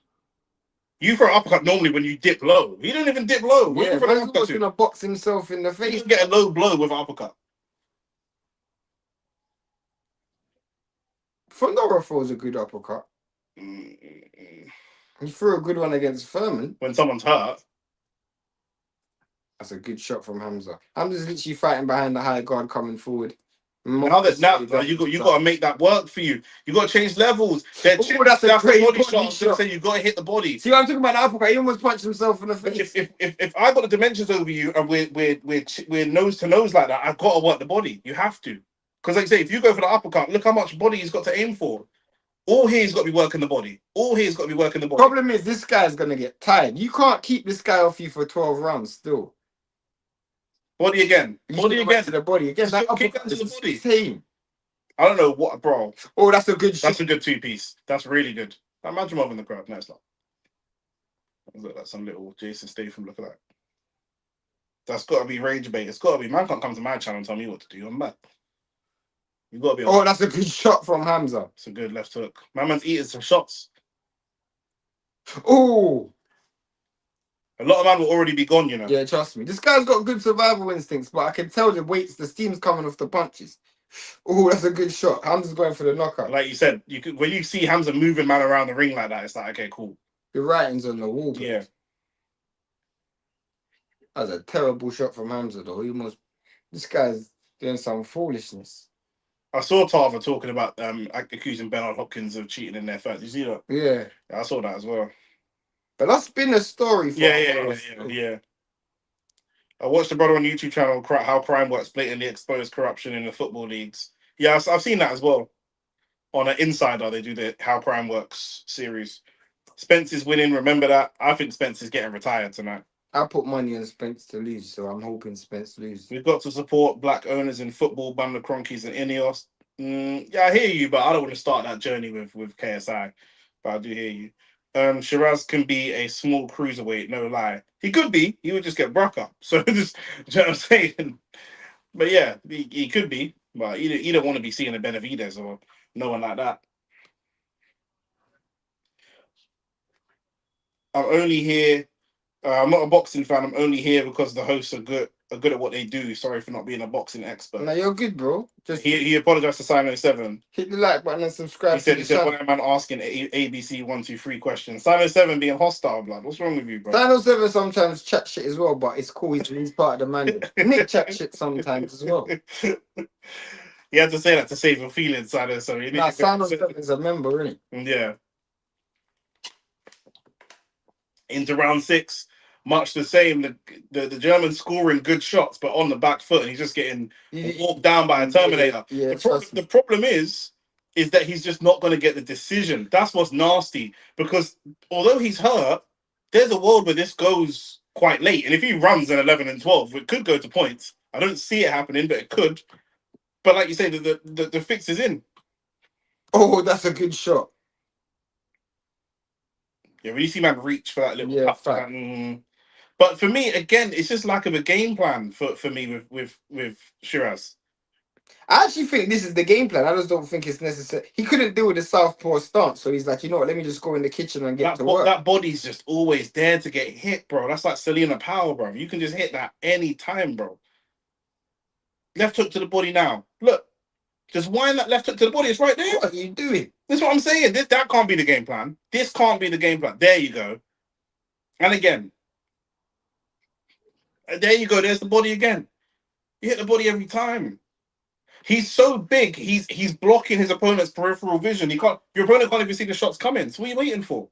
A: You throw an uppercut normally when you dip low. He don't even dip low.
B: Yeah, he's gonna box himself in the face.
A: You get a low blow with an uppercut.
B: Fundora throws a good uppercut. He threw a good one against Furman.
A: When someone's hurt.
B: That's a good shot from Hamzah. Hamzah's literally fighting behind the high guard coming forward.
A: Now you got to make that work for you. You got to change levels.
B: That's a great body shot.
A: So you got to hit the body.
B: See what I'm talking about? The uppercut. He almost punched himself in the face.
A: If I got the dimensions over you and we're nose to nose like that, I've got to work the body. You have to, because like I say, if you go for the uppercut, look how much body he's got to aim for. All here's got to be working the body. Problem
B: is, this guy's gonna get tired. You can't keep this guy off you for 12 rounds still.
A: Body again.
B: To the body again. That
A: kick to the body.
B: Same.
A: I don't know what, bro.
B: Oh, that's a good shot.
A: That's a good two-piece. That's really good. Imagine him in the crowd. No, it's not. Look like some little Jason Statham. Look at that. That's got to be rage bait. It's got to be. Man can't come to my channel and tell me what to do. I'm mad. You got to be.
B: Oh, that's a good shot from Hamzah.
A: It's a good left hook. My man's eating some shots.
B: Oh.
A: A lot of man will already be gone, you know.
B: Yeah, trust me. This guy's got good survival instincts, but I can tell the steam's coming off the punches. Oh, that's a good shot. Hamzah's going for the knockout.
A: Like you said, when you see Hamzah moving man around the ring like that, it's like, okay, cool.
B: The writing's on the wall. Bro.
A: Yeah.
B: That was a terrible shot from Hamzah, though. This guy's doing some foolishness.
A: I saw Tarver talking about accusing Bernard Hopkins of cheating in their fight. Did you see that?
B: Yeah.
A: I saw that as well.
B: But that's been a story for
A: Yeah. I watched the brother on YouTube channel, How Crime Works, blatantly exposed corruption in the football leagues. Yeah, I've seen that as well. On an Insider, they do the How Crime Works series. Spence is winning, remember that. I think Spence is getting retired tonight.
B: I put money on Spence to lose, so I'm hoping Spence loses.
A: We've got to support black owners in football, ban the Cronkies and Ineos. Yeah, I hear you, but I don't want to start that journey with KSI. But I do hear you. Sheeraz can be a small cruiserweight, no lie. He could be. He would just get broke up. So, just, do you know what I'm saying? But yeah, he could be. But you don't want to be seeing a Benavidez or no one like that. I'm only here. I'm not a boxing fan. I'm only here because the hosts are good at what they do. Sorry for not being a boxing expert.
B: No, you're good, bro. Just
A: he apologized to Sino7.
B: Hit the like button and subscribe.
A: He said, "What man asking ABC 1, 2, 3 questions?" Sino7 being hostile, blood. What's wrong with you, bro?
B: Sino7 sometimes chat shit as well, but it's cool. He's part of the man. Nick chat shit sometimes as well.
A: You had to say that to save your feelings, Sino7.
B: Nah, Sino7 is a member, isn't
A: he? Yeah. Into round 6. Much the same. The German scoring good shots, but on the back foot, and he's just getting walked down by a Terminator.
B: Yeah,
A: the problem is that he's just not going to get the decision. That's what's nasty. Because although he's hurt, there's a world where this goes quite late, and if he runs an 11 and 12, it could go to points. I don't see it happening, but it could. But like you say, the fix is in.
B: Oh, that's a good shot.
A: Yeah, when you see man reach for that little puff, but for me, again, it's just lack of a game plan for me with Sheeraz.
B: I actually think this is the game plan. I just don't think it's necessary. He couldn't deal with the southpaw stance, so he's like, you know what? Let me just go in the kitchen and get to work.
A: That body's just always there to get hit, bro. That's like Selena Powell, bro. You can just hit that any time, bro. Left hook to the body now. Look, just wind that left hook to the body. It's right there.
B: What are you doing?
A: That's what I'm saying. That can't be the game plan. This can't be the game plan. There you go. And again, there you go. There's the body again. You hit the body every time. He's so big. He's blocking his opponent's peripheral vision. Your opponent can't even see the shots coming. So what are you waiting for?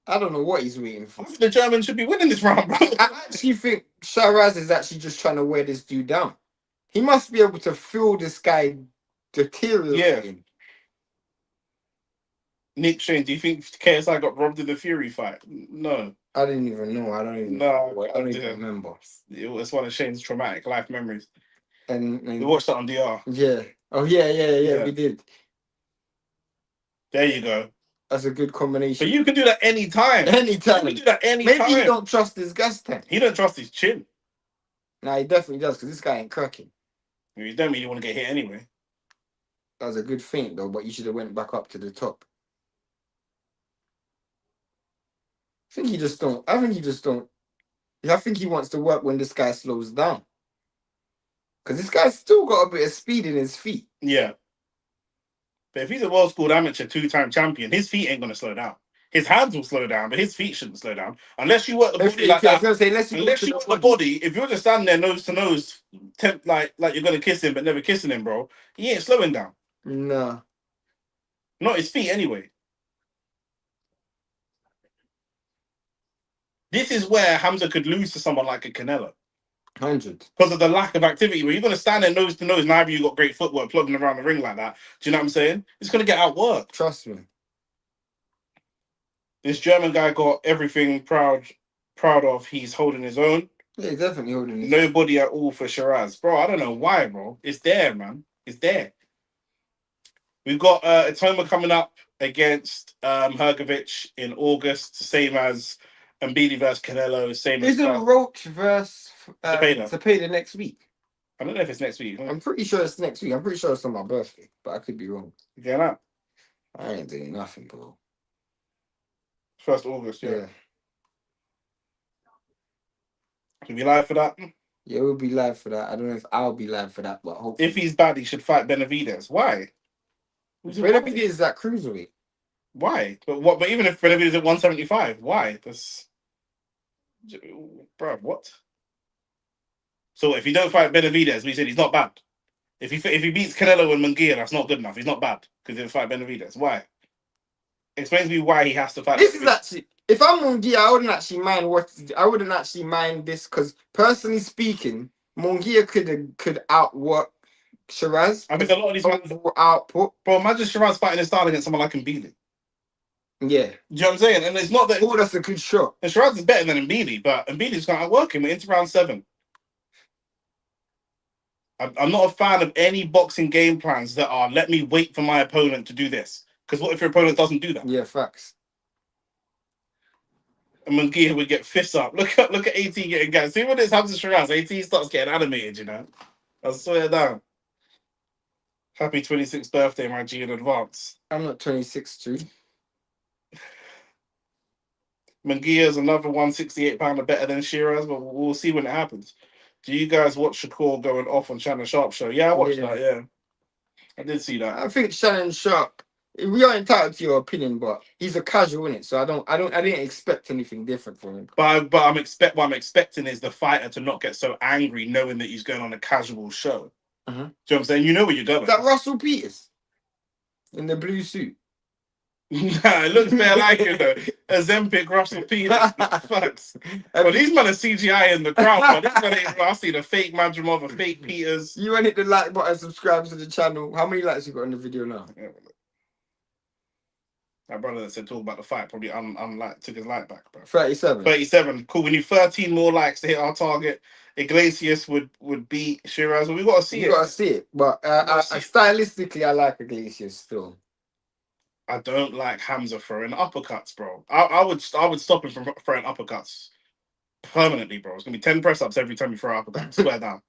B: I don't know what he's waiting for.
A: The German should be winning this round, bro.
B: I actually think Sheeraz is actually just trying to wear this dude down. He must be able to feel this guy deteriorating.
A: Yeah. Nick Shane, do you think KSI got robbed in the Fury fight? No.
B: I didn't even know. I don't even remember.
A: It's one of Shane's traumatic life memories.
B: And
A: we watched that on DR.
B: Yeah. Oh, yeah, we did.
A: There you go.
B: That's a good combination.
A: But you can do that anytime.
B: Anytime.
A: You can do that anytime.
B: Maybe he don't trust his gas tank.
A: He don't trust his chin.
B: Nah, he definitely does, because this guy ain't cracking.
A: You don't really want to get hit anyway.
B: That was a good feint, though, but you should have went back up to the top. I think he just don't. I think he wants to work when this guy slows down. Because this guy's still got a bit of speed in his feet.
A: Yeah. But if he's a world-scored amateur 2-time champion, his feet ain't going to slow down. His hands will slow down, but his feet shouldn't slow down. Unless you work the body like that. I was going to say, unless you work the body, if you're just standing there nose to nose, like you're going to kiss him, but never kissing him, bro, he ain't slowing down.
B: Nah.
A: Not his feet, anyway. This is where Hamzah could lose to someone like a Canelo.
B: 100.
A: Because of the lack of activity. Where you're going to stand there nose to nose, neither you got great footwork plugging around the ring like that. Do you know what I'm saying? It's going to get outworked.
B: Trust me.
A: This German guy got everything proud of. He's holding his own.
B: Yeah, he's definitely holding his
A: own. Nobody at all for Sheeraz. Bro, I don't know why, bro. It's there, man. It's there. We've got Itoma coming up against Hrgovic in August, same as Mbili versus Canelo, same as...
B: Isn't Roach versus Cepeda next week?
A: I don't know if it's next week.
B: I'm pretty sure it's next week. I'm pretty sure it's on my birthday, but I could be wrong.
A: You getting that?
B: I ain't doing nothing, bro.
A: 1st August, yeah. Can we live for that?
B: Yeah, we'll be live for that. I don't know if I'll be live for that, but hopefully.
A: If he's bad, he should fight Benavidez. Why?
B: Benavidez is that cruiserweight.
A: Why? But even if Benavidez is at 175, why? Bro, what? So if you don't fight Benavidez, we said he's not bad. If he beats Canelo and Munguia, that's not good enough. He's not bad because he'll fight Benavidez. Why? Explain to me why he has to fight.
B: This is actually, if I'm Munguia, I wouldn't actually mind this, because personally speaking, Munguia could outwork Sheeraz.
A: I think a lot of these
B: output.
A: Bro, imagine Sheeraz fighting his style against someone like Mbili.
B: Yeah.
A: Do you know what I'm saying? And it's not that...
B: Oh, that's a good shot.
A: And Sheeraz is better than Mbili, but Mbili's going to outwork him into round 7. I'm not a fan of any boxing game plans that are, let me wait for my opponent to do this. Because what if your opponent doesn't do that?
B: Yeah, facts.
A: And Munguia would get fists up. Look at AT getting gas. See when this happens to Sheeraz, AT starts getting animated, you know? I swear down. Happy 26th birthday, my G, in advance.
B: I'm not 26, too.
A: Munguia is another 168-pounder better than Sheeraz, but we'll see when it happens. Do you guys watch Shakur going off on Shannon Sharp show? Yeah, I watched that, yeah. I did see that.
B: I think Shannon Sharp, we are entitled to your opinion, but he's a casual in it, so I didn't expect anything different from him.
A: But what I'm expecting is the fighter to not get so angry knowing that he's going on a casual show. Do you know what I'm saying? You know where you're going.
B: Is that Russell Peters in the blue suit?
A: Nah, it looks more like it though. Ozempic Russell Peters. Facts. Well, these men are CGI in the crowd, but I see the fake Madrimov, fake Peters.
B: You want to hit the like button, subscribe to the channel. How many likes you got on the video now?
A: Yeah, my brother that said talk about the fight probably took his like back, bro.
B: 37.
A: 37. Cool. We need 13 more likes to hit our target. Iglesias would beat Sheeraz. Well, we got to see it.
B: You got to see it. But stylistically, I like Iglesias still.
A: I don't like Hamzah throwing uppercuts, bro. I would stop him from throwing uppercuts permanently, bro. It's gonna be 10 press ups every time you throw an uppercut. Swear down.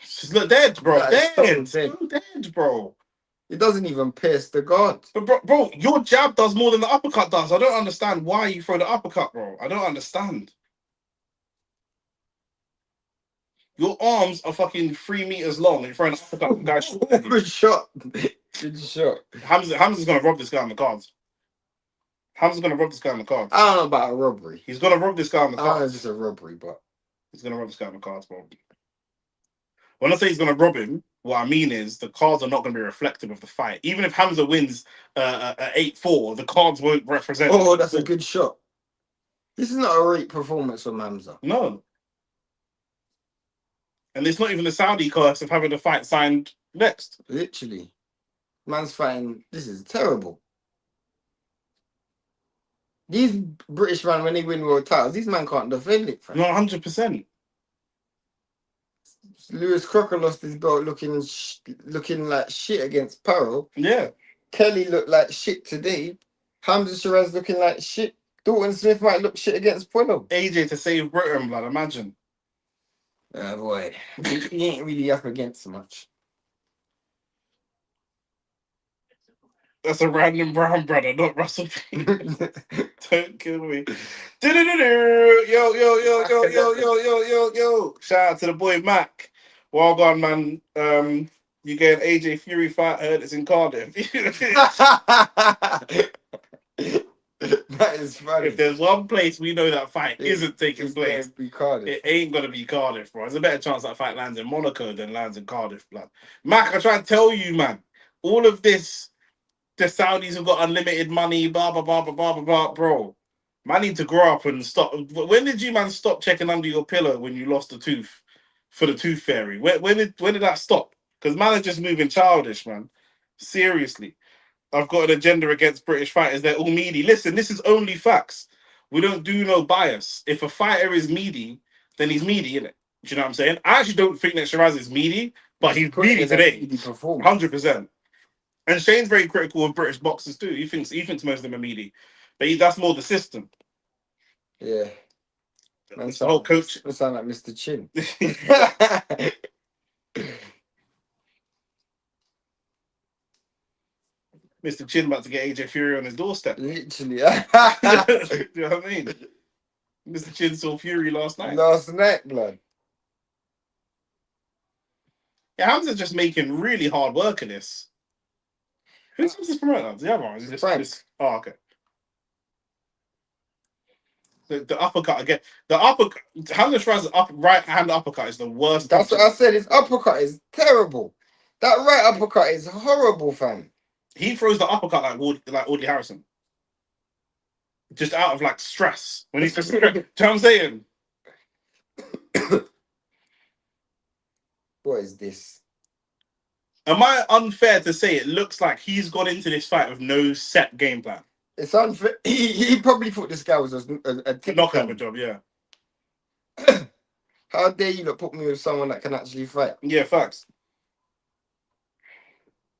A: Just look dead, bro. Dead, bro.
B: It doesn't even pierce the guard.
A: But bro, your jab does more than the uppercut does. I don't understand why you throw the uppercut, bro. I don't understand. Your arms are fucking 3 meters long. You're throwing an uppercut, guy.
B: Good shot. Good shot.
A: Hamzah's gonna rob this guy on the cards. Hamza's gonna rob this guy on the cards.
B: I don't know about a robbery.
A: He's gonna rob this guy on the
B: I don't know if
A: cards.
B: it's a robbery, but
A: He's gonna rob this guy on the cards, bro. When I say he's gonna rob him, what I mean is the cards are not gonna be reflective of the fight. Even if Hamzah wins 8-4, the cards won't represent.
B: Oh, that's a good shot. This is not a great performance from Hamzah.
A: No. And it's not even the Saudi curse of having the fight signed next.
B: Literally. Man's fighting. This is terrible. These British man, when they win world titles, these man can't defend it. Fam.
A: No, 100%.
B: Lewis Crocker lost his belt looking like shit against Parrow.
A: Yeah.
B: Kelly looked like shit today. Hamzah Sheeraz looking like shit. Dalton Smith might look shit against Puello.
A: AJ to save Britain, blood, imagine.
B: Oh boy. He ain't really up against much.
A: That's a random brown brother, not Russell P. Don't kill me. Yo, yo, yo, yo, yo, yo, yo, yo. Shout out to the boy Mac. Well done, man. You get an AJ Fury fight. I heard it's in Cardiff.
B: That is funny.
A: If there's one place we know that fight isn't taking place,
B: it
A: ain't gonna be Cardiff, bro. There's a better chance that fight lands in Monaco than lands in Cardiff, blood. Mac, I try and tell you, man. All of this, the Saudis have got unlimited money, blah blah blah blah blah blah, bro. Man, need to grow up and stop. When did you, man, stop checking under your pillow when you lost a tooth for the tooth fairy? When did that stop? Because man is just moving childish, man. Seriously. I've got an agenda against British fighters. They're all meaty. Listen, this is only facts. We don't do no bias. If a fighter is meaty, then he's meaty, innit? Do you know what I'm saying? I actually don't think that Sheeraz is meaty, but he's meaty today. 100%. And Shane's very critical of British boxers too. He thinks most of them are meaty. But that's more the system.
B: Yeah.
A: It's the whole coach.
B: It sound like Mr. Chin.
A: Mr. Chin about to get AJ Fury on his doorstep.
B: Literally.
A: You know what I mean? Mr. Chin saw Fury last night.
B: Blood.
A: Yeah, Hamzah's just making really hard work of this. Who's this promoter? The other one? Is this, oh, okay. The uppercut again. The uppercut. Hamzah Sheeraz's right hand uppercut is the worst.
B: That's what I said. His uppercut is terrible. That right uppercut is horrible, fam.
A: He throws the uppercut like Audley Harrison. Just out of like stress. When he's just, do you know what I'm saying?
B: What is this?
A: Am I unfair to say it looks like he's gone into this fight with no set game plan?
B: It's unfair. He probably thought this guy was a
A: knockout job, yeah.
B: How dare you not put me with someone that can actually fight?
A: Yeah, facts.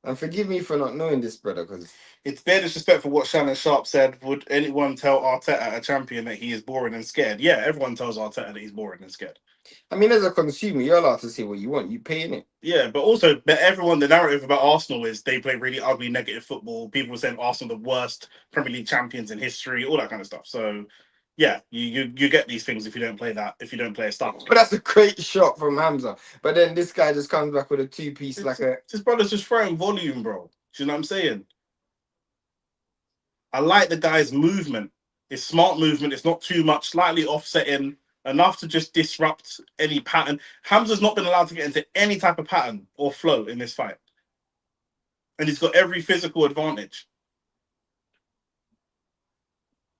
B: And forgive me for not knowing this, brother, because
A: it's bare disrespectful what Shannon Sharp said. Would anyone tell Arteta, a champion, that he is boring and scared? Yeah, everyone tells Arteta that he's boring and scared.
B: I mean, as a consumer, you're allowed to say what you want. You paying it.
A: Yeah, but also, everyone, the narrative about Arsenal is they play really ugly, negative football. People saying Arsenal the worst Premier League champions in history, all that kind of stuff. So, yeah, you get these things if you don't play a style.
B: But that's a great shot from Hamzah. But then this guy just comes back with a two-piece
A: His brother's just throwing volume, bro. Do you know what I'm saying? I like the guy's movement. It's smart movement. It's not too much, slightly offsetting, enough to just disrupt any pattern. Hamzah's not been allowed to get into any type of pattern or flow in this fight. And he's got every physical advantage.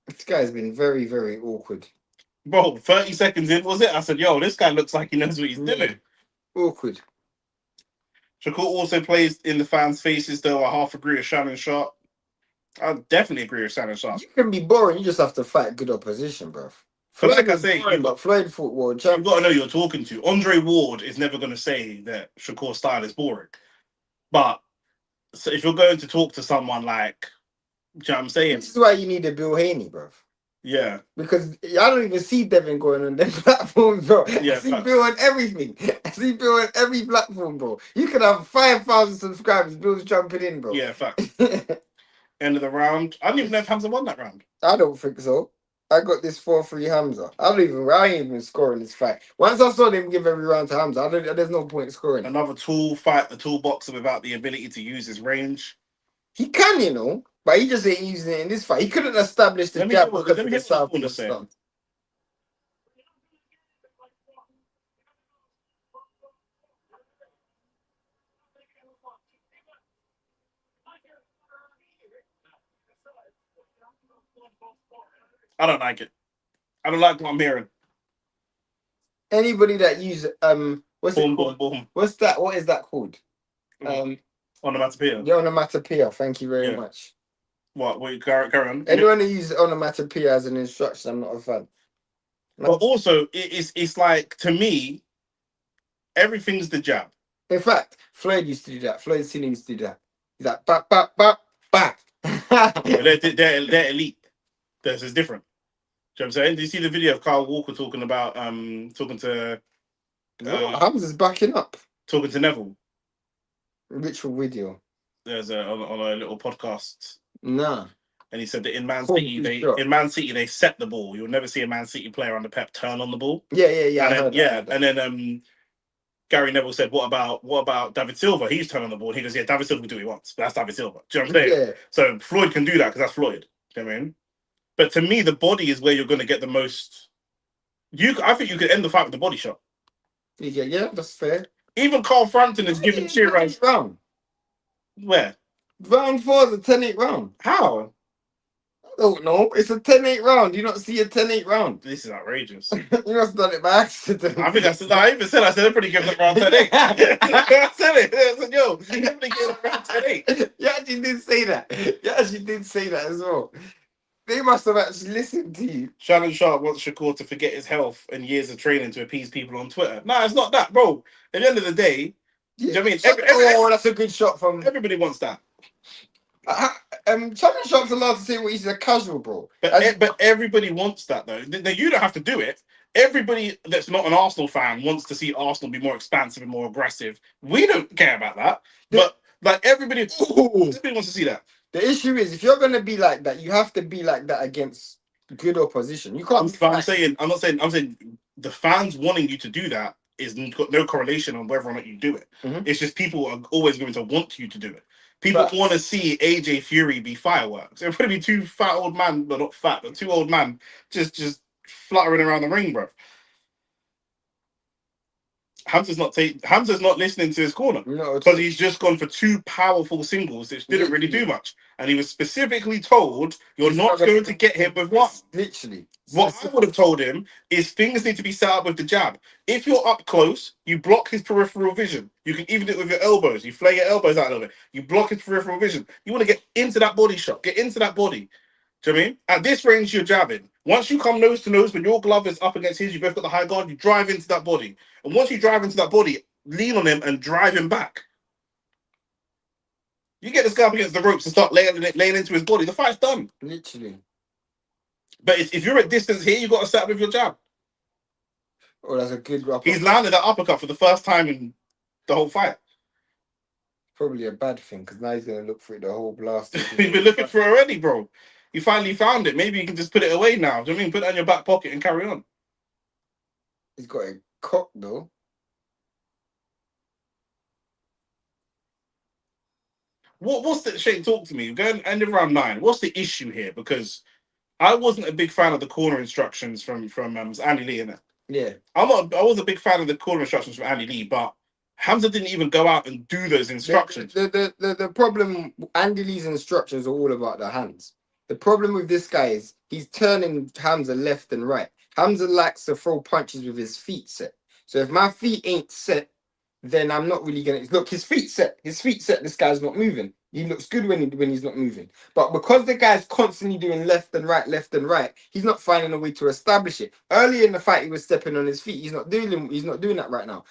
B: This guy's been very, very awkward.
A: Bro, 30 seconds in, was it? I said, yo, this guy looks like he knows what he's doing.
B: Awkward.
A: Shakur also plays in the fans' faces, though. I half agree with Shannon Sharp. I definitely agree with Shannon Sharp.
B: You can be boring. You just have to fight good opposition, bro.
A: Like I say,
B: but Floyd fought World Champion.
A: You've got to know who you're talking to. Andre Ward is never going to say that Shakur's style is boring. But so if you're going to talk to someone like, do you know what I'm saying?
B: This is why you need a Bill Haney, bro.
A: Yeah.
B: Because I don't even see Devin going on their platforms, bro.
A: Yeah,
B: I see Bill on everything. I see Bill on every platform, bro. You could have 5,000 subscribers. Bill's jumping in, bro.
A: Yeah, facts. End of the round. I don't even know if Hamzah won that round.
B: I don't think so. I got this 4-3 Hamzah. I ain't even scoring this fight. Once I saw them give every round to Hamzah, there's no point scoring.
A: Another tool fight, the toolbox without the ability to use his range.
B: He can, you know. But he just ain't using it in this fight. He couldn't establish the
A: Let me hear
B: jab
A: what
B: because
A: let
B: of
A: me
B: the
A: hear what the
B: southpaw
A: corner say.
B: stuff.
A: I don't like it. I don't like what I'm hearing.
B: Anybody that use what's
A: Boom,
B: it called?
A: boom, boom.
B: What's that? What is that called?
A: Onomatopoeia.
B: The onomatopoeia. Thank you very much.
A: What? Wait, carry on.
B: Anyone who uses onomatopoeia as an instruction, I'm not a fan.
A: But also, it's like, to me, everything's the jab.
B: In fact, Floyd used to do that. Floyd Cine used to do that. He's like, bap, bap, bap, bap.
A: They're elite. This is different. Do you know what I'm saying? Do you see the video of Carl Walker talking about talking to
B: Hamzah's backing up.
A: talking to Neville?
B: Which video?
A: There's on a little podcast.
B: Nah.
A: And he said that in Man City they set the ball. You'll never see a Man City player under Pep turn on the ball.
B: Yeah.
A: And then Gary Neville said, "What about David Silva? He's turning on the ball." And he goes, "Yeah, David Silva can do what he wants. But that's David Silva." Do you know what I'm saying?
B: Yeah.
A: So Floyd can do that because that's Floyd. Do you know what I mean? But to me, the body is where you're going to get the most. I think you could end the fight with the body shot.
B: Yeah, that's fair.
A: Even Carl Frampton is giving Sheeraz
B: round.
A: Where?
B: Round 4 is a 10-8 round.
A: How?
B: I don't know. It's a 10-8 round. You not see a 10-8 round.
A: This is outrageous.
B: You must have done it by accident.
A: I think I said they're pretty good at round 10-8. I said it. I said, yo, they're pretty good at round 10-8.
B: You actually did say that. You actually did say that as well. They must have actually listened to you.
A: Shannon Sharp wants Shakur to forget his health and years of training to appease people on Twitter. Nah, it's not that, bro. At the end of the day, do you know what I mean?
B: That's a good shot from...
A: Everybody wants that.
B: Shannon Sharp's allowed to say what he's a casual, bro.
A: But everybody wants that, though. You don't have to do it. Everybody that's not an Arsenal fan wants to see Arsenal be more expansive and more aggressive. We don't care about that. But like everybody wants to see that.
B: The issue is, if you're going to be like that, you have to be like that against good opposition. You can't.
A: I'm saying the fans wanting you to do that is got no correlation on whether or not you do it.
B: Mm-hmm.
A: It's just people are always going to want you to do it. People want to see AJ Fury be fireworks. It'll probably be two fat old men, but not fat, but two old men just fluttering around the ring, bro. Hamzah's not listening to his corner because he's just gone for two powerful singles which didn't really do much, and he was specifically told you're not going to get hit with one.
B: Literally,
A: what I would have told him is things need to be set up with the jab. If you're up close, you block his peripheral vision. You can even do it with your elbows. You flare your elbows out a little bit. You block his peripheral vision. You want to get into that body shot. Get into that body. Do you know what I mean? At this range, you're jabbing. Once you come nose to nose, when your glove is up against his, you both got the high guard, you drive into that body. And once you drive into that body, lean on him and drive him back. You get this guy up against the ropes and start laying into his body, the fight's done.
B: Literally.
A: But if you're at distance here, you've got to set up with your jab.
B: Oh, that's a good uppercut.
A: He's landed that uppercut for the first time in the whole fight.
B: Probably a bad thing, because now he's going to look for it the whole blast.
A: He's been looking for it already, bro. You finally found it. Maybe you can just put it away now. Do you know what I mean? Put it in your back pocket and carry on.
B: He's got a cock, though.
A: What's the... Shane, talk to me. Going end of round 9. What's the issue here? Because I wasn't a big fan of the corner instructions from Andy Lee, innit?
B: Yeah.
A: I was a big fan of the corner instructions from Andy Lee, but Hamzah didn't even go out and do those instructions.
B: The problem, Andy Lee's instructions are all about the hands. The problem with this guy is he's turning Hamzah left and right. Hamzah likes to throw punches with his feet set. So if my feet ain't set, then I'm not really going to... Look, his feet set. His feet set, this guy's not moving. He looks good when he's not moving. But because the guy's constantly doing left and right, he's not finding a way to establish it. Earlier in the fight, he was stepping on his feet. He's not doing that right now.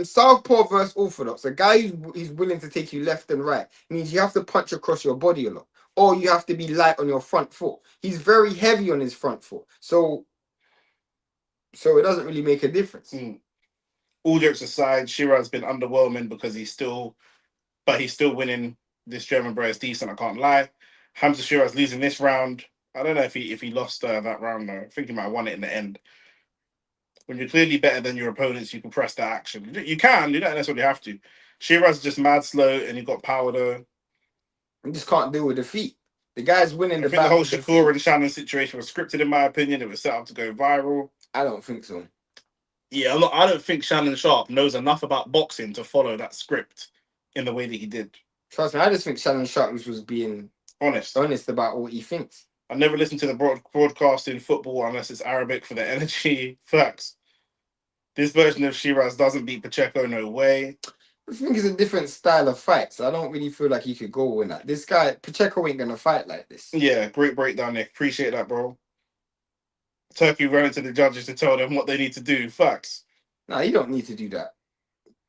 B: Southpaw versus Orthodox. A guy who's willing to take you left and right means you have to punch across your body a lot. Or you have to be light on your front foot. He's very heavy on his front foot. So it doesn't really make a difference.
A: All jokes aside, Sheeraz has been underwhelming because he's still winning. This German bro is decent, I can't lie. Hamzah Sheeraz losing this round. I don't know if he lost that round though. I think he might have won it in the end. When you're clearly better than your opponents, you can press that action. You don't necessarily have to. Sheeraz is just mad slow and he got power though.
B: He just can't deal with defeat. The guy's winning
A: I
B: the
A: think the whole
B: battle.
A: Shakur and Shannon situation was scripted, in my opinion. It was set up to go viral.
B: I don't think so.
A: Yeah, I don't think Shannon Sharp knows enough about boxing to follow that script in the way that he did.
B: Trust me, I just think Shannon Sharp was being
A: honest
B: about what he thinks.
A: I never listen to the broadcasting football unless it's Arabic for the energy. Facts. This version of Sheeraz doesn't beat Pacheco, no way.
B: I think it's a different style of fight, so I don't really feel like he could go with that. This guy, Pacheco, ain't gonna fight like this.
A: Yeah, great breakdown, Nick. Appreciate that, bro. Turkey running to the judges to tell them what they need to do. Facts.
B: No, you don't need to do that.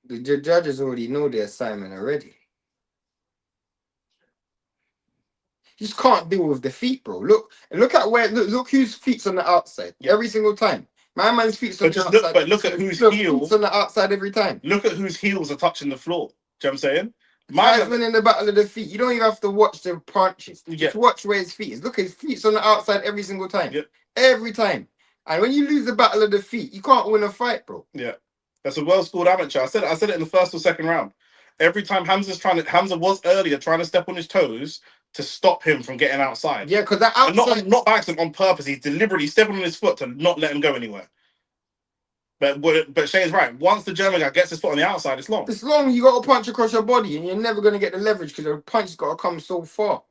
B: The judges already know their assignment already. You just can't deal with defeat, bro. Look at where look whose feet's on the outside every single time. My man's feet's on the outside.
A: Look at whose heels
B: on the outside every time.
A: Look at whose heels are touching the floor. Do you know what I'm saying?
B: Guy's winning the battle of the feet. You don't even have to watch the punches. Just watch where his feet is. Look, his feet's on the outside every single time.
A: Yep.
B: Every time. And when you lose the battle of the feet, you can't win a fight, bro.
A: Yeah. That's a well-scored amateur. I said it in the first or second round. Every time Hamzah was earlier trying to step on his toes to stop him from getting outside.
B: Yeah, because that outside...
A: And not by accident, on purpose. He's deliberately stepping on his foot to not let him go anywhere. But Shane's right. Once the German guy gets his foot on the outside, it's long.
B: It's long. You got to punch across your body, and you're never going to get the leverage because the punch's got to come so far.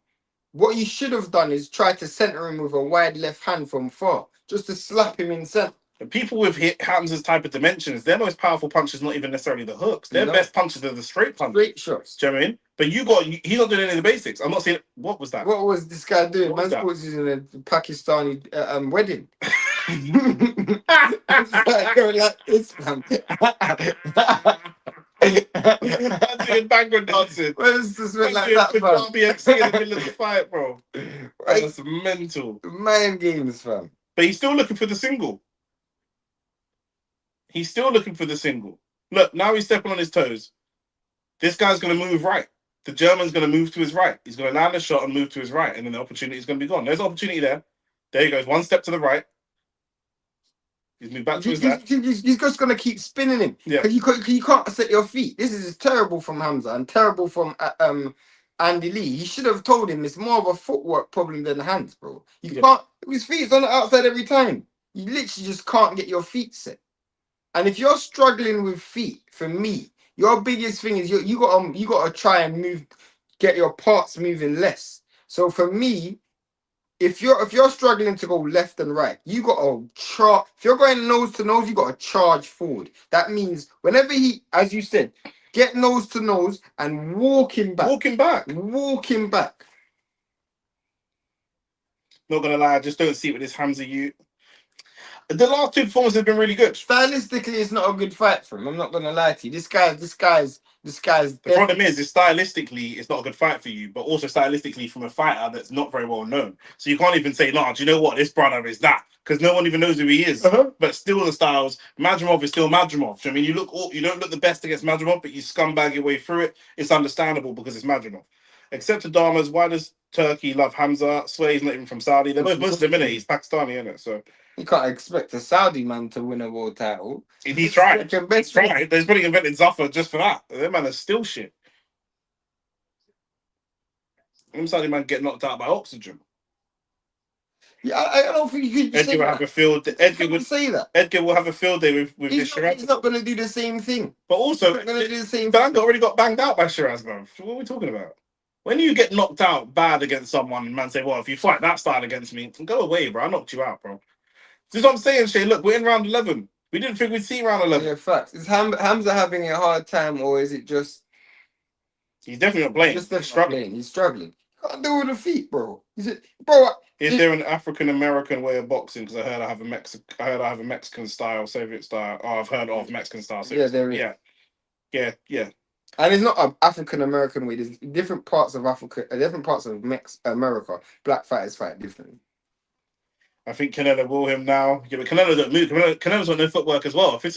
B: What you should have done is try to center him with a wide left hand from far, just to slap him in center.
A: The people with Hamzah's type of dimensions, their most powerful punches not even necessarily the hooks. Their best punches are the straight punches.
B: Straight shots.
A: Do you know what I mean? But he's not doing any of the basics. I'm not saying, what was that?
B: What was this guy doing? Man's was in a Pakistani wedding. Going like this, man.
A: I'm doing background dancing.
B: Where's this like that, fam?
A: BMC in the middle of the fight, bro. That's mental.
B: Mind games, fam.
A: But he's still looking for the single. He's still looking for the single. Look, now he's stepping on his toes. This guy's going to move right. The German's going to move to his right. He's going to land a shot and move to his right. And then the opportunity is going to be gone. There's an opportunity there. There he goes. One step to the right. He's moved back to his left.
B: He's just going to keep spinning him.
A: Yeah.
B: Because you can't set your feet. This is terrible from Hamzah and terrible from Andy Lee. He should have told him it's more of a footwork problem than hands, bro. You can't. His feet's on the outside every time. You literally just can't get your feet set. And if you're struggling with feet, for me, your biggest thing is you got to try and get your parts moving less. So for me, if you're struggling to go left and right, you got to charge. If you're going nose to nose, you got to charge forward. That means whenever as you said, get nose to nose and walking back. Walking back.
A: Not gonna lie, I just don't see it with this Hamzah. The last two performances have been really good.
B: Stylistically, it's not a good fight for him. I'm not gonna lie to you. This guy's.
A: The problem is stylistically, it's not a good fight for you, but also stylistically from a fighter that's not very well known. So you can't even say, "No, do you know what? This brother is that," because no one even knows who he is. But still, the styles. Madrimov is still Madrimov. I mean, you don't look the best against Madrimov, but you scumbag your way through it. It's understandable because it's Madrimov. Except to Dharma's, why does Turkey love Hamzah? Swear he's not even from Saudi. They're both Muslim, innit? He's Pakistani, innit? So
B: you can't expect a Saudi man to win a world title.
A: He's tried. He's tried. They've probably invented Zafar just for that. That man is still shit. Them Saudi man get knocked out by oxygen.
B: Yeah, I don't think you could
A: Edgar will have a field. Edgar would
B: say that.
A: Edgar will have a field day with this Sheeraz.
B: He's not going to do the same thing.
A: But also,
B: he's not going to do the same
A: thing. Already got banged out by Sheeraz, man. What are we talking about? When you get knocked out bad against someone, and man say, "Well, if you fight that style against me, go away, bro. I knocked you out, bro." This is what I'm saying, Shay. Look, we're in round 11. We didn't think we'd see round 11.
B: Yeah, facts. Is Hamzah having a hard time, or is it just...
A: He's definitely not playing. He's struggling.
B: He's struggling. Can't do with the feet, bro. Is
A: there an African American way of boxing? Because I heard I have a Mexican style, Soviet style. Oh, I've heard of Mexican style.
B: Yeah, there is.
A: Yeah.
B: And it's not an African American way. There's different parts of Africa, different parts of America. Black fighters fight differently.
A: I think Canelo will him now. Yeah, but Canelo don't move. Canelo's got no footwork as well. If that's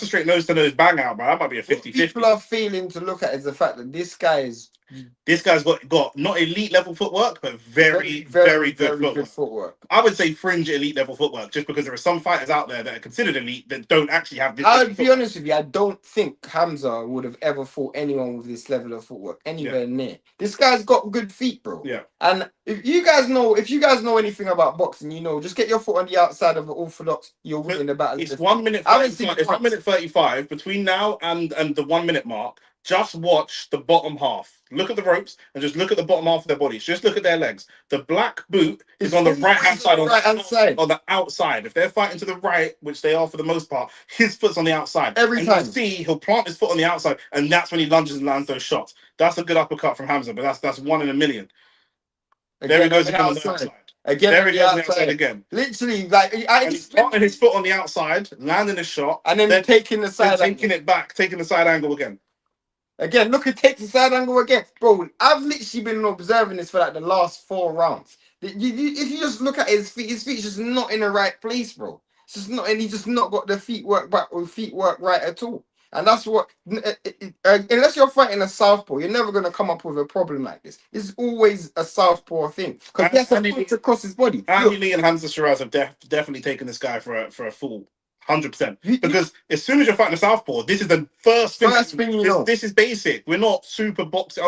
A: a straight nose to nose bang out, bro, that might be a 50-50.
B: People are failing to look at is the fact that this guy is
A: This guy's got not elite level footwork, but very good footwork. I would say fringe elite level footwork, just because there are some fighters out there that are considered elite that don't actually have this.
B: I'll be honest with you, I don't think Hamzah would have ever fought anyone with this level of footwork anywhere near. This guy's got good feet, bro.
A: Yeah.
B: And if you guys know anything about boxing, you know, just get your foot on the outside of the orthodox, you'll win the battle.
A: It's 1 minute. It's 1 minute 35 between now and the 1 minute mark. Just watch the bottom half. Look at the ropes and just look at the bottom half of their bodies. Just look at their legs. The black boot is on the right-hand side, on the outside. If they're fighting to the right, which they are for the most part, his foot's on the outside. Every time. You see, he'll plant his foot on the outside, and that's when he lunges and lands those shots. That's a good uppercut from Hamzah, but that's 1 in a million. There he goes again on the outside. Again, there he goes on the outside again. Literally, like he's planting his foot on the outside, landing a shot, and then taking the side, taking it back, taking the side angle again. Again, look at take the side angle again, bro. I've literally been observing this for like the last 4 rounds. If you just look at his feet's just not in the right place, bro. It's just not, and he's just not got the feet work back or feet work right at all. And that's what, unless you're fighting a southpaw, you're never gonna come up with a problem like this. It's always a southpaw thing because he has to punch across his body. Andy and Hamzah Sheeraz have definitely taken this guy for a fool. 100%. Because as soon as you're fighting a southpaw, this is the first thing you know. This is basic. We're not super boxing.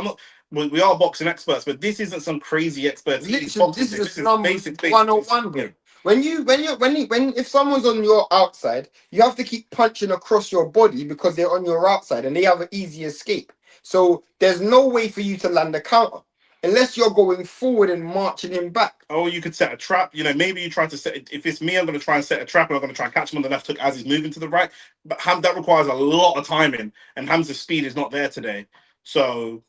A: We are boxing experts, but this isn't some crazy expertise. This is basic 101, bro. If someone's on your outside, you have to keep punching across your body because they're on your outside and they have an easy escape. So there's no way for you to land a counter. Unless you're going forward and marching him back. Or you could set a trap. You know, maybe you try to set it. If it's me, I'm going to try and set a trap and I'm going to try and catch him on the left hook as he's moving to the right. But that requires a lot of timing. And Hamzah's speed is not there today. So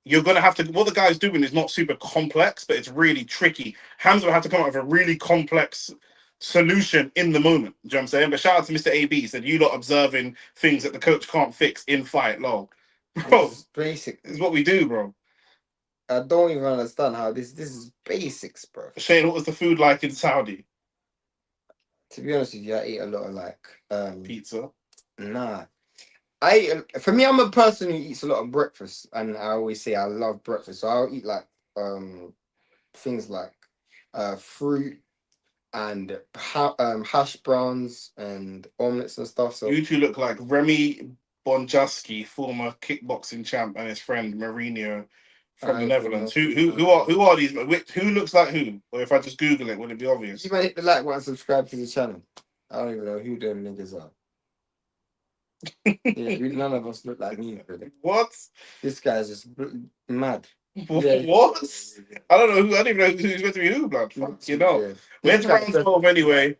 A: you're going to have to... What the guy's doing is not super complex, but it's really tricky. Hamzah will have to come up with a really complex solution in the moment. Do you know what I'm saying? But shout out to Mr. AB. He said, you lot observing things that the coach can't fix in fight. Lol. Bro, basic. This is what we do, bro. I don't even understand how this is basics, bro. Shane, what was the food like in Saudi? To be honest with you, I eat a lot of like pizza. Nah. For me, I'm a person who eats a lot of breakfast, and I always say I love breakfast. So I'll eat like things like fruit and hash browns and omelets and stuff. So you two look like Remy Bonjaski, former kickboxing champ, and his friend Mourinho from the Netherlands. Who are these? Who looks like who? Or if I just Google it, will it be obvious? You might hit the like button and subscribe to the channel. I don't even know who them niggas are. Yeah, none of us look like me. Really. What? This guy's just mad. Yeah. What? I don't know who. I don't even know who's going to be who, blood. You know. Yeah. We're to round 12 anyway.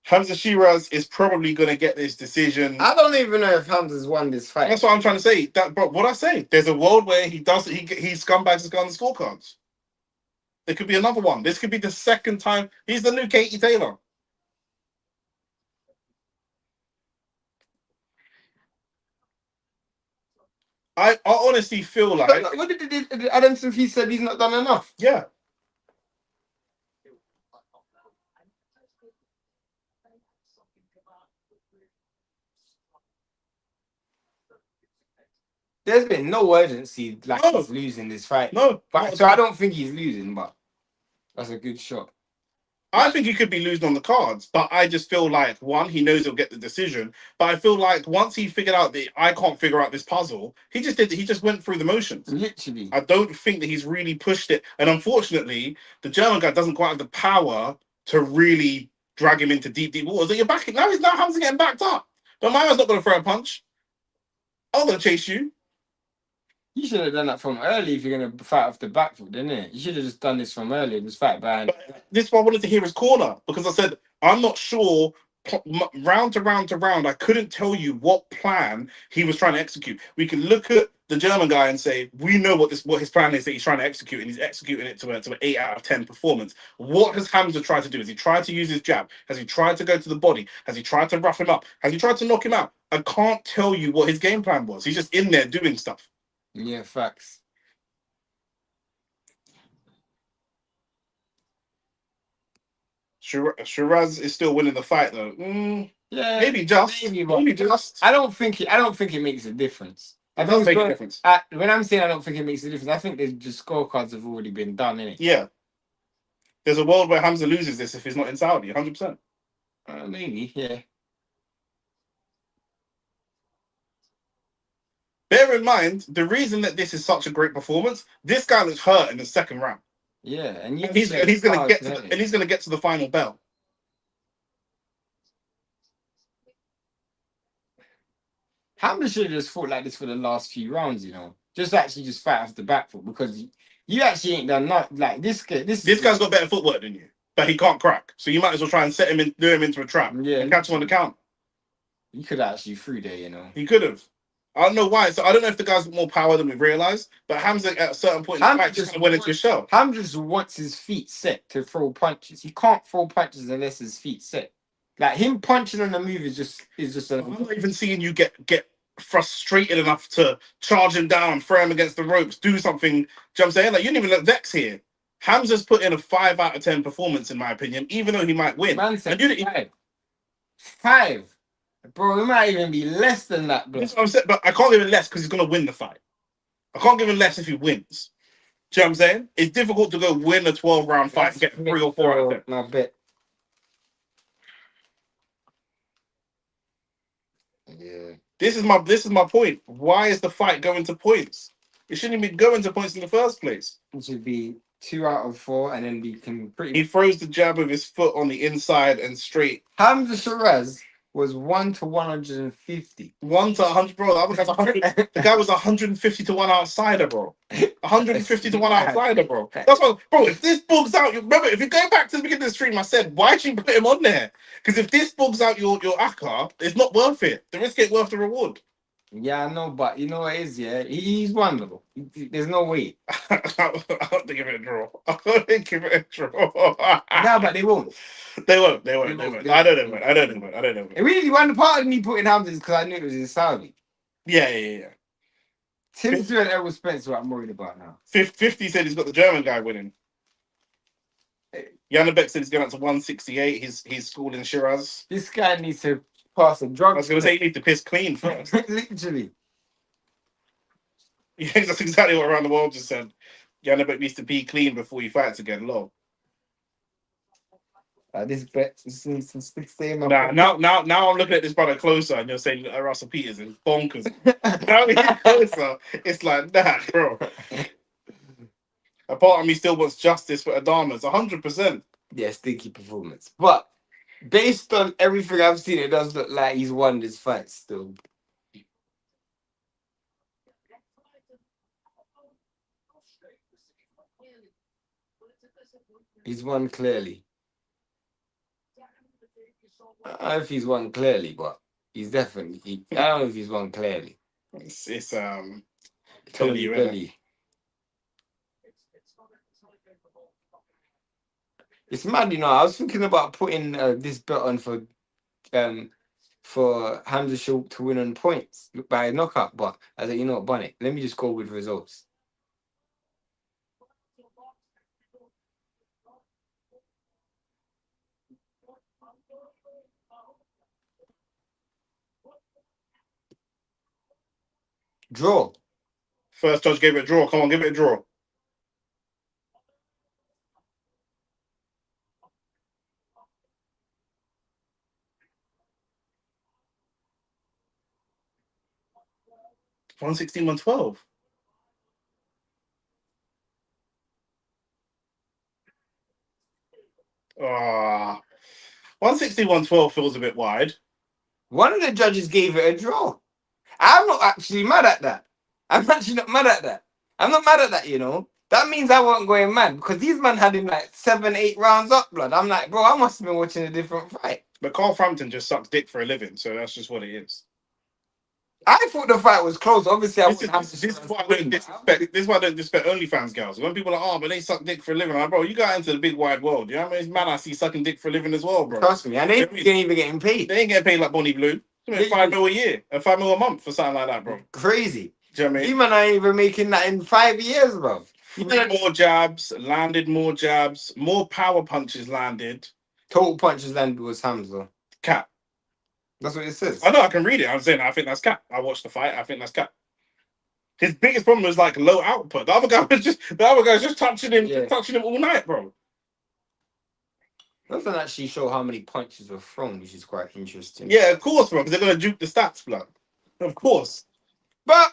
A: Hamzah Sheeraz is probably going to get this decision. I don't even know if Hamzah's won this fight. That's what I'm trying to say. Bro, what I say? There's a world where he scumbags his gun on the scorecards. There could be another one. This could be the second time. He's the new Katie Taylor. I honestly feel like... What did Adam Smith, he said he's not done enough? Yeah. There's been no urgency he's losing this fight. No. So I don't think he's losing, but that's a good shot. I think he could be losing on the cards, but I just feel like, one, he knows he'll get the decision. But I feel like once he figured out that I can't figure out this puzzle, he just went through the motions. Literally. I don't think that he's really pushed it. And unfortunately, the German guy doesn't quite have the power to really drag him into deep waters. So you're backing. Now Hamzah getting backed up. But my man's not going to throw a punch. I'm going to chase you. You should have done that from early if you're going to fight off the back foot, didn't it? You should have just done this from early. This fight behind. This is why I wanted to hear his corner, because I said, I'm not sure, round to round, I couldn't tell you what plan he was trying to execute. We can look at the German guy and say, we know what his plan is that he's trying to execute, and he's executing it to an 8 out of 10 performance. What has Hamzah tried to do? Has he tried to use his jab? Has he tried to go to the body? Has he tried to rough him up? Has he tried to knock him out? I can't tell you what his game plan was. He's just in there doing stuff. Yeah, facts. Sheeraz is still winning the fight though. Yeah, maybe just. I don't think it makes a difference. It does make a difference.
B: When I'm saying I don't think it makes a difference, I think the scorecards have already been done, innit?
A: Yeah. There's a world where Hamzah loses this if he's not in Saudi, 100%.
B: Maybe, yeah.
A: Bear in mind, the reason that this is such a great performance, this guy looks hurt in the second round.
B: Yeah, and
A: he's gonna get to the final bell.
B: Hamzah should have just fought like this for the last few rounds, you know. Just fight off the back foot, because you actually ain't done nothing. Like this guy's
A: got better footwork than you, but he can't crack. So you might as well try and lure him into a trap and catch him on the count.
B: He could have actually threw there, you know.
A: He could have. I don't know why. So I don't know if the guy's got more power than we've realized, but Hamzah at a certain point in the fight just went into a shell.
B: Hamzah just wants his feet set to throw punches. He can't throw punches unless his feet set. Like him punching on the move is just.
A: I'm not even seeing you get frustrated enough to charge him down, throw him against the ropes, do something. Do you know what I'm saying? Like you didn't even look vexed here. Hamzah's put in a 5 out of 10 performance, in my opinion, even though he might win.
B: Man said five. Bro, it might even be less than that, bro.
A: That's what I'm saying, but I can't give him less because he's gonna win the fight. I can't give him less if he wins. Do you know what I'm saying? It's difficult to go win a 12-round fight and get 3 or 4 out of 10.
B: I bet. Yeah.
A: This is my point. Why is the fight going to points? It shouldn't even be going to points in the first place.
B: It should be 2 out of 4, and then we can
A: He throws the jab with his foot on the inside and straight.
B: Hamzah Sheeraz was 1 to 150.
A: 1 to 100, bro. That was 100. The guy was 150 to 1 outsider, bro. 150 to 1 outsider, bro. That's what, bro. If this bugs out, remember, if you go back to the beginning of the stream, I said, why'd you put him on there? Because if this bugs out your Akka, it's not worth it. The risk ain't worth the reward.
B: Yeah, I know, but you know what it is, yeah? He's wonderful. There's no way.
A: I don't think give it a draw. I don't think give it a draw.
B: No, but they won't.
A: They won't. I don't know.
B: It really, one part of me putting Hamzah is because I knew it was in Saudi.
A: Yeah.
B: Tim Stewart and Errol Spencer, I'm worried about now.
A: 50 said he's got the German guy winning. Janabek said he's going up to 168. He's schooling Sheeraz.
B: This guy needs to pass a drug.
A: I was going to say he needs to piss clean first.
B: Literally.
A: Yeah, that's exactly what Around the World just said. Janabek needs to pee clean before he fights again. Lol.
B: This bet needs to stay in my
A: now I'm looking at this brother closer and you're saying Russell Peters is bonkers. Now we get closer, it's like that, bro. A part of me still wants justice for Adamas, 100%.
B: Yeah, stinky performance. But based on everything I've seen, it does look like he's won this fight still. He's won clearly. I don't know if he's won clearly, but he's definitely. I don't know if he's won clearly.
A: It's Tony.
B: It's mad, you know. I was thinking about putting this bet on for Hamzah to win on points by a knockout, but I said, you know what, Bonnet, let me just go with results. Draw.
A: First judge gave it a draw. Come on, give it a draw. $116, $112. Ah, 160, 112 feels a bit wide.
B: One of the judges gave it a draw. I'm not actually mad at that. I'm actually not mad at that. I'm not mad at that, you know. That means I wasn't going mad because these men had him like 7, 8 rounds up, blood. I'm like, bro, I must have been watching a different fight.
A: But Carl Frampton just sucks dick for a living, so that's just what it is.
B: I thought the fight was close. Obviously,
A: this is why I don't disrespect OnlyFans girls. When people are like, oh, but they suck dick for a living. I'm like, bro, you got into the big wide world. You know what I mean? It's man I see sucking dick for a living as well, bro.
B: Trust me. And they ain't even getting paid.
A: They ain't getting paid like Bonnie Blue. They 5 mil a year, and 5 mil a month for something like that, bro.
B: Crazy.
A: Do you know what I mean?
B: You man ain't even making that in 5 years, bro.
A: More jabs, landed more jabs, more power punches landed.
B: Total punches landed was Hamzah.
A: Cap.
B: That's what it says.
A: I know, I can read it. I'm saying I think that's cap. I watched the fight. I think that's cap. His biggest problem was like low output. The other guy was just touching him all night, bro.
B: Doesn't actually show how many punches were thrown, which is quite interesting.
A: Yeah, of course, bro, because they're gonna juke the stats, blood. Of course.
B: But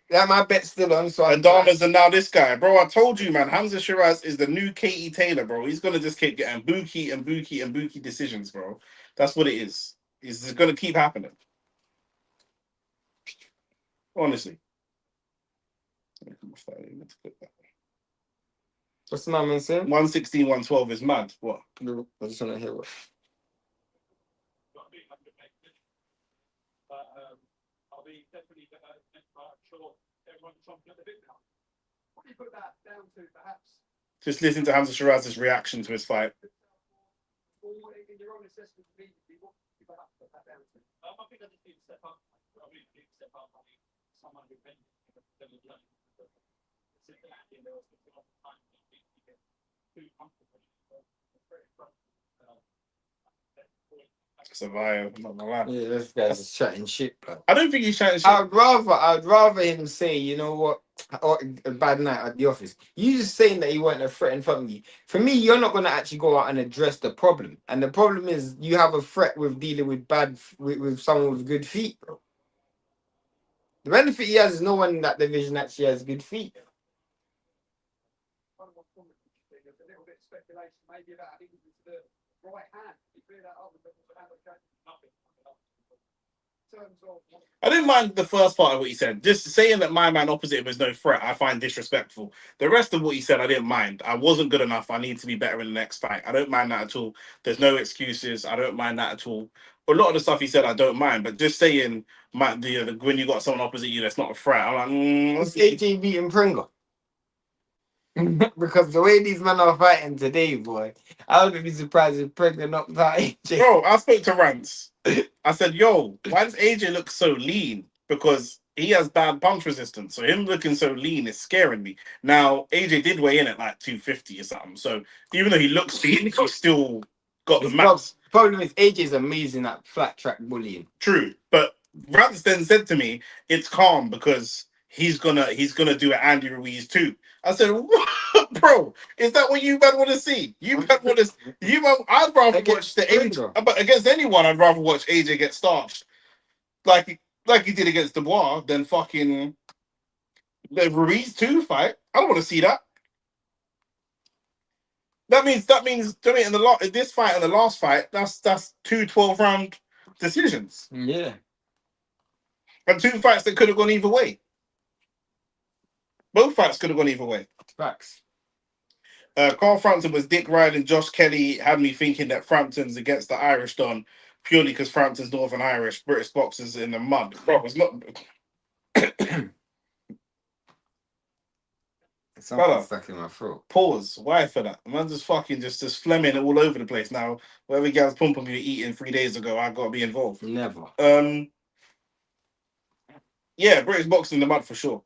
B: yeah, my bet's still on. So
A: Adamas and now this guy, bro. I told you, man. Hamzah Sheeraz is the new Katie Taylor, bro. He's gonna just keep getting buki decisions, bro. That's what it is. It's just gonna keep happening. Honestly.
B: What's the man saying?
A: 116, 112 is mad. What?
B: No, I just want to hear what.
C: I'll be definitely sure everyone's chomping at the bit now. What do you put that down to, perhaps?
A: Just listen to Hamzah Sheeraz's reaction to his fight.
C: In your own assessment, what do you put that down to? I think I just need to step up. I really need to step up. I mean, someone who can sit back in there, time too comfortable.
A: Survive, I'm not gonna lie.
B: Yeah, this guy's just chatting shit, bro.
A: I don't think he's chatting shit.
B: I'd rather him say, you know what, a bad night at the office. You just saying that he wasn't a threat in front of you. For me, you're not gonna actually go out and address the problem. And the problem is you have a threat with dealing with with someone with good feet, bro. The benefit he has is no one in that division actually has good feet.
C: A little bit of speculation, maybe about having the right hand. You feel that nothing.
A: I didn't mind the first part of what he said. Just saying that my man opposite him is no threat, I find disrespectful. The rest of what he said, I didn't mind. I wasn't good enough. I need to be better in the next fight. I don't mind that at all. There's no excuses. I don't mind that at all. A lot of the stuff he said, I don't mind. But just saying when you got someone opposite you that's not a threat, I'm like,
B: It's AJ beating Prenga. Because the way these men are fighting today, boy, I wouldn't be surprised if Prenga knocked out AJ.
A: Bro, I spoke to Rance. I said, yo, why does AJ look so lean? Because he has bad punch resistance. So him looking so lean is scaring me. Now, AJ did weigh in at like 250 or something. So even though he looks lean, he's still got the mass.
B: Problem is AJ's amazing at flat track bullying.
A: True. But Rance then said to me, it's calm because he's gonna do an Andy Ruiz too. I said, what? Bro, is that what you man want to see? I'd rather watch the AJ, but against anyone, I'd rather watch AJ get starched, like he did against Dubois, than fucking the Ruiz 2 fight. I don't want to see that. That means in this fight and the last fight, that's 2 12-round decisions.
B: Yeah.
A: And 2 fights that could have gone either way. Both fights could have gone either way.
B: Facts.
A: Carl Frampton was dick riding. Josh Kelly had me thinking that Frampton's against the Irish Don purely because Frampton's Northern Irish, British boxers in the mud. Bro, it's not.
B: Something's stuck in my throat.
A: Pause. Why for that? Man, just fucking just Fleming all over the place now. Whatever guy's pum pum you were eating 3 days ago, I got to be involved.
B: Never.
A: Yeah, British boxing in the mud for sure.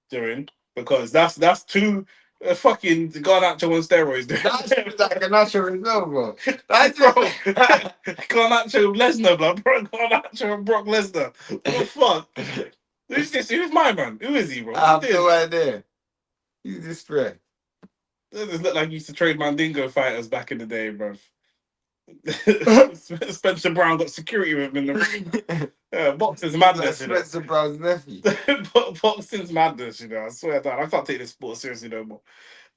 A: Doing. Because that's 2 fucking Garnacho on steroids.
B: That's like a natural result, bro.
A: That's bro. Garnacho Lesnar, bro. Garnacho and Brock Lesnar. What the fuck? Who's this? Who's my man? Who is he, bro?
B: I have no idea. He's this spread.
A: Does this look like he used to trade Mandingo fighters back in the day, bro? Spencer Brown got security with him in the ring. Boxing's madness.
B: Spencer Brown's nephew.
A: Boxing's madness, you know. I swear that I can't take this sport seriously no more.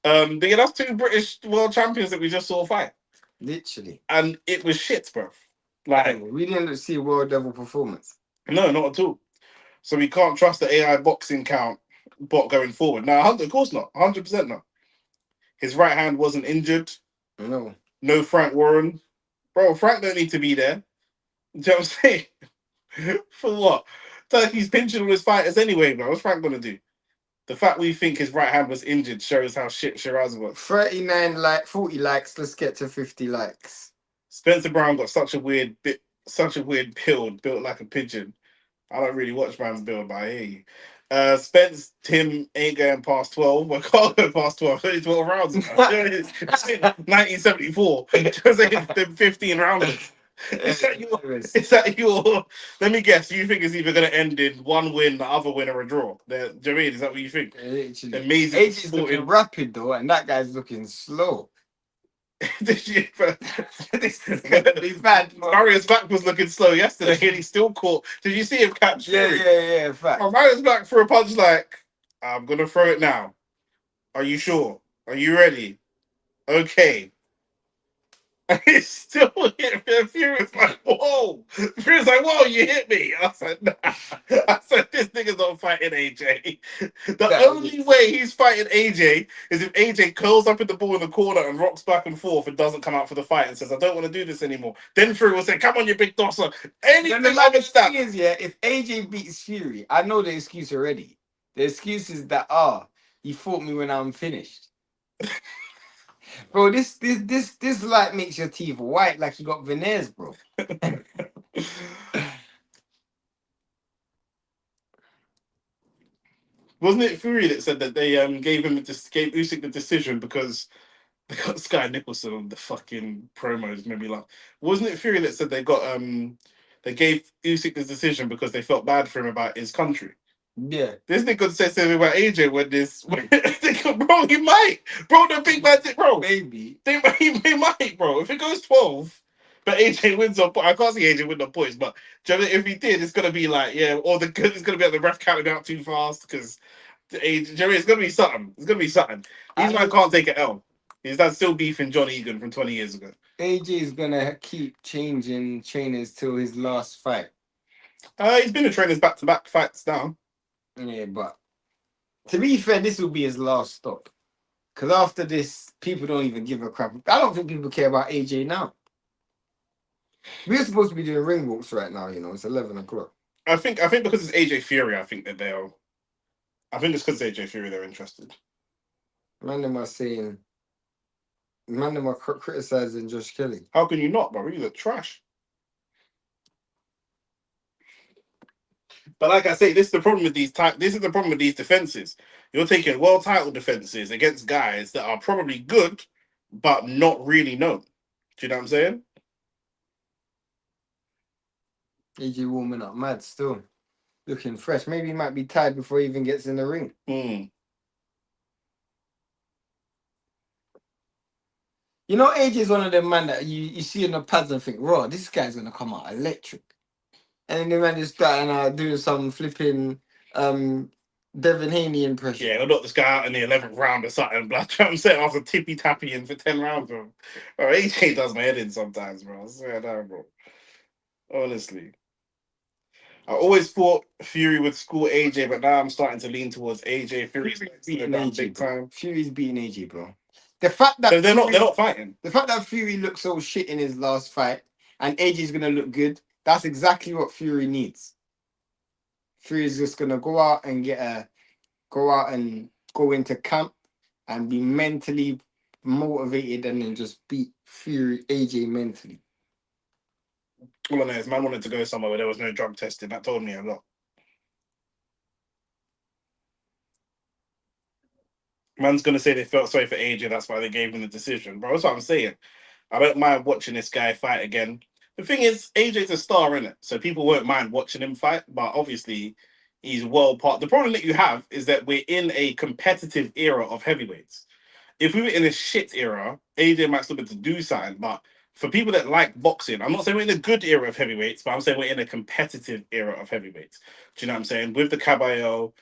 A: But yeah, that's 2 British world champions that we just saw fight.
B: Literally.
A: And it was shit, bro. Like
B: we didn't see a world level performance.
A: No, not at all. So we can't trust the AI boxing count bot going forward. Now, of course not. 100% not. His right hand wasn't injured. No Frank Warren. Bro, Frank don't need to be there. Do you know what I'm saying? For what? Turkey's pinching all his fighters anyway, bro. What's Frank gonna do? The fact we think his right hand was injured shows how shit Sheeraz was.
B: 40 likes. Let's get to 50 likes.
A: Spencer Brown got such a weird build, built like a pigeon. I don't really watch man's build, but I hear you. Spence, Tim ain't going past 12. Well, can't go past 12. Only 12 rounds. 1974. Just 15 rounds. Is that your? Let me guess. You think it's either going to end in one win, the other win, or a draw? Do you know what I mean? Is that what you think?
B: Literally.
A: Amazing.
B: AJ's looking rapid though, and that guy's looking slow.
A: This
B: He's bad.
A: Mario's back was looking slow yesterday, and he still caught. Did you see him catch Fury?
B: Yeah. Fact.
A: Oh, Mario's back for a punch. Like, I'm gonna throw it now. Are you sure? Are you ready? Okay. It still hit me. Fury was like, whoa. Fury was like, whoa, you hit me. I said, nah. I said, this nigga's not fighting AJ. The only way he's fighting AJ is if AJ curls up in the ball in the corner and rocks back and forth and doesn't come out for the fight and says, I don't want to do this anymore. Then Fury will say, come on, you big dosser. Anything other than that.
B: Is, if AJ beats Fury, I know the excuse already. The excuse is that, he fought me when I'm finished. Bro, this light makes your teeth white like you got veneers, bro.
A: Wasn't it Fury that said that they gave Usyk the decision because they got Sky Nicholson on the fucking promos? Made me laugh. Wasn't it Fury that said they gave Usyk the decision because they felt bad for him about his country?
B: Yeah.
A: This nigga said something about AJ bro, he might. Bro, the big man did, bro.
B: Maybe.
A: He might, bro. If it goes 12, but AJ wins on points. I can't see AJ win on points, but if he did, it's gonna be like, or it's gonna be like the ref counting out too fast because it's gonna be something. It's gonna be something. These man can't take an L. Is that still beefing John Egan from 20 years ago?
B: AJ is gonna keep changing trainers till his last fight.
A: He's been a trainer's back-to-back fights now.
B: Yeah, but to be fair, this will be his last stop. Because after this, people don't even give a crap. I don't think people care about AJ now. We're supposed to be doing ring walks right now, it's 11 o'clock.
A: I think because it's AJ Fury, I think it's because it's AJ Fury they're interested.
B: Man, them are criticizing Josh Kelly.
A: How can you not, bro? You look trash. But like I say, this is the problem with these defenses. You're taking world title defenses against guys that are probably good, but not really known. Do you know what I'm saying?
B: AJ warming up mad still. Looking fresh. Maybe he might be tired before he even gets in the ring. AJ is one of them man that you see in the pads and think, raw, this guy's gonna come out electric. And then the man is starting doing some flipping Devin Haney impression.
A: Yeah, we'll knock this guy out in the 11th round or something. But I'm saying after tippy tappy in for 10 rounds, bro. AJ does my head in sometimes, bro. I swear down, bro. Honestly. I always thought Fury would school AJ, but now I'm starting to lean towards AJ. Fury's beating AJ big time.
B: Fury's beating AJ, bro. The fact that
A: they're not fighting.
B: The fact that Fury looked so shit in his last fight and AJ's gonna look good, that's exactly what Fury needs. Fury's just gonna go out and go into camp and be mentally motivated and then just beat AJ mentally.
A: All I know is man wanted to go somewhere where there was no drug testing. That told me a lot. Man's gonna say they felt sorry for AJ, that's why they gave him the decision. Bro, that's what I'm saying. I don't mind watching this guy fight again. The thing is, AJ's a star, innit? So people won't mind watching him fight, but obviously he's well part. The problem that you have is that we're in a competitive era of heavyweights. If we were in a shit era, AJ might still be able to do something, but for people that like boxing, I'm not saying we're in a good era of heavyweights, but I'm saying we're in a competitive era of heavyweights. Do you know what I'm saying? With the Caballero,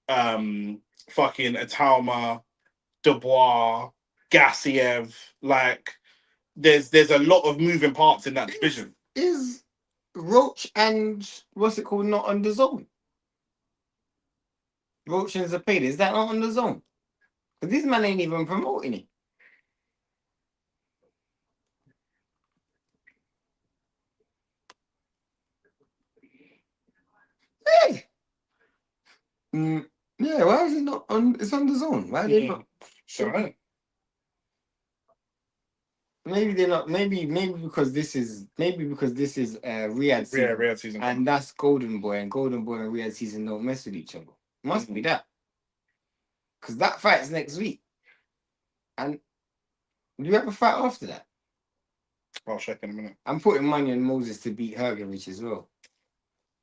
A: fucking Atauma, Dubois, Gassiev, like there's a lot of moving parts in that division.
B: Is Roach and what's it called not on the zone? Roach and Zapata, is that not on the zone? Because this man ain't even promoting it. Hey! Yeah, why is it not on? It's on the zone. Why are they not?
A: Sure.
B: Maybe they're not. Maybe because this is Riyadh season.
A: Yeah, Riyadh season.
B: And that's Golden Boy, and Golden Boy and Riyadh season don't mess with each other. Must be that. Because that fight's next week. And do you have a fight after that?
A: I'll check in a minute.
B: I'm putting money on Moses to beat Herrera as well.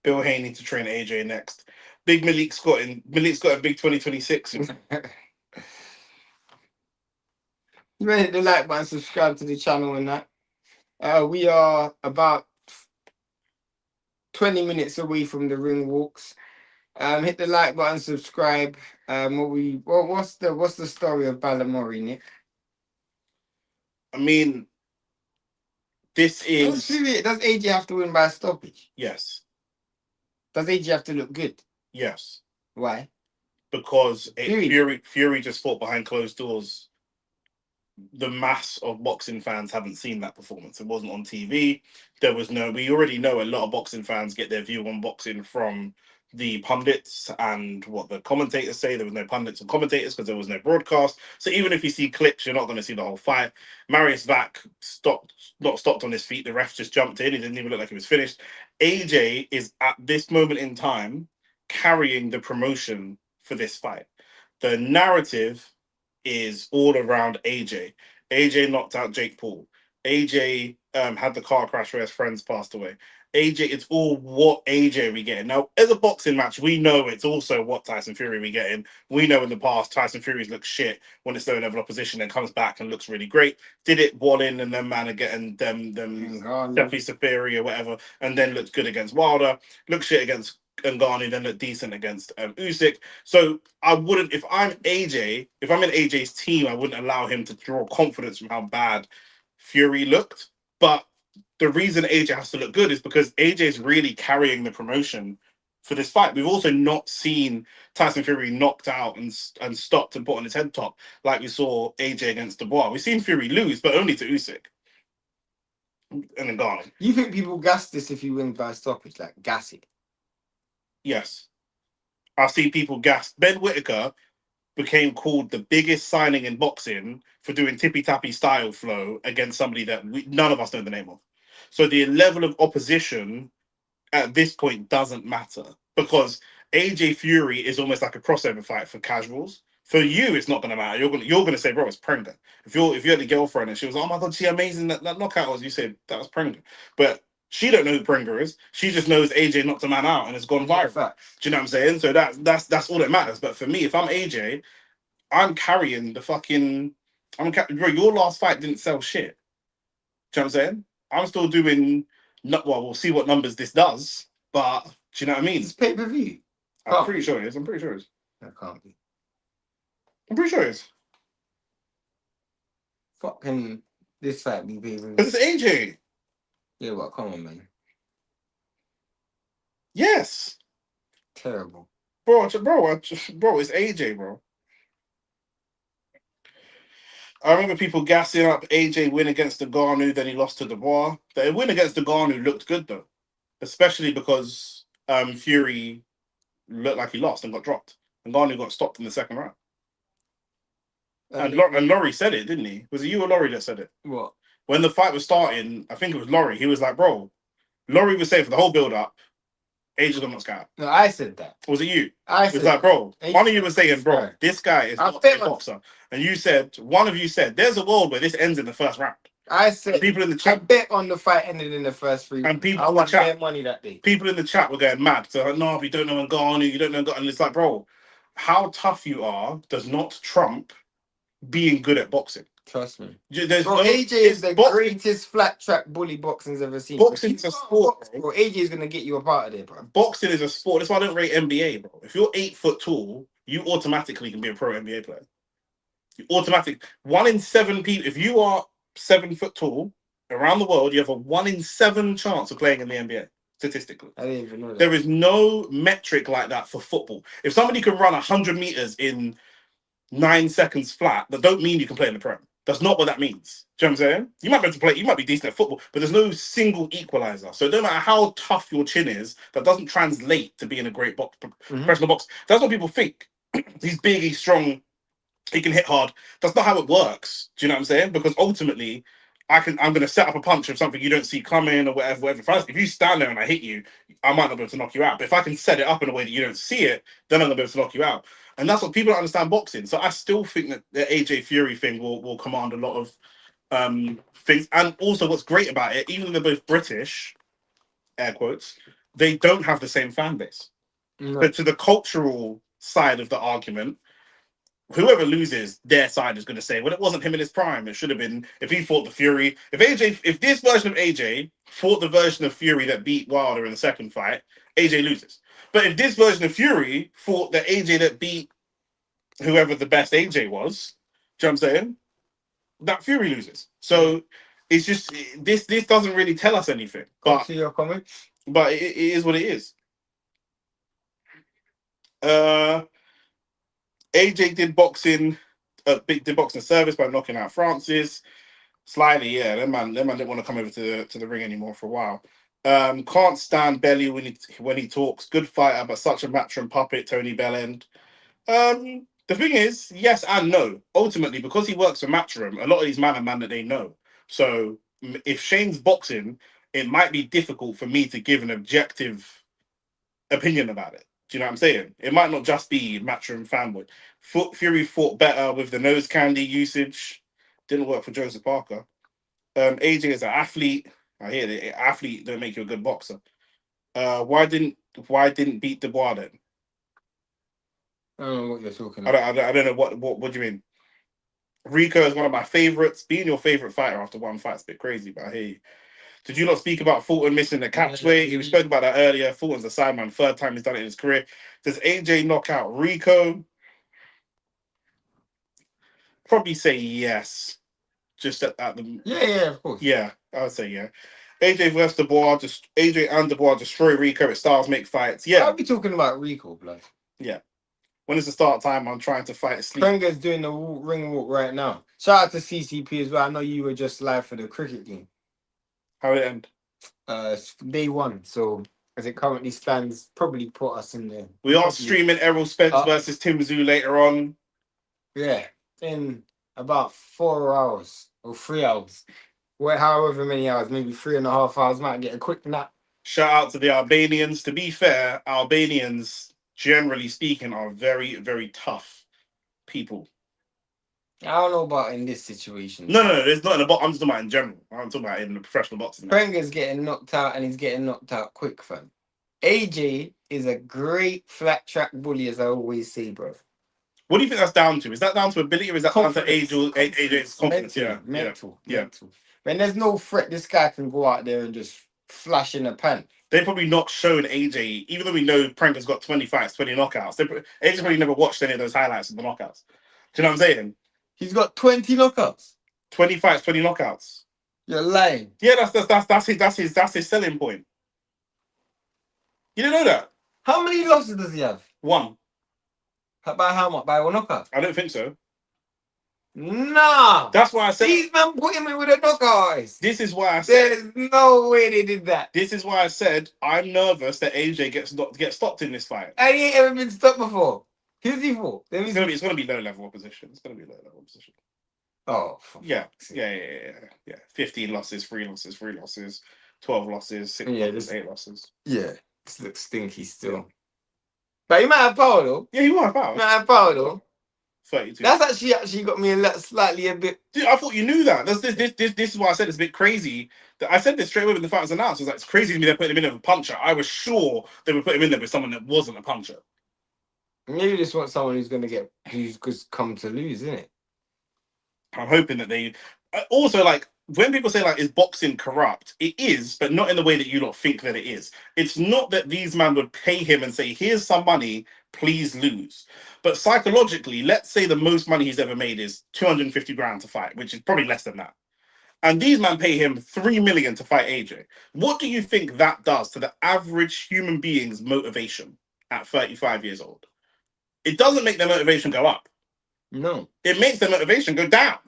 A: Bill Haney to train AJ next. Big Malik's got a big 2026.
B: You better hit the like button, subscribe to the channel and that. We are about 20 minutes away from the ring walks. Hit the like button, subscribe. What's the story of Balamori, Nick?
A: I mean, this is
B: Does AJ have to win by a stoppage?
A: yes.
B: Does AJ have to look good?
A: Yes.
B: Why?
A: Because
B: Fury.
A: Fury just fought behind closed doors. The mass of boxing fans haven't seen that performance. It wasn't on TV. We already know a lot of boxing fans get their view on boxing from the pundits and what the commentators say. There was no pundits and commentators because there was no broadcast. So even if you see clips, you're not going to see the whole fight. Marius Vac not stopped on his feet. The ref just jumped in. He didn't even look like he was finished. AJ is at this moment in time carrying the promotion for this fight. The narrative is all around AJ. AJ knocked out Jake Paul. AJ had the car crash where his friends passed away. AJ, it's all what AJ we getting. Now, as a boxing match, we know it's also what Tyson Fury we getting. We know in the past Tyson Fury's looked shit when it's low level opposition and comes back and looks really great. Did it Wallin and then man getting them Steffi Safiri or whatever, and then looked good against Wilder. Looked shit against Ngannou, then looked decent against Usyk. So I wouldn't, if I'm in AJ's team, I wouldn't allow him to draw confidence from how bad Fury looked. But the reason AJ has to look good is because AJ is really carrying the promotion for this fight. We've also not seen Tyson Fury knocked out and stopped and put on his head top like we saw AJ against Dubois. We've seen Fury lose, but only to Usyk and Ngannou.
B: You think people gas this if you win by stoppage, like gas it?
A: Yes. I've seen people gas. Ben Whittaker became called the biggest signing in boxing for doing tippy-tappy style flow against somebody that none of us know the name of. So the level of opposition at this point doesn't matter because AJ Fury is almost like a crossover fight for casuals. For you, it's not going to matter. You're gonna say, bro, it's Prenga. If you had a girlfriend and she was like, oh my god, she amazing that knockout was, you said that was Prenga. But she don't know who Prenga is. She just knows AJ knocked a man out and it's gone viral. Do you know what I'm saying? So that's all that matters. But for me, if I'm AJ, I'm carrying the fucking. Bro, your last fight didn't sell shit. Do you know what I'm saying? I'm still doing. Well, we'll see what numbers this does. But do you know what I mean?
B: It's pay-per-view.
A: I'm pretty sure it is.
B: That can't be.
A: I'm pretty sure it is.
B: Fucking this fight be pay-per-view.
A: Because it's AJ.
B: Yeah, well, come on, man.
A: Yes.
B: Terrible.
A: Bro, it's AJ, bro. I remember people gassing up AJ win against Ngannou, then he lost to Dubois. The win against Ngannou looked good, though. Especially because Fury looked like he lost and got dropped. Ngannou got stopped in the second round. And Laurie said it, didn't he? Was it you or Laurie that said it?
B: What?
A: When the fight was starting, I think it was Laurie. He was like, bro, Laurie was saying for the whole build-up, AJ's gonna knock out.
B: No, I said that.
A: Was it you?
B: I
A: said, like, bro, one of you was saying, bro, this guy is not a boxer. And one of you said, there's a world where this ends in the first round.
B: I said,
A: people in the chat,
B: I bet on the fight ended in the first 3 rounds.
A: And people
B: I
A: in the chat,
B: bet money that day.
A: People in the chat were going mad. So like, no, if you don't know Ngannou, you don't know Ngannou. And it's like, bro, how tough you are does not trump being good at boxing.
B: Trust me.
A: AJ
B: is the greatest flat track bully boxing's ever seen.
A: Boxing's a sport,
B: bro. AJ is gonna get you up out of there, bro.
A: Boxing is a sport. That's why I don't rate NBA, bro. If you're 8 foot tall, you automatically can be a pro NBA player. You automatically 1 in 7 people. If you are 7 foot tall around the world, you have a 1 in 7 chance of playing in the NBA. Statistically,
B: I didn't even know that.
A: There is no metric like that for football. If somebody can run 100 meters in 9 seconds flat, that don't mean you can play in the Prem. That's not what that means. Do you know what I'm saying? You might be able to play, you might be decent at football, but there's no single equalizer. So no matter how tough your chin is, that doesn't translate to being a great professional boxer. That's what people think. He's big, he's strong, he can hit hard. That's not how it works. Do you know what I'm saying? Because ultimately, I'm going to set up a punch of something you don't see coming or whatever. If you stand there and I hit you, I might not be able to knock you out. But if I can set it up in a way that you don't see it, then I'm going to be able to knock you out. And that's what people don't understand boxing. So I still think that the AJ Fury thing will command a lot of things. And also, what's great about it, even though they're both British, air quotes, they don't have the same fan base.
B: No.
A: But to the cultural side of the argument, whoever loses, their side is going to say, well, it wasn't him in his prime. It should have been if he fought the Fury. If this version of AJ fought the version of Fury that beat Wilder in the second fight, AJ loses. But if this version of Fury fought the AJ that beat whoever the best AJ was, do you know what I'm saying? That Fury loses. So it's just this doesn't really tell us anything.
B: Come
A: But
B: to your comments.
A: but it is what it is. AJ did boxing service by knocking out Francis. Slightly, yeah. That man didn't want to come over to the ring anymore for a while. Can't stand Belly when he talks. Good fighter, but such a matchroom puppet, Tony Bellend. The thing is, yes and no. Ultimately, because he works for Matchroom, a lot of these men are man that they know. So if Shane's boxing, it might be difficult for me to give an objective opinion about it. Do you know what I'm saying? It might not just be Matchroom fanboy. Fury fought better with the nose candy usage. Didn't work for Joseph Parker. AJ is an athlete. I hear that athlete don't make you a good boxer. Why didn't beat Dubois then?
B: I don't know what you're talking about.
A: I don't know what do you mean. Rico is one of my favorites. Being your favorite fighter after one fight's a bit crazy, but I hear you. Did you not speak about Fulton missing the catchweight? We spoke about that earlier. Fulton's a sideman, third time he's done it in his career. Does AJ knock out Rico? Probably say yes. Just at the
B: Yeah, of course.
A: yeah, I would say yeah. AJ versus Dubois, AJ and Dubois destroy Rico. It styles make fights. Yeah,
B: I'll be talking about Rico, blood.
A: yeah. When is the start time? I'm trying to fight asleep.
B: Prenga's doing the ring walk right now. Shout out to CCP as well. I know you were just live for the cricket game.
A: How did it end?
B: Day one. So as it currently stands, probably put us in there.
A: We are streaming Errol Spence versus Tim Tszyu later on.
B: Yeah, in about 4 hours or 3 hours. Well, however many hours, maybe 3.5 hours. Might get a quick nap.
A: Shout out to the Albanians. To be fair, Albanians, generally speaking, are very, very tough people.
B: I don't know about in this situation.
A: No, there's not in the box. I'm just talking about in general. I'm talking about in the professional boxing.
B: Prenga's getting knocked out and he's getting knocked out quick, fam. AJ is a great flat track bully, as I always say, bro.
A: What do you think that's down to? Is that down to ability or is that down to AJ's confidence?
B: Mental. When there's no threat, this guy can go out there and just flash in a pan.
A: They've probably not shown AJ, even though we know Prenga's got 20 fights, 20 knockouts. AJ's probably never watched any of those highlights of the knockouts. Do you know what I'm saying?
B: He's got 20 knockouts.
A: 20 fights, 20 knockouts.
B: You're lying.
A: Yeah, that's his selling point. You didn't know that?
B: How many losses does he have?
A: 1.
B: By how much? By 1 knockout?
A: I don't think so.
B: Nah.
A: That's why I said
B: these men put him in with a knockout.
A: This is why I said
B: there's no way they did that.
A: This is why I said I'm nervous that AJ gets stopped in this fight.
B: And he ain't ever been stopped before. Who's he for?
A: It's gonna be low level opposition. It's gonna be low level opposition.
B: Oh
A: yeah. 15 losses, 3 losses, 12 losses, 6 losses, 8 losses.
B: Yeah, this looks stinky still. But he might have power though.
A: Yeah, he might have power. 32.
B: That's actually got me slightly a bit.
A: Dude, I thought you knew that. This is why I said it's a bit crazy. I said this straight away when the fight was announced. I was like, it's crazy to me they're putting him in with a puncher. I was sure they would put him in there with someone that wasn't a puncher.
B: Maybe they just want someone who's come to lose, isn't it?
A: I'm hoping that they also like when people say like is boxing corrupt, it is, but not in the way that you lot think that it is. It's not that these men would pay him and say, here's some money, please lose. But psychologically, let's say the most money he's ever made is 250 grand to fight, which is probably less than that. And these men pay him 3 million to fight AJ. What do you think that does to the average human being's motivation at 35 years old? It doesn't make their motivation go up.
B: No.
A: It makes their motivation go down.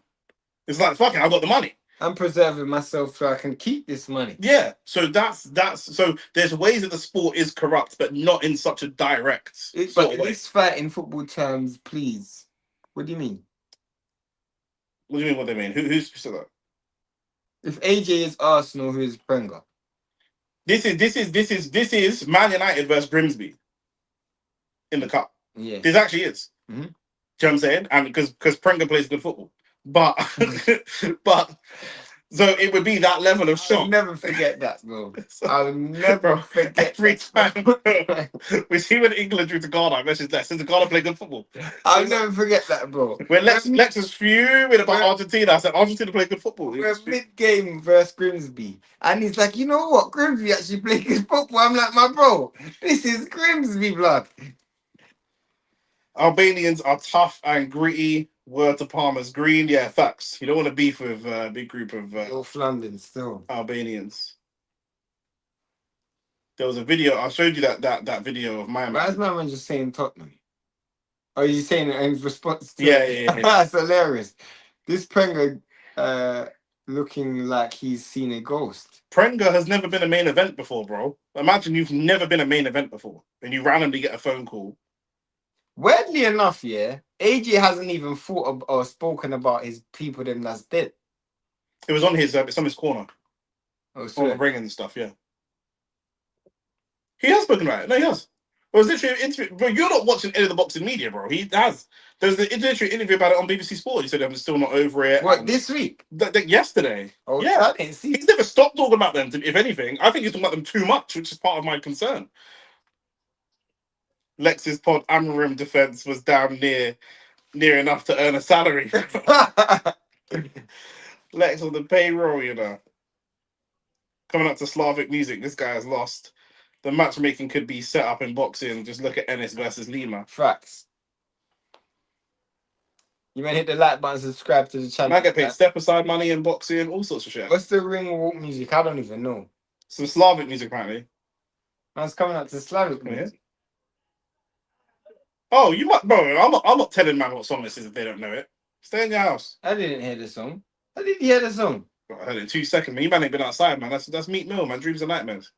A: It's like, fuck it, I've got the money.
B: I'm preserving myself so I can keep this money.
A: Yeah. So that's so there's ways that the sport is corrupt, but not in such a direct sort of way.
B: This fight in football terms, please. What do you mean?
A: What do you mean what they mean? Who's said that?
B: If AJ is Arsenal, who is Prenga?
A: This is Man United versus Grimsby in the cup.
B: Yeah.
A: This actually is.
B: Mm-hmm.
A: Do you know what I'm saying? And because Prenga plays good football. but but so it would be that level of
B: I'll
A: shock.
B: never forget that, bro.
A: So,
B: I'll never
A: bro,
B: forget
A: every
B: that.
A: time we see when England drew to Ghana, I messaged Lex. Since Ghana play good football.
B: I'll never forget that, bro.
A: When Lex was fuming about Argentina, I said Argentina play good football.
B: We're mid-game versus Grimsby, and he's like, you know what? Grimsby actually play good football. I'm like, my bro, this is Grimsby, blood.
A: Albanians are tough and gritty. Word to Palmer's Green. Yeah, facts. You don't want to beef with a big group of
B: North London still.
A: Albanians. There was a video. I showed you that video of my
B: Why is my man just saying Tottenham? Are you saying it in response to
A: Yeah.
B: That's hilarious. This Prenga looking like he's seen a ghost.
A: Prenga has never been a main event before, bro. Imagine you've never been a main event before and you randomly get a phone call.
B: Weirdly enough, yeah, AJ hasn't even thought of, or spoken about his people them that's dead.
A: It was on his it's on his corner.
B: Oh,
A: On the
B: sorry.
A: ring and stuff, yeah. He has spoken about it. No, he has. It was literally an interview. Bro, you're not watching any of the boxing media, bro. He has. There's an literally interview about it on BBC Sport. He said I'm still not over it.
B: What, this week?
A: Yesterday.
B: Oh,
A: yeah.
B: I didn't see.
A: He's never stopped talking about them, if anything. I think he's talking about them too much, which is part of my concern. Lex's pod Amarim defense was damn near enough to earn a salary. Lex on the payroll, you know. Coming up to Slavic music, this guy has lost. The matchmaking could be set up in boxing. Just look at Ennis versus Lima.
B: Facts. You might hit the like button, subscribe to the channel.
A: I get paid step aside money in boxing, all sorts of shit.
B: What's the ring walk music? I don't even know.
A: Some Slavic music, apparently.
B: Man's coming up to Slavic music.
A: Oh, you might, bro. I'm not telling man what song this is if they don't know it. Stay in your house.
B: I didn't hear the song. I didn't hear the song.
A: I heard it in 2 seconds, man. You man ain't been outside, man. That's Meat Mill, man. Dreams and nightmares.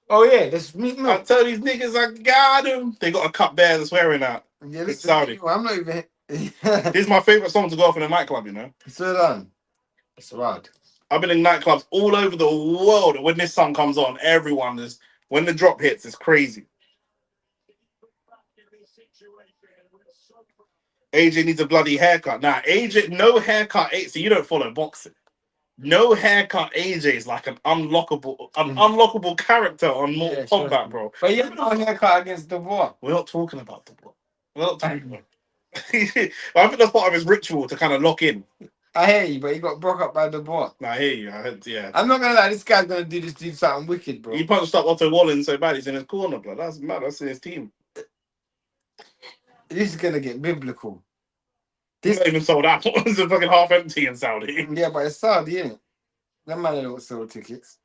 B: Oh yeah, this Meat Mill.
A: I tell these niggas I got them. They got a cup there that's swearing out.
B: Yeah,
A: It's Saudi.
B: I'm not even.
A: This is my favorite song to go off in a nightclub, you know.
B: So done. It's rad.
A: I've been in nightclubs all over the world. And when this song comes on, everyone is. When the drop hits, it's crazy. AJ needs a bloody haircut. Nah, AJ, no haircut. So you don't follow boxing. No haircut. AJ is like an unlockable character on Mortal Kombat, bro.
B: But you have no haircut against the boy.
A: We're not talking about the boy. We're not talking about. I think that's part of his ritual to kind of lock in.
B: I hear you, but he got broke up by the boy.
A: Nah, I hear you. I heard, yeah.
B: I'm not gonna lie, this guy's gonna do something wicked, bro.
A: He punched up Otto Wallen so bad he's in his corner, bro. That's mad. That's in his team.
B: This is gonna get biblical.
A: This not even sold out. It's fucking half empty in Saudi.
B: Yeah, but it's Saudi, isn't it? That man don't sell tickets.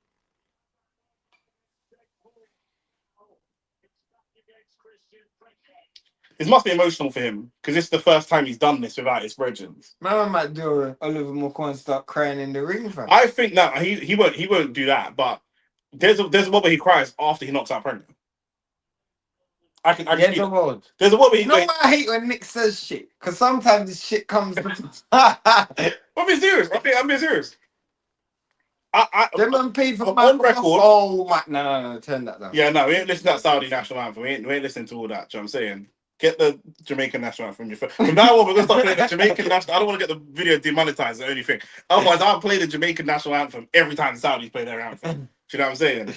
A: This must be emotional for him because it's the first time he's done this without his brethren.
B: My man might do Oliver McCoy and start crying in the ring, fam.
A: I think that he won't do that, but there's a one where he cries after he knocks out Prenga. There's a one where he.
B: You know what I hate when Nick says shit? Because sometimes this shit comes.
A: I'm being serious. I'm being serious.
B: Them man paid for
A: on record.
B: Oh my! No, turn that down.
A: Yeah, no, we ain't listening to that Saudi national anthem. We ain't listening to all that. Do you know what I'm saying? Get the Jamaican national anthem. From now on, we're gonna start playing the Jamaican national. I don't want to get the video demonetized. The only thing. Otherwise, I'll play the Jamaican national anthem every time the Saudis play their anthem. Do you know what I'm saying?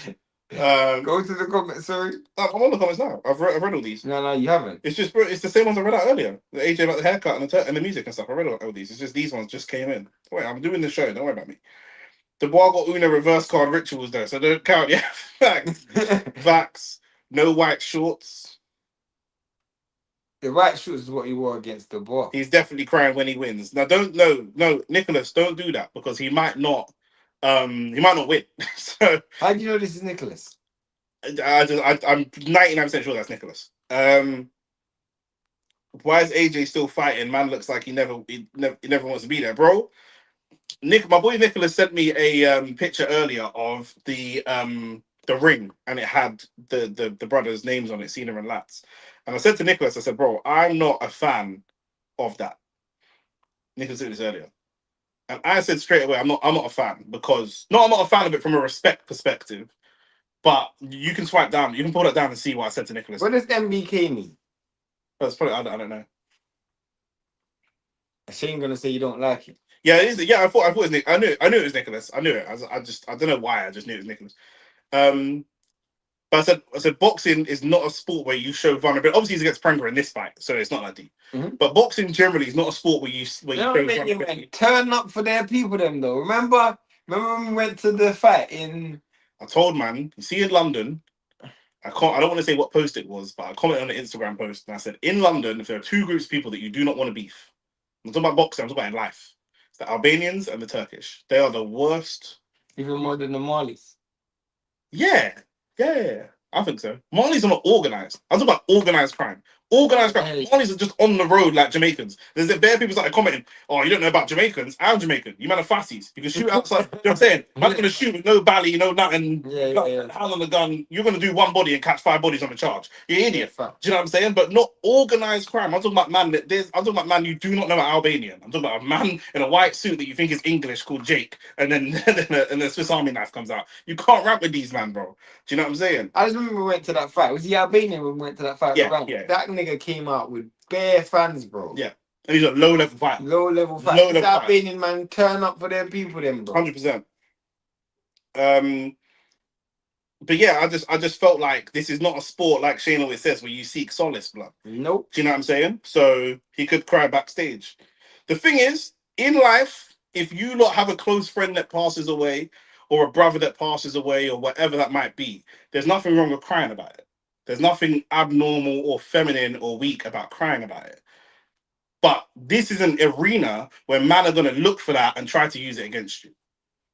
B: Go to the comments. Sorry,
A: I'm on the comments now. I've read all these.
B: No, you haven't.
A: It's just, it's the same ones I read out earlier. The AJ about the haircut and the music and stuff. I read all these. It's just these ones just came in. Wait, I'm doing the show. Don't worry about me. The Bois got Una reverse card rituals though, so don't count. Yeah, facts. Facts. No white shorts.
B: The white shorts is what he wore against the Bois.
A: He's definitely crying when he wins. Now, no, Nicholas, don't do that because he might not win. So
B: how do you know this is Nicholas?
A: I'm 99% sure that's Nicholas. Why is AJ still fighting? Man looks like he never wants to be there, bro. My boy Nicholas sent me a picture earlier of the ring, and it had the brothers' names on it, Cena and Lats. And I said to Nicholas, I said, bro, I'm not a fan of that. Nicholas said this earlier, and I said straight away, I'm not a fan because I'm not a fan of it from a respect perspective. But you can swipe down, you can pull that down and see what I said to Nicholas.
B: What does MBK mean?
A: That's probably I don't know.
B: Shane gonna say you don't like it.
A: Yeah, it is. Yeah, I thought it was Nick. I knew it was Nicholas. I knew it. I don't know why. I just knew it was Nicholas. But I said boxing is not a sport where you show vulnerability. Obviously, he's against Prenga in this fight, so it's not that deep. But boxing generally is not a sport where you show vulnerability.
B: Turn up for their people, them though. Remember when we went to the fight in?
A: I told man, you see in London, I don't want to say what post it was, but I commented on the Instagram post and I said, in London, if there are two groups of people that you do not want to beef, I'm talking about boxing, I'm talking about in life. It's the Albanians and the Turkish. They are the worst.
B: Even more than the Malis.
A: Yeah. I think so. Malis are not organized. I'm talking about organized crime. Organized crime. Malis are just on the road like Jamaicans. There's a bare people started commenting, oh, you don't know about Jamaicans? I'm Jamaican. You man are fassies. You can shoot outside. You know what I'm saying? Man's going to shoot with no bally, no nothing. Hand on the gun. You're going to do one body and catch 5 bodies on the charge. You're an idiot. Do you know what I'm saying? But not organized crime. I'm talking about man you do not know are Albanian. I'm talking about a man in a white suit that you think is English called Jake. And then and the Swiss Army knife comes out. You can't rap with these man, bro. Do you know what I'm saying?
B: I just remember we went to that fight. Was the Albanian when we went to that fight?
A: Yeah.
B: That nigga came out with bare fans, bro.
A: Yeah. And he's a low-level fight.
B: Low-level fight. This Albanian man turn up for their people, them, bro.
A: 100%. But yeah, I just felt like this is not a sport like Shane always says where you seek solace, blood.
B: Nope.
A: Do you know what I'm saying? So he could cry backstage. The thing is, in life, if you lot have a close friend that passes away, or a brother that passes away, or whatever that might be, there's nothing wrong with crying about it. There's nothing abnormal or feminine or weak about crying about it. But this is an arena where man are going to look for that and try to use it against you.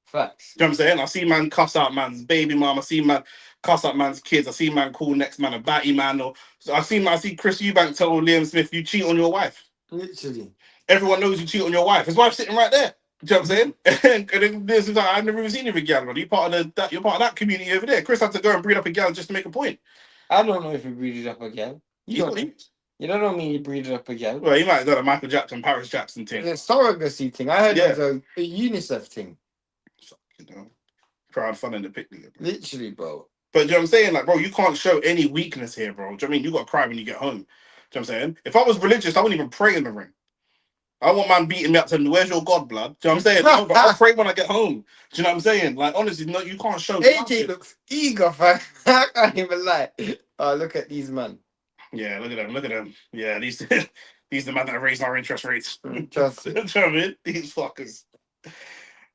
B: Facts.
A: Do you know what I'm saying? I see man cuss out man's baby mom. I see man cuss out man's kids. I see man call next man a batty man. Or so I see Chris Eubank tell Liam Smith, you cheat on your wife.
B: Literally.
A: Everyone knows you cheat on your wife. His wife's sitting right there. Do you know what I'm saying? And then this is like, I've never even seen you with gal, man. You're part of that community over there. Chris had to go and breed up a gal just to make a point.
B: I don't know if he breeded up a gal. You don't know me, he breeded up a gal.
A: Well, he might have done a Michael Jackson, Paris Jackson thing.
B: It's a surrogacy thing. I heard it was a UNICEF thing.
A: You know, crowdfunding the picnic.
B: Literally, bro.
A: But do you know what I'm saying? Like, bro, you can't show any weakness here, bro. Do you know what I mean? You got to cry when you get home. Do you know what I'm saying? If I was religious, I wouldn't even pray in the ring. I want man beating me up saying, where's your God, blood? Do you know what I'm saying? No, but I'll pray when I get home. Do you know what I'm saying? Like, honestly, no, you can't show.
B: AJ looks eager, fam. I can't even lie. Oh, look at these man.
A: Yeah, look at them. Yeah, these the men that are raising our interest rates.
B: Trust
A: Do you know what I mean? These fuckers.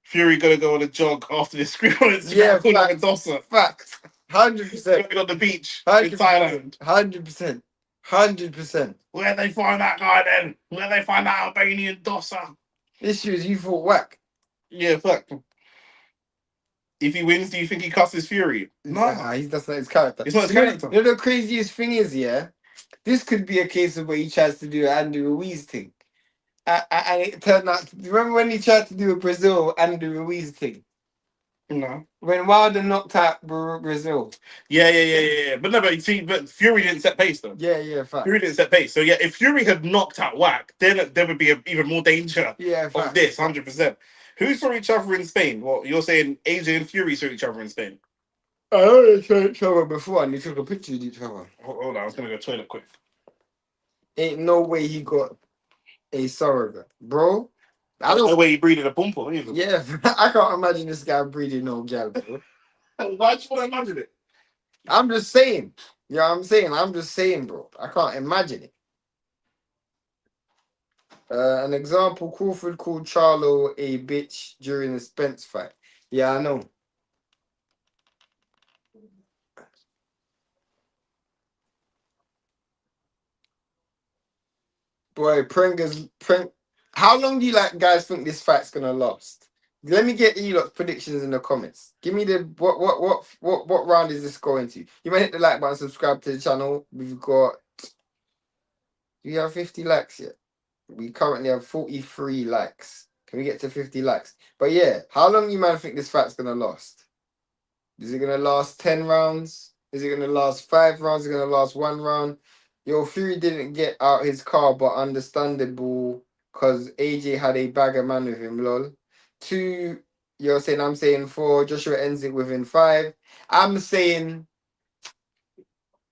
A: Fury gonna go on a jog after this scream on Instagram.
B: Yeah,
A: facts.
B: 100%.
A: Going on the beach
B: 100%.
A: in Thailand.
B: 100%. 100%.
A: Where they find that guy then? Where they find that Albanian dosser?
B: Issue is you thought whack.
A: Yeah, fuck. If he wins, do you think he cusses Fury? No.
B: That's not his character.
A: It's not his character.
B: You know the craziest thing is, yeah? This could be a case of where he tries to do an Andrew Ruiz thing. And it turned out... Remember when he tried to do a Brazil Andrew Ruiz thing?
A: No.
B: When Wilder knocked out Brazil.
A: Yeah. But no, but Fury didn't set pace though.
B: Yeah, fact.
A: Fury didn't set pace. So yeah, if Fury had knocked out Wack, then there would be even more danger of this, 100%. Who's for each other in Spain? Well, you're saying AJ and Fury saw each other in Spain?
B: I know they saw each other before and they took a picture of each other.
A: Hold on, I was going to go toilet quick.
B: Ain't no way he got a surrogate. Bro,
A: I don't know where he breeded a bumper either.
B: Yeah, I can't imagine this guy breeding no gal, bro.
A: Why do you want to imagine it?
B: I'm just saying. You know what I'm saying? I'm just saying, bro. I can't imagine it. An example, Crawford called Charlo a bitch during the Spence fight. Yeah, I know. Boy, how long do you guys think this fight's gonna last? Let me get you lot's predictions in the comments. Give me the what round is this going to? You might hit the like button, subscribe to the channel. Do we have 50 likes yet? We currently have 43 likes. Can we get to 50 likes? But yeah, how long do you man think this fight's gonna last? Is it gonna last 10 rounds? Is it gonna last 5 rounds? Is it gonna last 1 round? Yo, Fury didn't get out his car, but understandable because AJ had a bag of man with him, lol. 2, you're saying, I'm saying 4, Joshua ends it within 5. I'm saying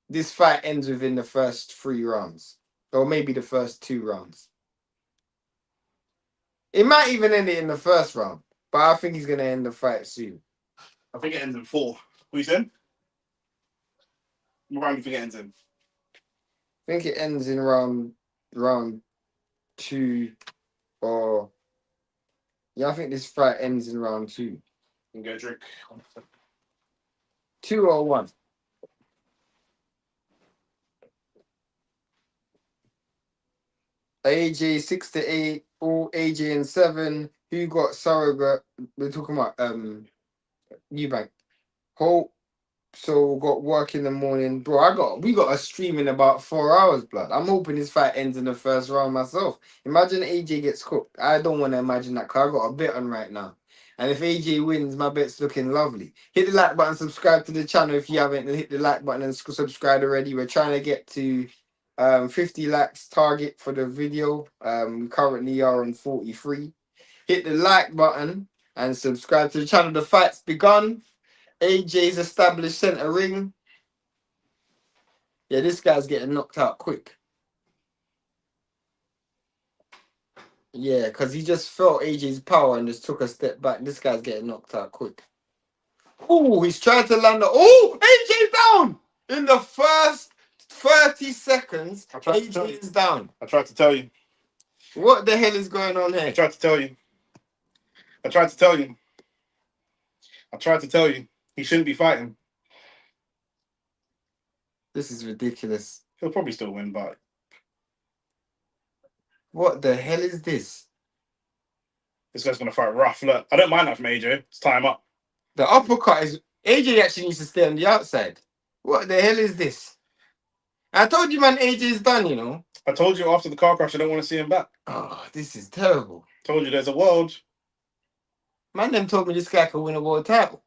B: this fight ends within the first 3 rounds. Or maybe the first 2 rounds. It might even end it in the first round, but I think he's gonna end the fight soon.
A: I think it ends in 4. Who you saying? What round do you think it ends in?
B: I think it ends in round 2 or I think this fight ends in round 2.
A: You can get a drink.
B: 2 or 1. AJ 6-8, all AJ and 7. Who got surrogate? We're talking about Eubank. Hope so got work in the morning. Bro, we got a stream in about 4 hours, blood. I'm hoping this fight ends in the first round myself. Imagine AJ gets cooked. I don't want to imagine that because I got a bet on right now. And if AJ wins, my bet's looking lovely. Hit the like button, subscribe to the channel if you haven't, and hit the like button and subscribe already. We're trying to get to 50 likes target for the video. We currently are on 43. Hit the like button and subscribe to the channel. The fight's begun. AJ's established center ring. Yeah, this guy's getting knocked out quick. Yeah, because he just felt AJ's power and just took a step back. This guy's getting knocked out quick. Oh, he's trying to land. Oh, AJ down in the first 30 seconds. AJ is down.
A: I tried to tell you.
B: What the hell is going on here?
A: I tried to tell you. I tried to tell you. I tried to tell you. He shouldn't be fighting.
B: This is ridiculous.
A: He'll probably still win, but
B: what the hell is this?
A: This guy's gonna fight rough. Look, I don't mind that from AJ. It's time up.
B: The uppercut is AJ actually needs to stay on the outside. What the hell is this? I told you, man, AJ's done, you know.
A: I told you after the car crash I don't want to see him back.
B: Oh, this is terrible.
A: Told you there's a world.
B: Man, them told me this guy could win a world title.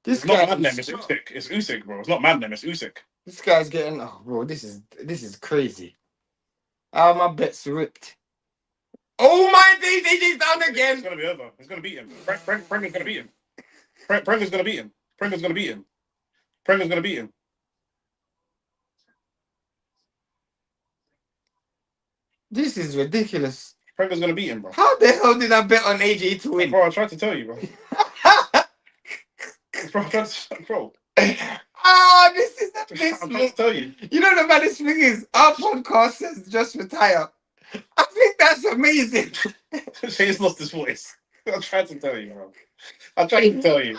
A: It's not Madnem, it's Usyk. It's Usyk, bro. It's not Madnem, it's Usyk.
B: This guy's getting bro, this is crazy. Oh, my bet's ripped. Oh my days, AJ's down again.
A: It's gonna be over. He's gonna beat him. Prenga's gonna beat him. Prenga's gonna beat him. Prenga's gonna beat him. Prenga's gonna beat him.
B: This is ridiculous.
A: Prenga's gonna beat him, bro.
B: How the hell did I bet on AJ to win?
A: Bro, I tried to tell you, bro. Bro.
B: This is the best.
A: I'm trying to tell you.
B: You know the baddest thing is our podcast says just retire. I think that's amazing.
A: He's lost his voice. I tried to tell you, bro. I tried to tell you.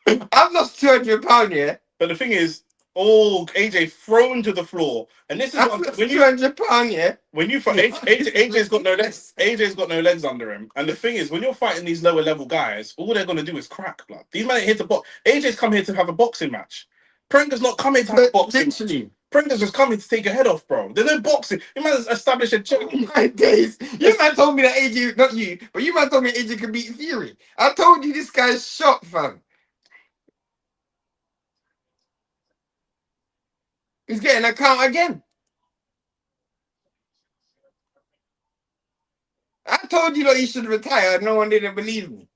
B: I've lost 200 pounds, yeah.
A: But the thing is, AJ thrown to the floor, and this is what when
B: 200 pounds, yeah.
A: When you fight, AJ's got no legs. AJ's got no legs under him, and the thing is, when you're fighting these lower level guys, all they're gonna do is crack blood. These men ain't here to box. AJ's come here to have a boxing match. Prenga's not coming to have a boxing match. Prenga's just coming to take your head off, bro. There's no boxing. You might establish a check.
B: Oh my days. You man told me that AJ, not you, but you man told me AJ could beat Fury. I told you this guy's shot, fam. He's getting a count again. I told you that he should retire. No one didn't believe me.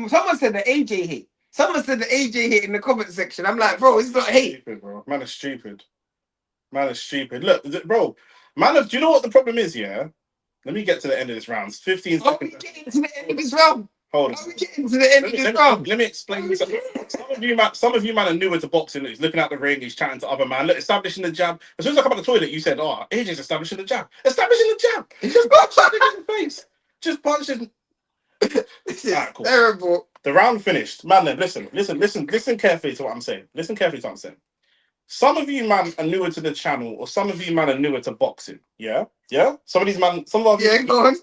B: Someone said the AJ hit. Someone said the AJ hit in the comment section. I'm like, bro, it's not hate.
A: Stupid, bro. Man is stupid. Man is stupid. Look, bro. Do you know what the problem is, yeah? Let me get to the end of this round. 15 seconds.
B: Are we getting to the end of this round?
A: Hold on.
B: Are we getting to the end of this round?
A: Let me explain. Some of you man are newer to boxing. He's looking at the ring. He's chatting to other man. Look, establishing the jab. As soon as I come out the toilet, you said, "Oh, AJ's establishing the jab. Establishing the jab. Just punch him in the face. Just punch him."
B: This is
A: right, cool.
B: terrible.
A: The round finished. Man, then listen carefully to what I'm saying. Listen carefully to what I'm saying. Some of you man are newer to the channel, or some of you man are newer to boxing. Yeah, yeah. Some of you.
B: Go on.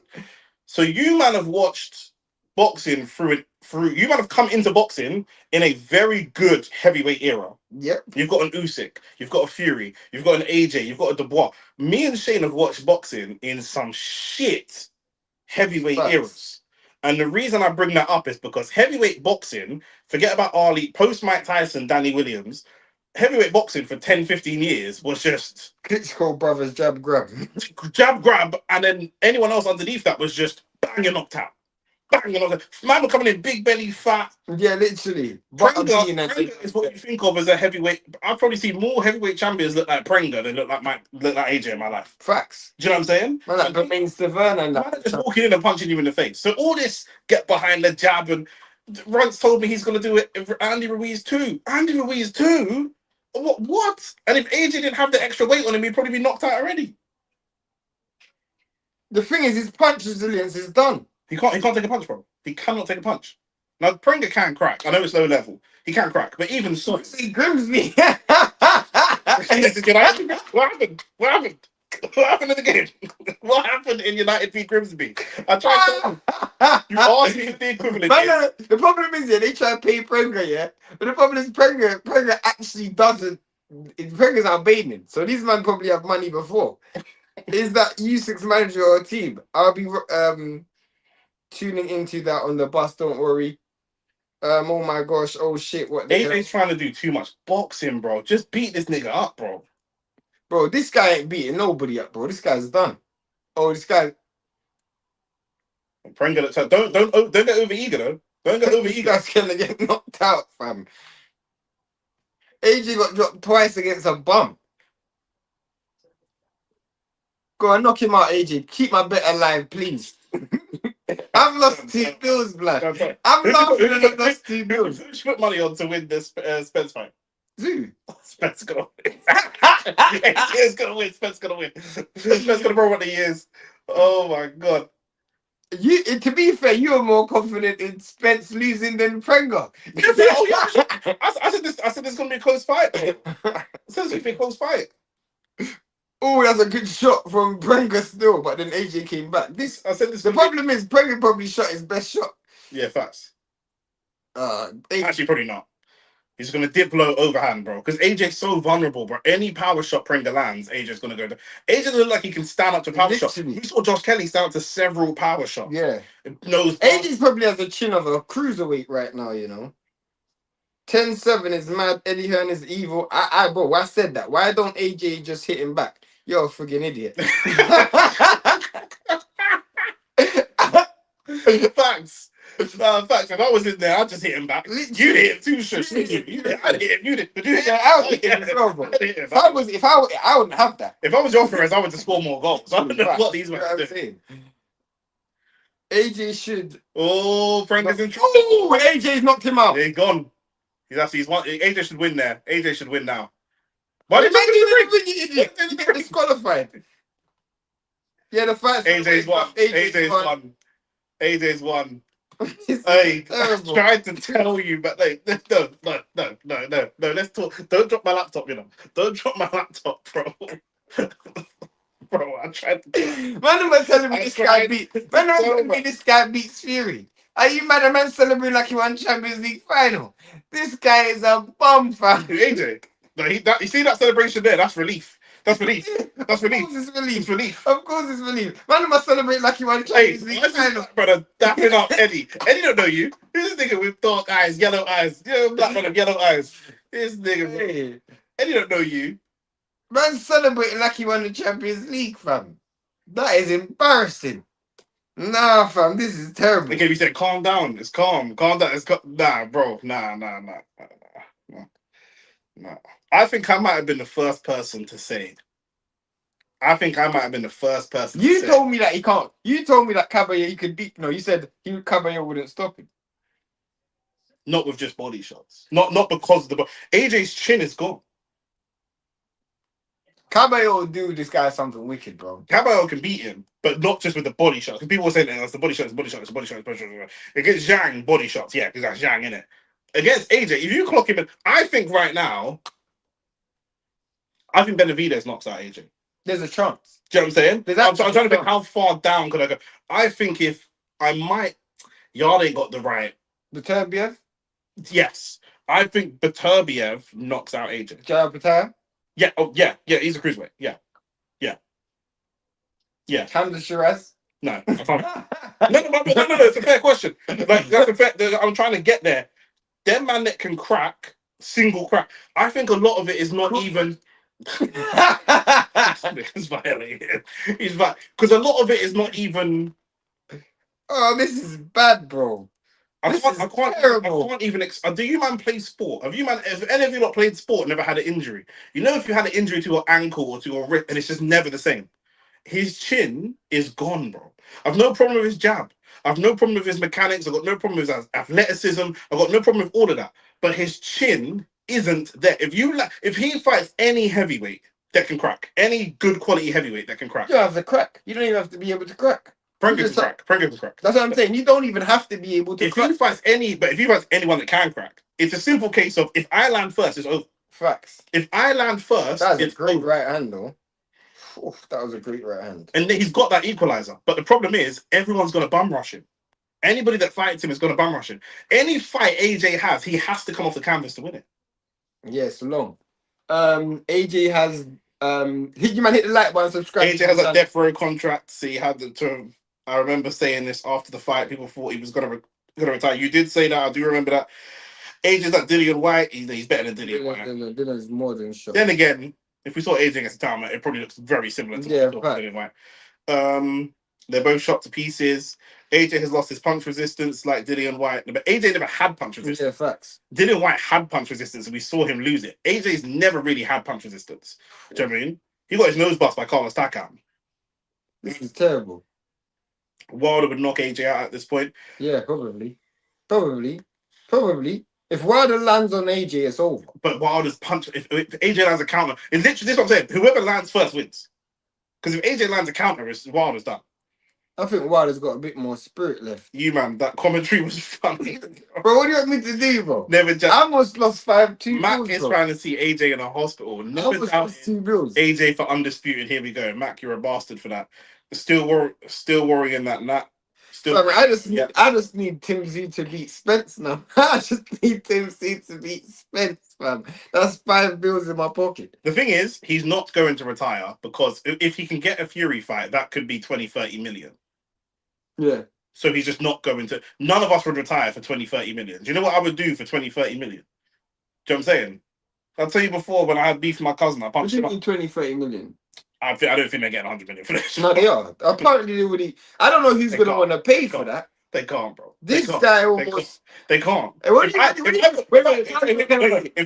A: So you man have watched boxing through. You man have come into boxing in a very good heavyweight era.
B: Yep.
A: You've got an Usyk, you've got a Fury, you've got an AJ, you've got a Dubois. Me and Shane have watched boxing in some shit heavyweight eras. And the reason I bring that up is because heavyweight boxing, forget about Ali, post Mike Tyson, Danny Williams, heavyweight boxing for 10, 15 years was just
B: Klitschko brothers jab grab.
A: Jab grab, and then anyone else underneath that was just bang, you're knocked out. bang, and I was like, man, we're coming in big belly, fat.
B: Yeah, literally.
A: Prenga is what you think of as a heavyweight. I've probably seen more heavyweight champions look like Prenga than look like AJ in my life.
B: Facts.
A: Do you know what I'm saying?
B: Man, like Bermain Savannah and
A: Man
B: that.
A: just walking in and punching you in the face. So all this get behind the jab, and Runtz told me he's going to do it for Andy Ruiz too. Andy Ruiz too? What? And if AJ didn't have the extra weight on him, he'd probably be knocked out already.
B: The thing is, his punch resilience is done.
A: He can't take a punch, bro. He cannot take a punch. Now, Prenga can crack. I know it's low level. He can crack. But even so...
B: See, Grimsby.
A: What happened? What happened? What happened in the game? What happened in United v Grimsby? I tried to... You asked me the equivalent.
B: Man, the problem is, they try to pay Prenga, yeah? But the problem is Prenga actually doesn't... Prenga's Albanian. So these men probably have money before. Is that U6 manager or team? I'll be tuning into that on the bus, don't worry. Oh my gosh, oh shit, what the hell?
A: AJ's trying to do too much boxing, bro. Just beat this nigga up, bro.
B: Bro, this guy ain't beating nobody up, bro. This guy's done. Oh, this guy...
A: Prenga, don't get over eager, though. Don't get over
B: This
A: eager.
B: guy's gonna get knocked out, fam. AJ got dropped twice against a bum. Go on, knock him out, AJ. Keep my bet alive, please. I've lost 2 bills, blood. I'm laughing and I've lost 2 bills.
A: Who should put money on to win this Spence fight?
B: Zoo.
A: Spence gonna win. AJ's gonna win. Spence gonna win. Spence gonna roll what he is. Oh my god.
B: To be fair, you are more confident in Spence losing than Prenga.
A: I said this is gonna be a close fight. I said it's gonna be a close fight.
B: Oh, that's a good shot from Prenga still, but then AJ came back. The problem is Prenga probably shot his best shot.
A: Yeah, facts. Actually, probably not. He's gonna dip low overhand, bro. Because AJ's so vulnerable, bro. Any power shot Prenga lands, AJ's gonna go down. AJ doesn't look like he can stand up to power shots. We saw Josh Kelly stand up to several power shots.
B: Yeah.
A: AJ
B: probably has a chin of a cruiserweight right now, you know. 10-7 is mad. Eddie Hearn is evil. Bro, I said that. Why don't AJ just hit him back? You're a friggin' idiot.
A: Facts. Facts. If I was in there, I'd just hit him back. You'd hit him too, shush. I'd hit him. You'd hit him.
B: I would hit him as well, bro. I wouldn't have that.
A: If I was your Perez, I would just score more goals. I don't know what these men are
B: saying. AJ should.
A: Oh, Frank is in trouble.
B: Oh, AJ's knocked him out.
A: He's gone. He's won. AJ should win there. AJ should win now.
B: Why did you idiot? You get disqualified. Yeah, the fight.
A: AJ's won. AJ's won. Hey, I tried to tell you, but like, no. Let's talk. Don't drop my laptop, you know. Don't drop my laptop, bro. Bro, I tried to.
B: Man, I'm telling me this guy beat. Man, I'm telling me this guy beats Fury. Are you mad? A man celebrating like he won Champions League final. This guy is a bum, fam.
A: AJ, you see that celebration there? That's relief. That's relief. That's relief.
B: Of course it's relief.
A: It's relief.
B: Of course it's relief. Man, I'm celebrating like he won Champions League final.
A: Brother, dapping up Eddie. Eddie don't know you. This nigga with dark eyes, yellow eyes. Yeah, black man with yellow eyes. This nigga. Hey. Eddie don't know you.
B: Man celebrating like he won the Champions League, fam. That is embarrassing. Nah, fam, this is terrible.
A: Okay, we said calm down. It's calm. Calm down. Nah, bro. Nah. I think I might have been the first person to say. You told me that he can't. You told me that Caballero he could beat. No, you said Caballero wouldn't stop him. Not with just body shots. Not because of the AJ's chin is gone.
B: Caballero will do this guy something wicked, bro.
A: Caballero can beat him, but not just with the body shots. Because people were saying it's the body shots. Against Zhang, body shots, yeah, because that's Zhang, innit? Against AJ, if you clock him in, I think right now, Benavidez knocks out AJ.
B: There's a chance.
A: Do you know what I'm saying? I'm trying to think how far down could I go. I think if I might, y'all ain't got the right.
B: Beterbiev?
A: Yes. I think Beterbiev knocks out AJ.
B: Jared Beterbiev?
A: Yeah, he's a cruiserweight. Yeah.
B: Hamzah Sheeraz?
A: No, I can't. No, it's a fair question. Like, that's a fair, I'm trying to get there. Them man that can crack, single crack. I think a lot of it is not even. He's violated. He's because a lot of it is not even.
B: Oh, this is bad, bro.
A: I
B: This
A: can't,
B: is
A: I can't,
B: terrible.
A: I can't even. Do you man play sport? Have any of you not played sport? Never had an injury? You know, if you had an injury to your ankle or to your wrist, and it's just never the same. His chin is gone, bro. I've no problem with his jab. I've no problem with his mechanics. I've got no problem with his athleticism. I've got no problem with all of that. But his chin isn't there. If he fights any heavyweight that can crack, any good quality heavyweight that can crack,
B: You don't have to crack. You don't even have to be able to crack.
A: Prenga can crack. Prenga can crack.
B: That's what I'm saying. You don't even have to be able to
A: If
B: crack.
A: he fights anyone that can crack, it's a simple case of if I land first, it's over.
B: Facts.
A: If I land first,
B: That's a
A: it's
B: great
A: over.
B: right hand, though. Oof, that was a great right hand.
A: And he's got that equalizer. But the problem is, everyone's going to bum rush him. Anybody that fights him is going to bum rush him. Any fight AJ has, he has to come off the canvas to win it.
B: Yeah, so long. AJ has you man hit the like button, subscribe.
A: AJ has a death row contract. So he had to. I remember saying this after the fight. People thought he was going to retire. You did say that. I do remember that. AJ's like Dillian White. He's better than Dillian White.
B: Dylan's more than sure.
A: Then again, if we saw AJ against Tama, it probably looks very similar to Dillian White. They're both shot to pieces. AJ has lost his punch resistance like Dillian White, but AJ never had punch resistance.
B: Yeah, facts.
A: Dillian White had punch resistance, and we saw him lose it. AJ's never really had punch resistance. Do you know what I mean? He got his nose bust by Carlos Takam.
B: This is terrible.
A: Wilder would knock AJ out at this point.
B: Yeah, probably. If Wilder lands on AJ, it's over.
A: But Wilder's punch, if AJ lands a counter, it's literally this is what I'm saying. Whoever lands first wins. Because if AJ lands a counter, Wilder's done.
B: I think Wilder's got a bit more spirit left.
A: You man, that commentary was funny.
B: Bro, what do you want me to do, bro?
A: Never just.
B: I almost lost 2
A: Mac
B: bills,
A: is
B: bro.
A: trying to see AJ in a hospital.
B: I
A: Never
B: almost
A: doubt
B: lost 2 bills.
A: AJ for undisputed. Here we go. Mac, you're a bastard for that. Still worrying that Nat.
B: Sorry, I just need Tim Z to beat Spence now. I just need Tim Z to beat Spence, man. That's 5 bills in my pocket.
A: The thing is, he's not going to retire because if he can get a Fury fight, that could be 20, 30 million.
B: Yeah.
A: So he's just not going to. None of us would retire for 20, 30 million. Do you know what I would do for 20, 30 million? Do you know what I'm saying? I'll tell you before when I had beef with my cousin, I punched him up.
B: 20, 30 million?
A: I don't think they're getting 100 million for this.
B: No, they are. Apparently, they would. I don't know who's going to want to pay for that.
A: They can't, bro.
B: This guy almost.
A: They can't. If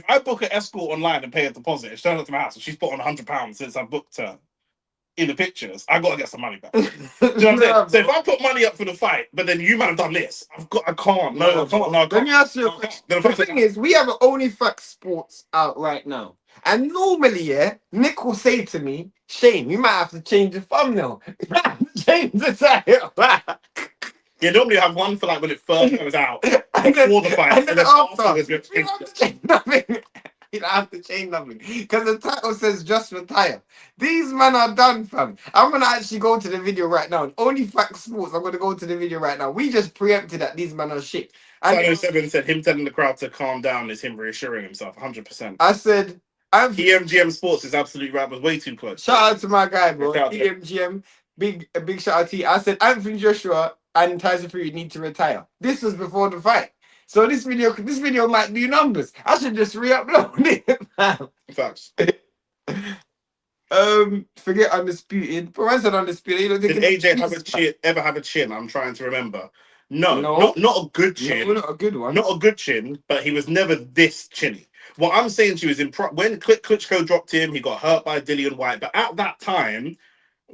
A: I book an escort online and pay a deposit, it shows up to my house and she's put on £100 since I booked her in the pictures, I gotta get some money back. Do you know what I'm saying? So if I put money up for the fight, but then you man have done this, I can't.
B: Let me ask you a question. The thing is, we have OnlyFacts Sports out right now. And normally, yeah, Nick will say to me, Shane, you might have to change the thumbnail. You might have to change the title back.
A: Yeah, normally you have one for like when it first comes out, before the fight,
B: and then after.
A: You
B: don't have to change nothing. You don't have to change nothing. Because the title says just retire. These men are done, fam. I'm going to actually go to the video right now. OnlyFacts Sports, I'm going to go to the video right now. We just preempted that these men are shit.
A: And 7 said him telling the crowd to calm down is him reassuring himself, 100%.
B: I said,
A: EMGM Sports is absolutely right, was way too close.
B: Shout out to my guy, bro. EMGM, a big shout out to you. I said, Anthony Joshua and Tyson Fury need to retire. This was before the fight. So this video might do numbers. I should just re-upload it, man.
A: Facts.
B: Forget undisputed. But I said undisputed. You know,
A: did AJ ever have a chin? I'm trying to remember. No. Not a good chin.
B: No, not a good one.
A: Not a good chin, but he was never this chinny. What I'm saying to you is, when Klitschko dropped him, he got hurt by Dillian White. But at that time,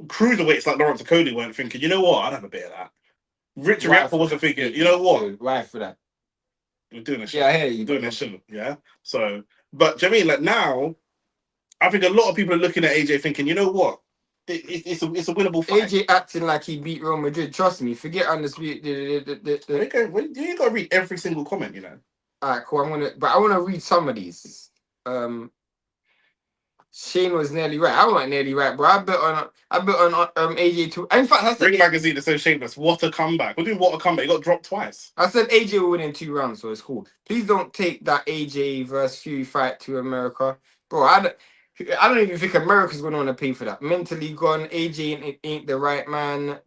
A: cruiserweights like Lawrence Okoli weren't thinking, you know what, I'd have a bit of that. Richard Rapper wasn't thinking, you know what?
B: Right for that.
A: We're doing this shit.
B: Yeah, I hear you.
A: Doing this shit. Yeah. So, but do you know what I mean? Like now, I think a lot of people are looking at AJ thinking, you know what? It's a winnable fight.
B: AJ acting like he beat Real Madrid. Trust me. Forget undisputed.
A: You ain't got to read every single comment, you know.
B: All right, cool. I want to read some of these. Shane was nearly right. I wasn't nearly right, bro. I bet on AJ too. In fact, I said
A: Ring Magazine is so shameless. What a comeback! What a comeback? He got dropped twice.
B: I said AJ will win in 2 rounds, so it's cool. Please don't take that AJ versus Fury fight to America, bro. I don't even think America's going to want to pay for that. Mentally gone. AJ ain't the right man.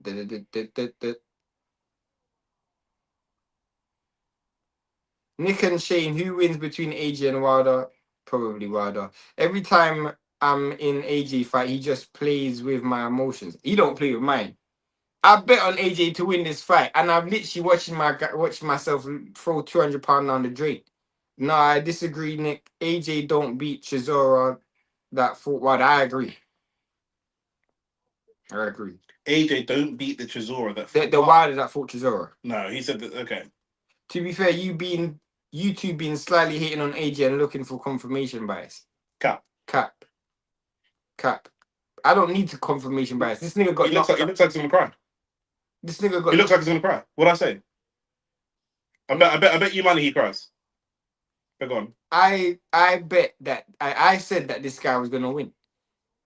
B: Nick and Shane, who wins between AJ and Wilder? Probably Wilder. Every time I'm in AJ fight, he just plays with my emotions. He don't play with mine. I bet on AJ to win this fight, and I'm literally watching myself throw £200 down the drain. No, I disagree, Nick. AJ don't beat Chisora that fought wide. I agree.
A: AJ don't beat the Chisora that
B: The wilder that fought Chisora.
A: No, he said that. Okay.
B: To be fair, you two being slightly hating on AJ and looking for confirmation bias. Cap. I don't need to confirmation bias. This nigga got.
A: He looks like he's gonna cry.
B: This nigga got.
A: He looks like he's gonna cry. What'd I say? I bet you money he cries. But go on.
B: I bet that I said that this guy was gonna win.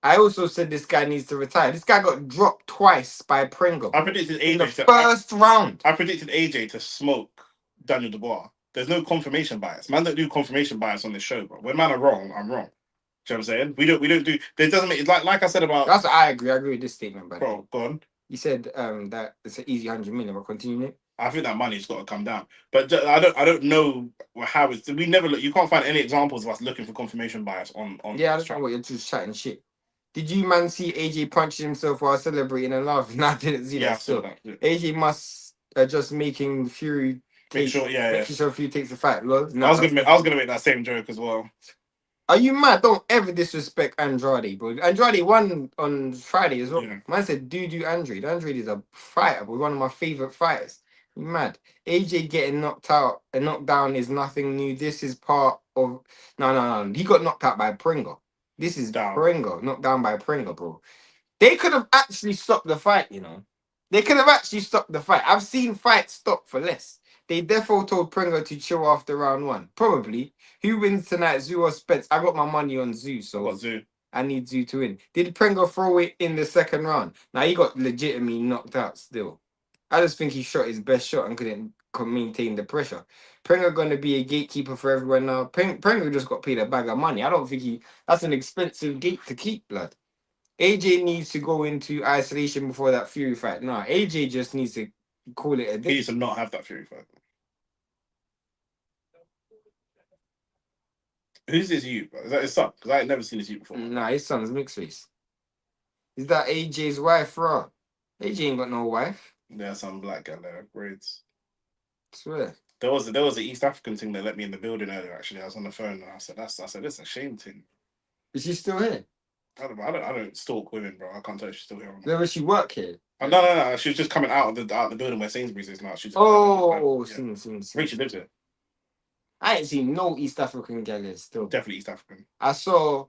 B: I also said this guy needs to retire. This guy got dropped twice by Prenga.
A: I predicted AJ
B: in the first round.
A: I predicted AJ to smoke Daniel Dubois. There's no confirmation bias. Man don't do confirmation bias on this show, bro. When man are wrong, I'm wrong. Do you know what I'm saying? We don't do. It doesn't make like I said about.
B: That's what I agree. I agree with this statement,
A: bro. Go on.
B: You said that it's an easy 100 million. But continue it.
A: I think that money's got to come down, but I don't know how it's. We never look. You can't find any examples of us looking for confirmation bias on.
B: Yeah, I don't know what you're just chatting shit. Did you man see AJ punching himself while celebrating and laughing? I didn't see that. So AJ must just making Fury.
A: Make sure
B: Fury takes the fight. Lol.
A: No, I was gonna make that same joke as well.
B: Are you mad? Don't ever disrespect Andrade, bro. Andrade won on Friday as well. Yeah. Man said, do Andrade. Andrade is a fighter, bro. One of my favorite fighters. You mad? AJ getting knocked out and knocked down is nothing new. This is part of. No. He got knocked out by Prenga. This is Prenga, knocked down by Prenga, bro. They could have actually stopped the fight, you know. They could have actually stopped the fight. I've seen fights stop for less. They therefore told Prenga to chill after round one. Probably. Who wins tonight, Zoo or Spence? I got my money on Zoo, so
A: Zoo.
B: I need Zoo to win. Did Prenga throw it in the second round? Now, he got legitimately knocked out still. I just think he shot his best shot and couldn't maintain the pressure. Prenga going to be a gatekeeper for everyone now. Prenga just got paid a bag of money. I don't think that's an expensive gate to keep, blood. AJ needs to go into isolation before that Fury fight. No, AJ just needs to call it a day.
A: He needs to not have that Fury fight. Who's his you? Is that his son? Because I ain't never seen his you before.
B: Nah, his son's mixed race. Is that AJ's wife, bro? AJ ain't got no wife.
A: There's some black girl there, braids.
B: Swear.
A: There was an East African thing that let me in the building earlier. Actually, I was on the phone and I said, "It's a shame thing."
B: Is she still here?
A: I don't stalk women, bro. I can't tell if she's still here or not.
B: Where does she work here?
A: No. She was just coming out of the building where Sainsbury's is now. She's
B: seen.
A: She lives here.
B: I ain't seen no East African gal here still.
A: Definitely East African.
B: I saw,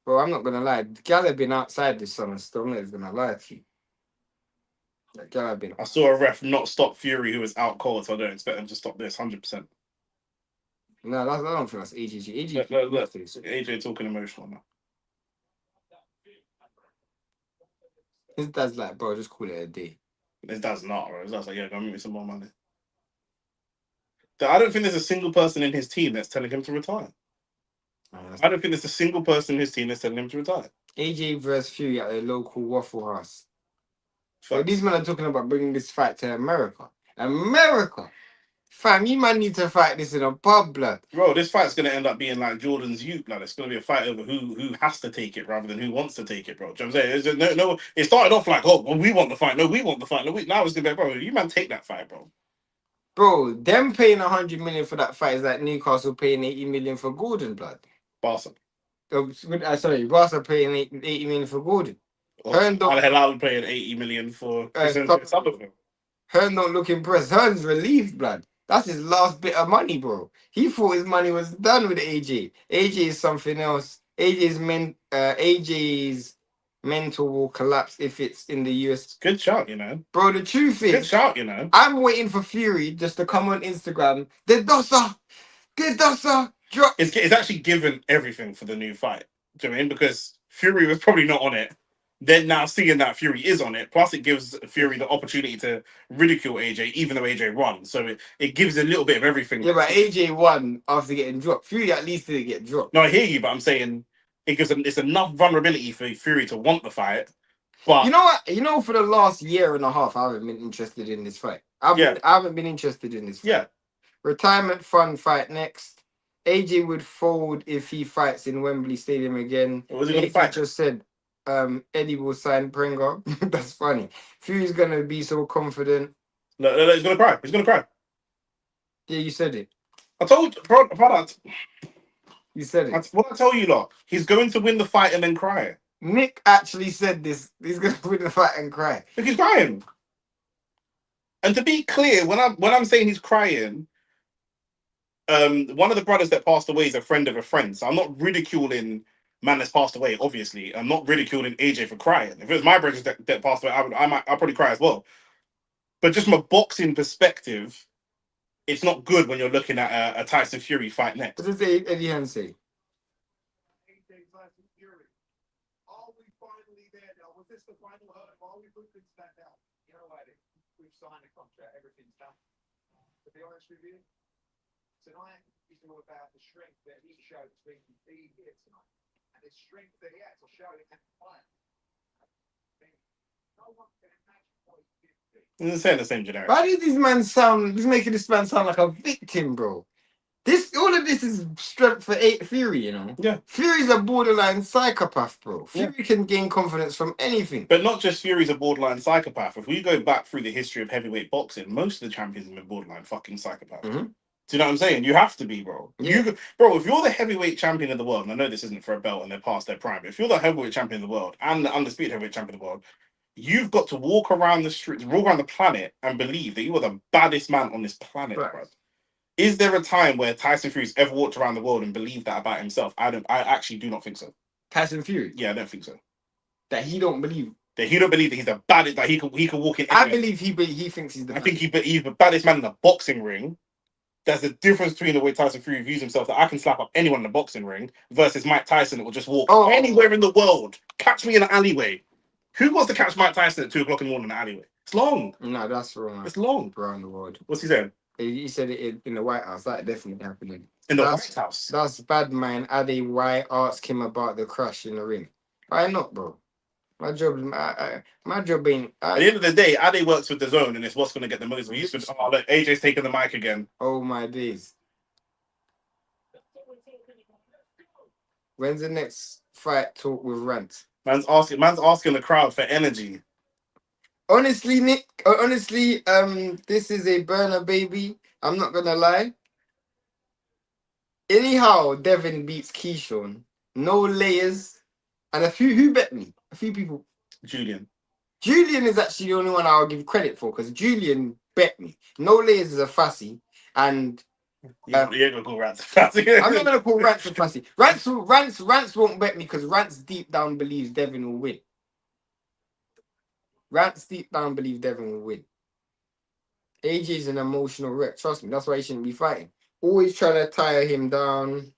B: bro. I'm not gonna lie. The gal had been outside this summer still. I'm not even gonna lie to you. That gal had been.
A: I saw a ref not stop Fury who was out cold, so I don't expect them to stop this 100%.
B: No, I don't think that's AJ.
A: Look, AJ talking emotional now.
B: His dad's like, bro, just call it a day.
A: His dad's not, bro. His dad's like, yeah, go make me some more money. I don't think there's a single person in his team that's telling him to retire. I don't think there's a single person in his team that's telling him to retire.
B: AJ versus Fury at a local Waffle House. So these men are talking about bringing this fight to America. America! Fam, you man need to fight this in a pub, blood.
A: Bro, this fight's going to end up being like Jordan's youth, blood. It's going to be a fight over who has to take it rather than who wants to take it, bro. Do you know what I'm saying? It started off like, oh, well, we want the fight. No, we want the fight. No, now it's going to be, bro, you man take that fight, bro.
B: Bro, them paying 100 million for that fight is like Newcastle paying 80 million for Gordon, blood.
A: Barca.
B: Barca paying 80 million for Gordon.
A: Al Hilal paying 80 million for Hearn
B: don't look impressed. Hearn's relieved, blood. That's his last bit of money, bro. He thought his money was done with AJ. AJ is something else. AJ's mental will collapse if it's in the US.
A: Good shout, you know.
B: Bro, the truth is,
A: good shout, you know.
B: I'm waiting for Fury just to come on Instagram. The Dossa drop.
A: It's actually given everything for the new fight. Do you know what I mean? Because Fury was probably not on it. Then now seeing that Fury is on it, plus it gives Fury the opportunity to ridicule AJ, even though AJ won. So it gives a little bit of everything.
B: Yeah, but AJ won after getting dropped. Fury at least didn't get dropped.
A: No, I hear you, but I'm saying it's enough vulnerability for Fury to want the fight. But
B: you know what? You know, for the last year and a half, I haven't been interested in this fight. I haven't been interested in this fight.
A: Yeah.
B: Retirement fund fight next. AJ would fold if he fights in Wembley Stadium again.
A: Was he going to fight?
B: Just said. Eddie will sign Prenga. That's funny. Fury's gonna be so confident.
A: No, he's gonna cry. He's gonna cry.
B: Yeah, you said it.
A: I told bro,
B: You said it.
A: what I tell you lot, he's going to win the fight and then cry.
B: Nick actually said this. He's gonna win the fight and cry.
A: Look, he's crying. And to be clear, when I'm saying he's crying, one of the brothers that passed away is a friend of a friend. So I'm not ridiculing man that's passed away. Obviously, I'm not ridiculing AJ for crying. If it was my brothers that passed away, I'd probably cry as well. But just from a boxing perspective, it's not good when you're looking at a Tyson Fury fight next.
B: What does Eddie Hearn say?
C: Are we finally there now? Was this the final hurdle? Are we moving to that now? You know, Eddie, we've signed a contract, everything's done. To be honest with you, tonight is all about the strength that he showed being here tonight. And the strength that he had to show in that fight. No one can imagine what he did.
A: He's saying the same generic.
B: Why did this man sound? He's making this man sound like a victim, bro. All of this is strength for Fury, you know.
A: Yeah.
B: Fury's a borderline psychopath, bro. Fury can gain confidence from anything.
A: But not just Fury's a borderline psychopath. If we go back through the history of heavyweight boxing, most of the champions have been borderline fucking psychopaths.
B: Mm-hmm.
A: Do you know what I'm saying? You have to be, bro.
B: Yeah.
A: Bro, if you're the heavyweight champion of the world, and I know this isn't for a belt and they're past their prime, but if you're the heavyweight champion of the world and the undisputed heavyweight champion of the world, you've got to walk around the streets, walk around the planet, and believe that you are the baddest man on this planet,
B: Right.
A: bro. Is there a time where Tyson Fury's ever walked around the world and believed that about himself? I actually do not think so.
B: Tyson Fury?
A: Yeah, I don't think so.
B: That he don't believe.
A: That he don't believe that he's the baddest, that he can walk in.
B: I believe he thinks he's the
A: I
B: baddest.
A: think he's the baddest man in the boxing ring. There's a difference between the way Tyson Fury views himself, that I can slap up anyone in the boxing ring, versus Mike Tyson that will just walk anywhere in the world. Catch me in an alleyway. Who wants to catch Mike Tyson at 2 o'clock in the morning in the alleyway? It's long.
B: No, that's wrong.
A: It's long.
B: Around the world.
A: What's he saying?
B: He said it in the White House. That definitely happening.
A: In the White House.
B: That's bad, man. Ade White asked him about the crash in the ring. Why not, bro? My job ain't.
A: At the end of the day, Ade works with the zone, and it's what's going to get the most views. Look, AJ's taking the mic again.
B: Oh my days. When's the next fight talk with Rant?
A: Man's asking the crowd for energy.
B: Honestly, Nick. This is a burner, baby. I'm not gonna lie. Anyhow, Devin beats Keyshawn. No layers. And who bet me? A few people.
A: Julian
B: is actually the only one I'll give credit for, because Julian bet me. No layers is a fussy, and
A: you ain't gonna call Rance.
B: I'm not gonna call Rance a fussy. Rance won't bet me because Rance deep down believes Devin will win. Rance deep down believes Devin will win. AJ's an emotional wreck. Trust me, that's why he shouldn't be fighting. Always trying to tire him down.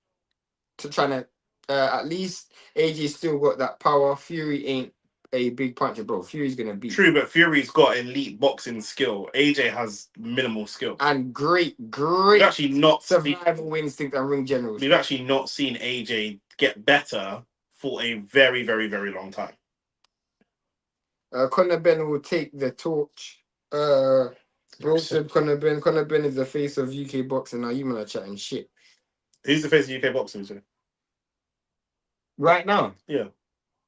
B: At least AJ still got that power. Fury ain't a big puncher, bro. Fury's gonna beat.
A: True, but Fury's got elite boxing skill. AJ has minimal skill.
B: And great
A: We've actually not
B: survival instinct and ring generals.
A: We've actually not seen AJ get better for a very, very, very long time.
B: Conor Ben will take the torch. Bro said Conor Ben. Conor Ben is the face of UK boxing. Now you men are chatting shit.
A: Who's the face of UK boxing? Sir?
B: Right now?
A: Yeah.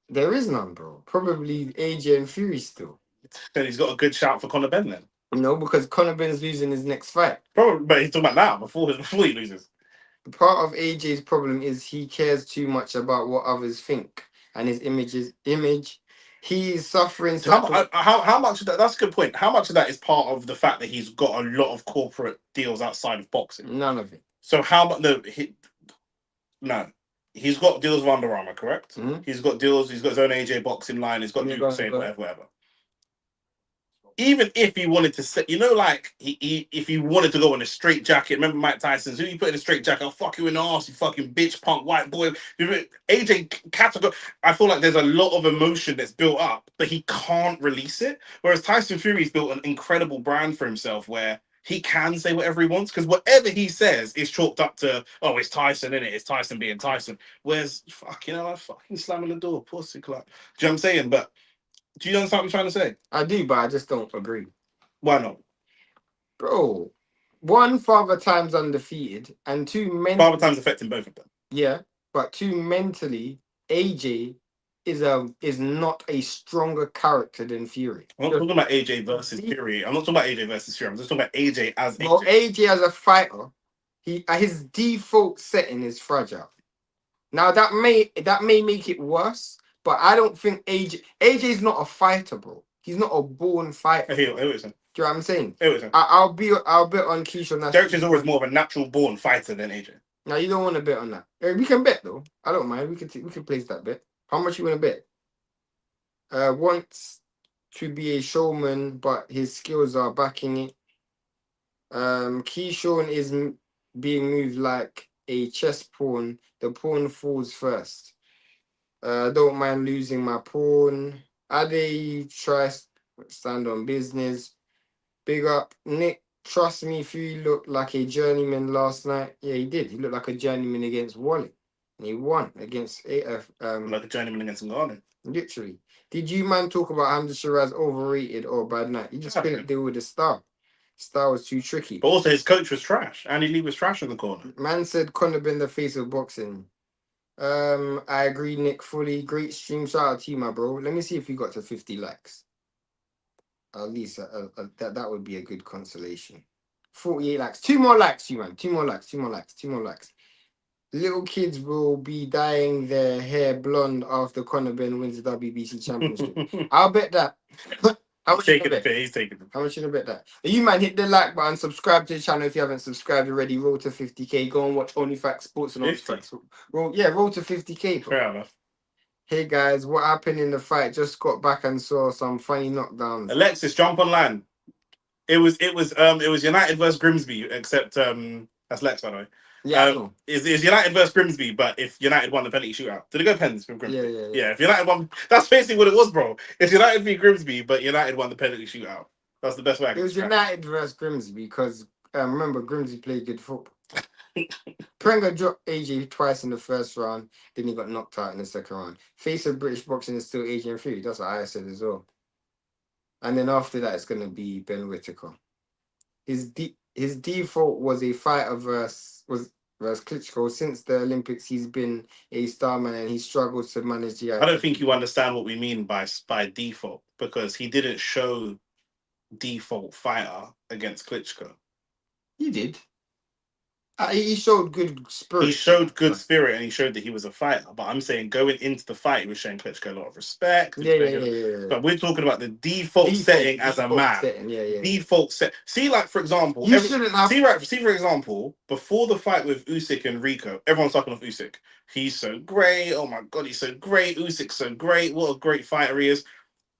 B: There is none, bro. Probably AJ and Fury still.
A: Then he's got a good shout for Conor Ben then.
B: No, because Conor Ben's losing his next fight.
A: Probably, but he's talking about now, before he loses.
B: Part of AJ's problem is he cares too much about what others think and his image. He's suffering.
A: How much of that? That's a good point. How much of that is part of the fact that he's got a lot of corporate deals outside of boxing?
B: None of it.
A: So how much? No. He's got deals with Under Armour, correct?
B: Mm-hmm.
A: He's got deals. He's got his own AJ boxing line. He's got whatever. Even if he wanted to say, like if he wanted to go in a straight jacket, remember Mike Tyson's, who you put in a straight jacket? I'll fuck you in the arse, you fucking bitch, punk, white boy. AJ category. I feel like there's a lot of emotion that's built up, but he can't release it. Whereas Tyson Fury's built an incredible brand for himself where he can say whatever he wants, because whatever he says is chalked up to, oh, it's Tyson, innit? It's Tyson being Tyson. Whereas, I'm fucking slamming the door, pussy clap. Do you know what I'm saying? But do you understand what I'm trying to say?
B: I do, but I just don't agree.
A: Why not?
B: Bro, one, Father Time's undefeated, and two,
A: Father Time's affecting both of them.
B: Yeah, but two, mentally, AJ is not a stronger character than Fury.
A: I'm not talking about AJ versus Fury. I'm not talking about AJ versus Fury. I'm just talking about AJ as
B: Well,
A: AJ.
B: AJ as a fighter, his default setting is fragile. Now that may make it worse, but I don't think AJ's not a fighter, bro. He's not a born fighter.
A: Hey, listen.
B: Do you know what I'm saying?
A: Hey, listen.
B: I'll bet on Keisha on that.
A: Derek is always more of a natural born fighter than AJ.
B: No, you don't want to bet on that. We can bet though. I don't mind. We can place that bet. How much you want to bet? Wants to be a showman, but his skills are backing it. Keyshawn is being moved like a chess pawn. The pawn falls first. Don't mind losing my pawn. Ade try stand on business. Big up Nick. Trust me, Fury looked like a journeyman last night. Yeah, he did. He looked like a journeyman against Wally. And he won against
A: like a journeyman against Ngannou.
B: Literally. Did you man talk about Hamzah Sheeraz overrated or bad night? He just couldn't deal with the star. Star was too tricky.
A: But also his coach was trash. Andy Lee was trash in the corner.
B: Man said Conor been the face of boxing. I agree, Nick, fully. Great stream. Shout out to you, my bro. Let me see if you got to 50 likes. At least that would be a good consolation. 48 likes. 2 more likes, you man. 2 more likes. 2 more likes. 2 more likes. Little kids will be dyeing their hair blonde after Conor Ben wins the WBC championship. I'll bet that. How much you bet?
A: He's taking it.
B: How much you bet that? You man, hit the like button, subscribe to the channel if you haven't subscribed already. Roll to 50k. Go and watch OnlyFacts Sports and OnlyFacts. Roll to 50k. Bro.
A: Fair enough.
B: Hey guys, what happened in the fight? Just got back and saw some funny knockdowns.
A: Alexis, jump online. It was United versus Grimsby, except that's Lex, by the way.
B: Yeah,
A: is United versus Grimsby, but if United won the penalty shootout, did it go pens with Grimsby?
B: Yeah.
A: If United won, that's basically what it was, bro. It's United v Grimsby, but United won the penalty shootout. That's the best way I can
B: It was
A: describe
B: United versus Grimsby because remember Grimsby played good football. Prenga dropped AJ twice in the first round, then he got knocked out in the second round. Face of British boxing is still AJ and Fury. That's what I said as well. And then after that, it's gonna be Ben Whittaker. His default was a fighter versus Klitschko. Since the Olympics, he's been a star man and he struggles to manage the.
A: I don't think you understand what we mean by default, because he didn't show default fighter against Klitschko.
B: He did. He showed good spirit.
A: He showed good spirit and he showed that he was a fighter. But I'm saying going into the fight, he was showing Klitschko a lot of respect.
B: Yeah.
A: But we're talking about the default setting as a man. Default set. See, like, for example,
B: shouldn't have.
A: See, for example, before the fight with Usyk and Rico, everyone's talking of Usyk. He's so great. Oh my God, he's so great. Usyk's so great. What a great fighter he is.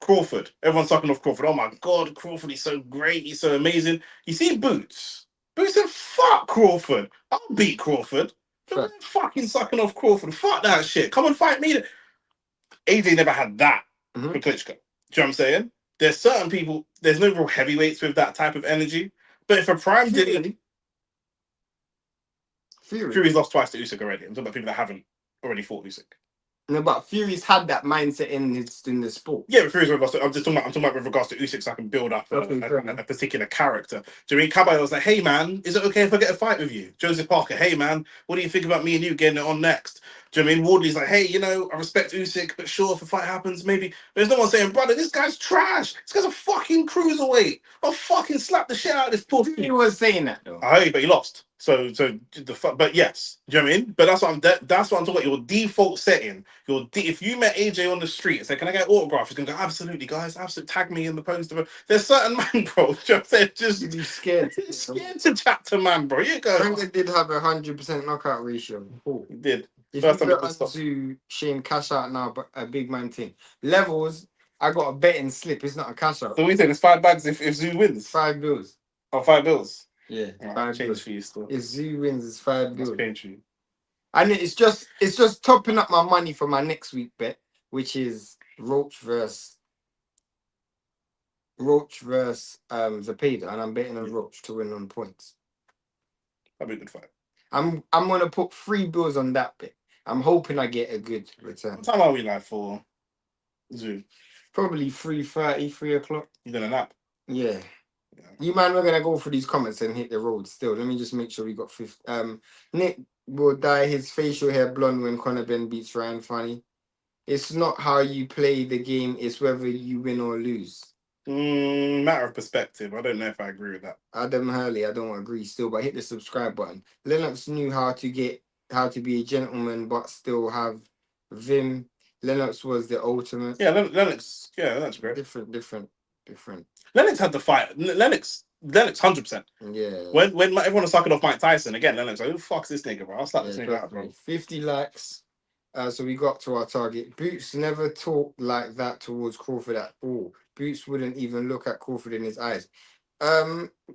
A: Crawford. Everyone's talking of Crawford. Oh my God, Crawford, he's so great. He's so amazing. You see Boots. Boots said, fuck Crawford. I'll beat Crawford. They're fucking sucking off Crawford. Fuck that shit. Come and fight me. AJ never had that for Klitschko. Do you know what I'm saying? There's certain people, there's no real heavyweights with that type of energy. But if a prime did Fury's lost twice to Usyk already. I'm talking about people that haven't already fought Usyk.
B: No, but Fury's had that mindset in the sport.
A: Yeah, but Fury's lost. I'm talking about with regards to Usyk, so I can build up a particular character. Do you mean Caballero was like, hey man, is it okay if I get a fight with you? Joseph Parker, hey man, what do you think about me and you getting it on next? Do you know what I mean? Wardley's like, hey, you know, I respect Usyk, but sure, if a fight happens, maybe. There's no one saying, brother, this guy's trash. This guy's a fucking cruiserweight. I'll fucking slap the shit out of this pussy.
B: He was saying that though.
A: I heard you, but he lost. But yes, do you know what I mean? But that's what I'm talking about. Your default setting. If you met AJ on the street and said, "Can I get an autograph?" He's gonna go, "Absolutely, guys. Absolutely, tag me in the poster." There's certain man, bro. They're just
B: you'd be scared.
A: Scared to chat to man, bro. You go.
B: Prenga did have 100% knockout ratio. Cool.
A: He did.
B: If you bet onto Shane cash out now, but a big man thing. Levels, I got a betting slip. It's not a cash out.
A: So what are you saying? It's 5 bags if Zoo wins.
B: 5 bills.
A: Oh, 5 bills.
B: Yeah,
A: right, change for you still.
B: If Zoo wins, it's 5 bills.
A: Change for you.
B: And it's just topping up my money for my next week bet, which is Roach versus Zepeda, and I'm betting on Roach to win on points.
A: That'd be a good fight.
B: I'm gonna put 3 bills on that bet. I'm hoping I get a good return.
A: What time are we live for Zoo?
B: Probably 3:30, 3 o'clock.
A: You gonna nap?
B: Yeah. You man, we're gonna go through these comments and hit the road still. Let me just make sure we got 5th. Nick will dye his facial hair blonde when Conor Ben beats Ryan Funny. It's not how you play the game, it's whether you win or lose.
A: Matter of perspective. I don't know if I agree with that.
B: Adam Hurley, I don't agree still, but hit the subscribe button. Lennox knew how to be a gentleman, but still have vim. Lennox was the ultimate.
A: Yeah, Lennox. Yeah, that's great.
B: Different.
A: Lennox had the fight. Lennox, 100%.
B: Yeah.
A: When everyone was sucking off Mike Tyson again, Lennox like, who fuck's this nigga, bro? I'll slap this nigga out, bro.
B: 50 likes. So we got to our target. Boots never talked like that towards Crawford at all. Boots wouldn't even look at Crawford in his eyes.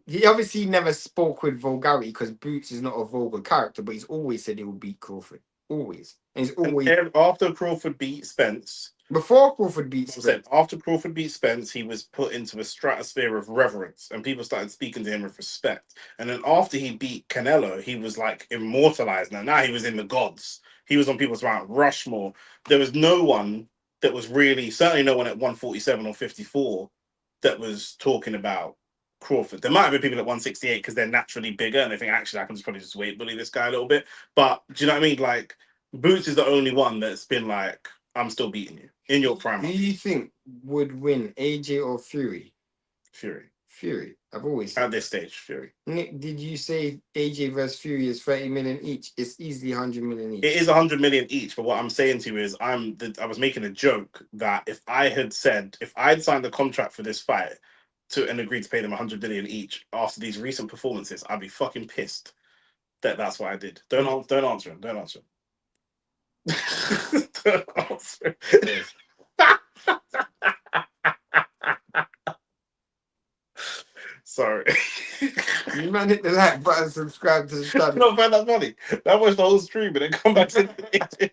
B: He obviously never spoke with vulgarity because Boots is not a vulgar character, but he's always said he will beat Crawford. Always. And he's always.
A: And after Crawford beat Spence.
B: Before Crawford beat Spence.
A: After Crawford beat Spence, he was put into a stratosphere of reverence and people started speaking to him with respect. And then after he beat Canelo, he was like immortalized. Now he was in the gods. He was on people's Mount Rushmore. There was no one that was really, certainly no one at 147 or 54 that was talking about Crawford. There might have been people at 168 because they're naturally bigger and they think, actually, I can just probably just weight bully this guy a little bit. But do you know what I mean? Like, Boots is the only one that's been like, I'm still beating you in your prime.
B: Who do you think would win, AJ or Fury?
A: Fury.
B: I've always
A: said at this stage, Fury.
B: Nick, did you say AJ versus Fury is 30 million each? It's easily 100 million each.
A: It is 100 million each, but what I'm saying to you is I was making a joke that if I'd signed the contract for this fight and agreed to pay them 100 million each after these recent performances, I'd be fucking pissed that that's what I did. Don't answer him. Don't answer him. Don't answer him. Sorry.
B: You man hit the like button, subscribe to the channel.
A: No, find that funny. That was the whole stream and then come back to the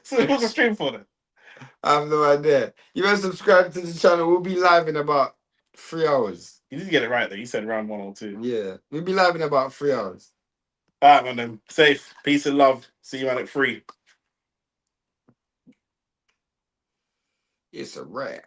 A: So it was a stream for them.
B: I have no idea. You better subscribe to the channel. We'll be live in about 3 hours.
A: You did get it right though. You said round 1 or 2.
B: Yeah. We'll be live in about 3 hours.
A: Alright, man, then. Safe. Peace and love. See you man at 3.
B: It's a wrap.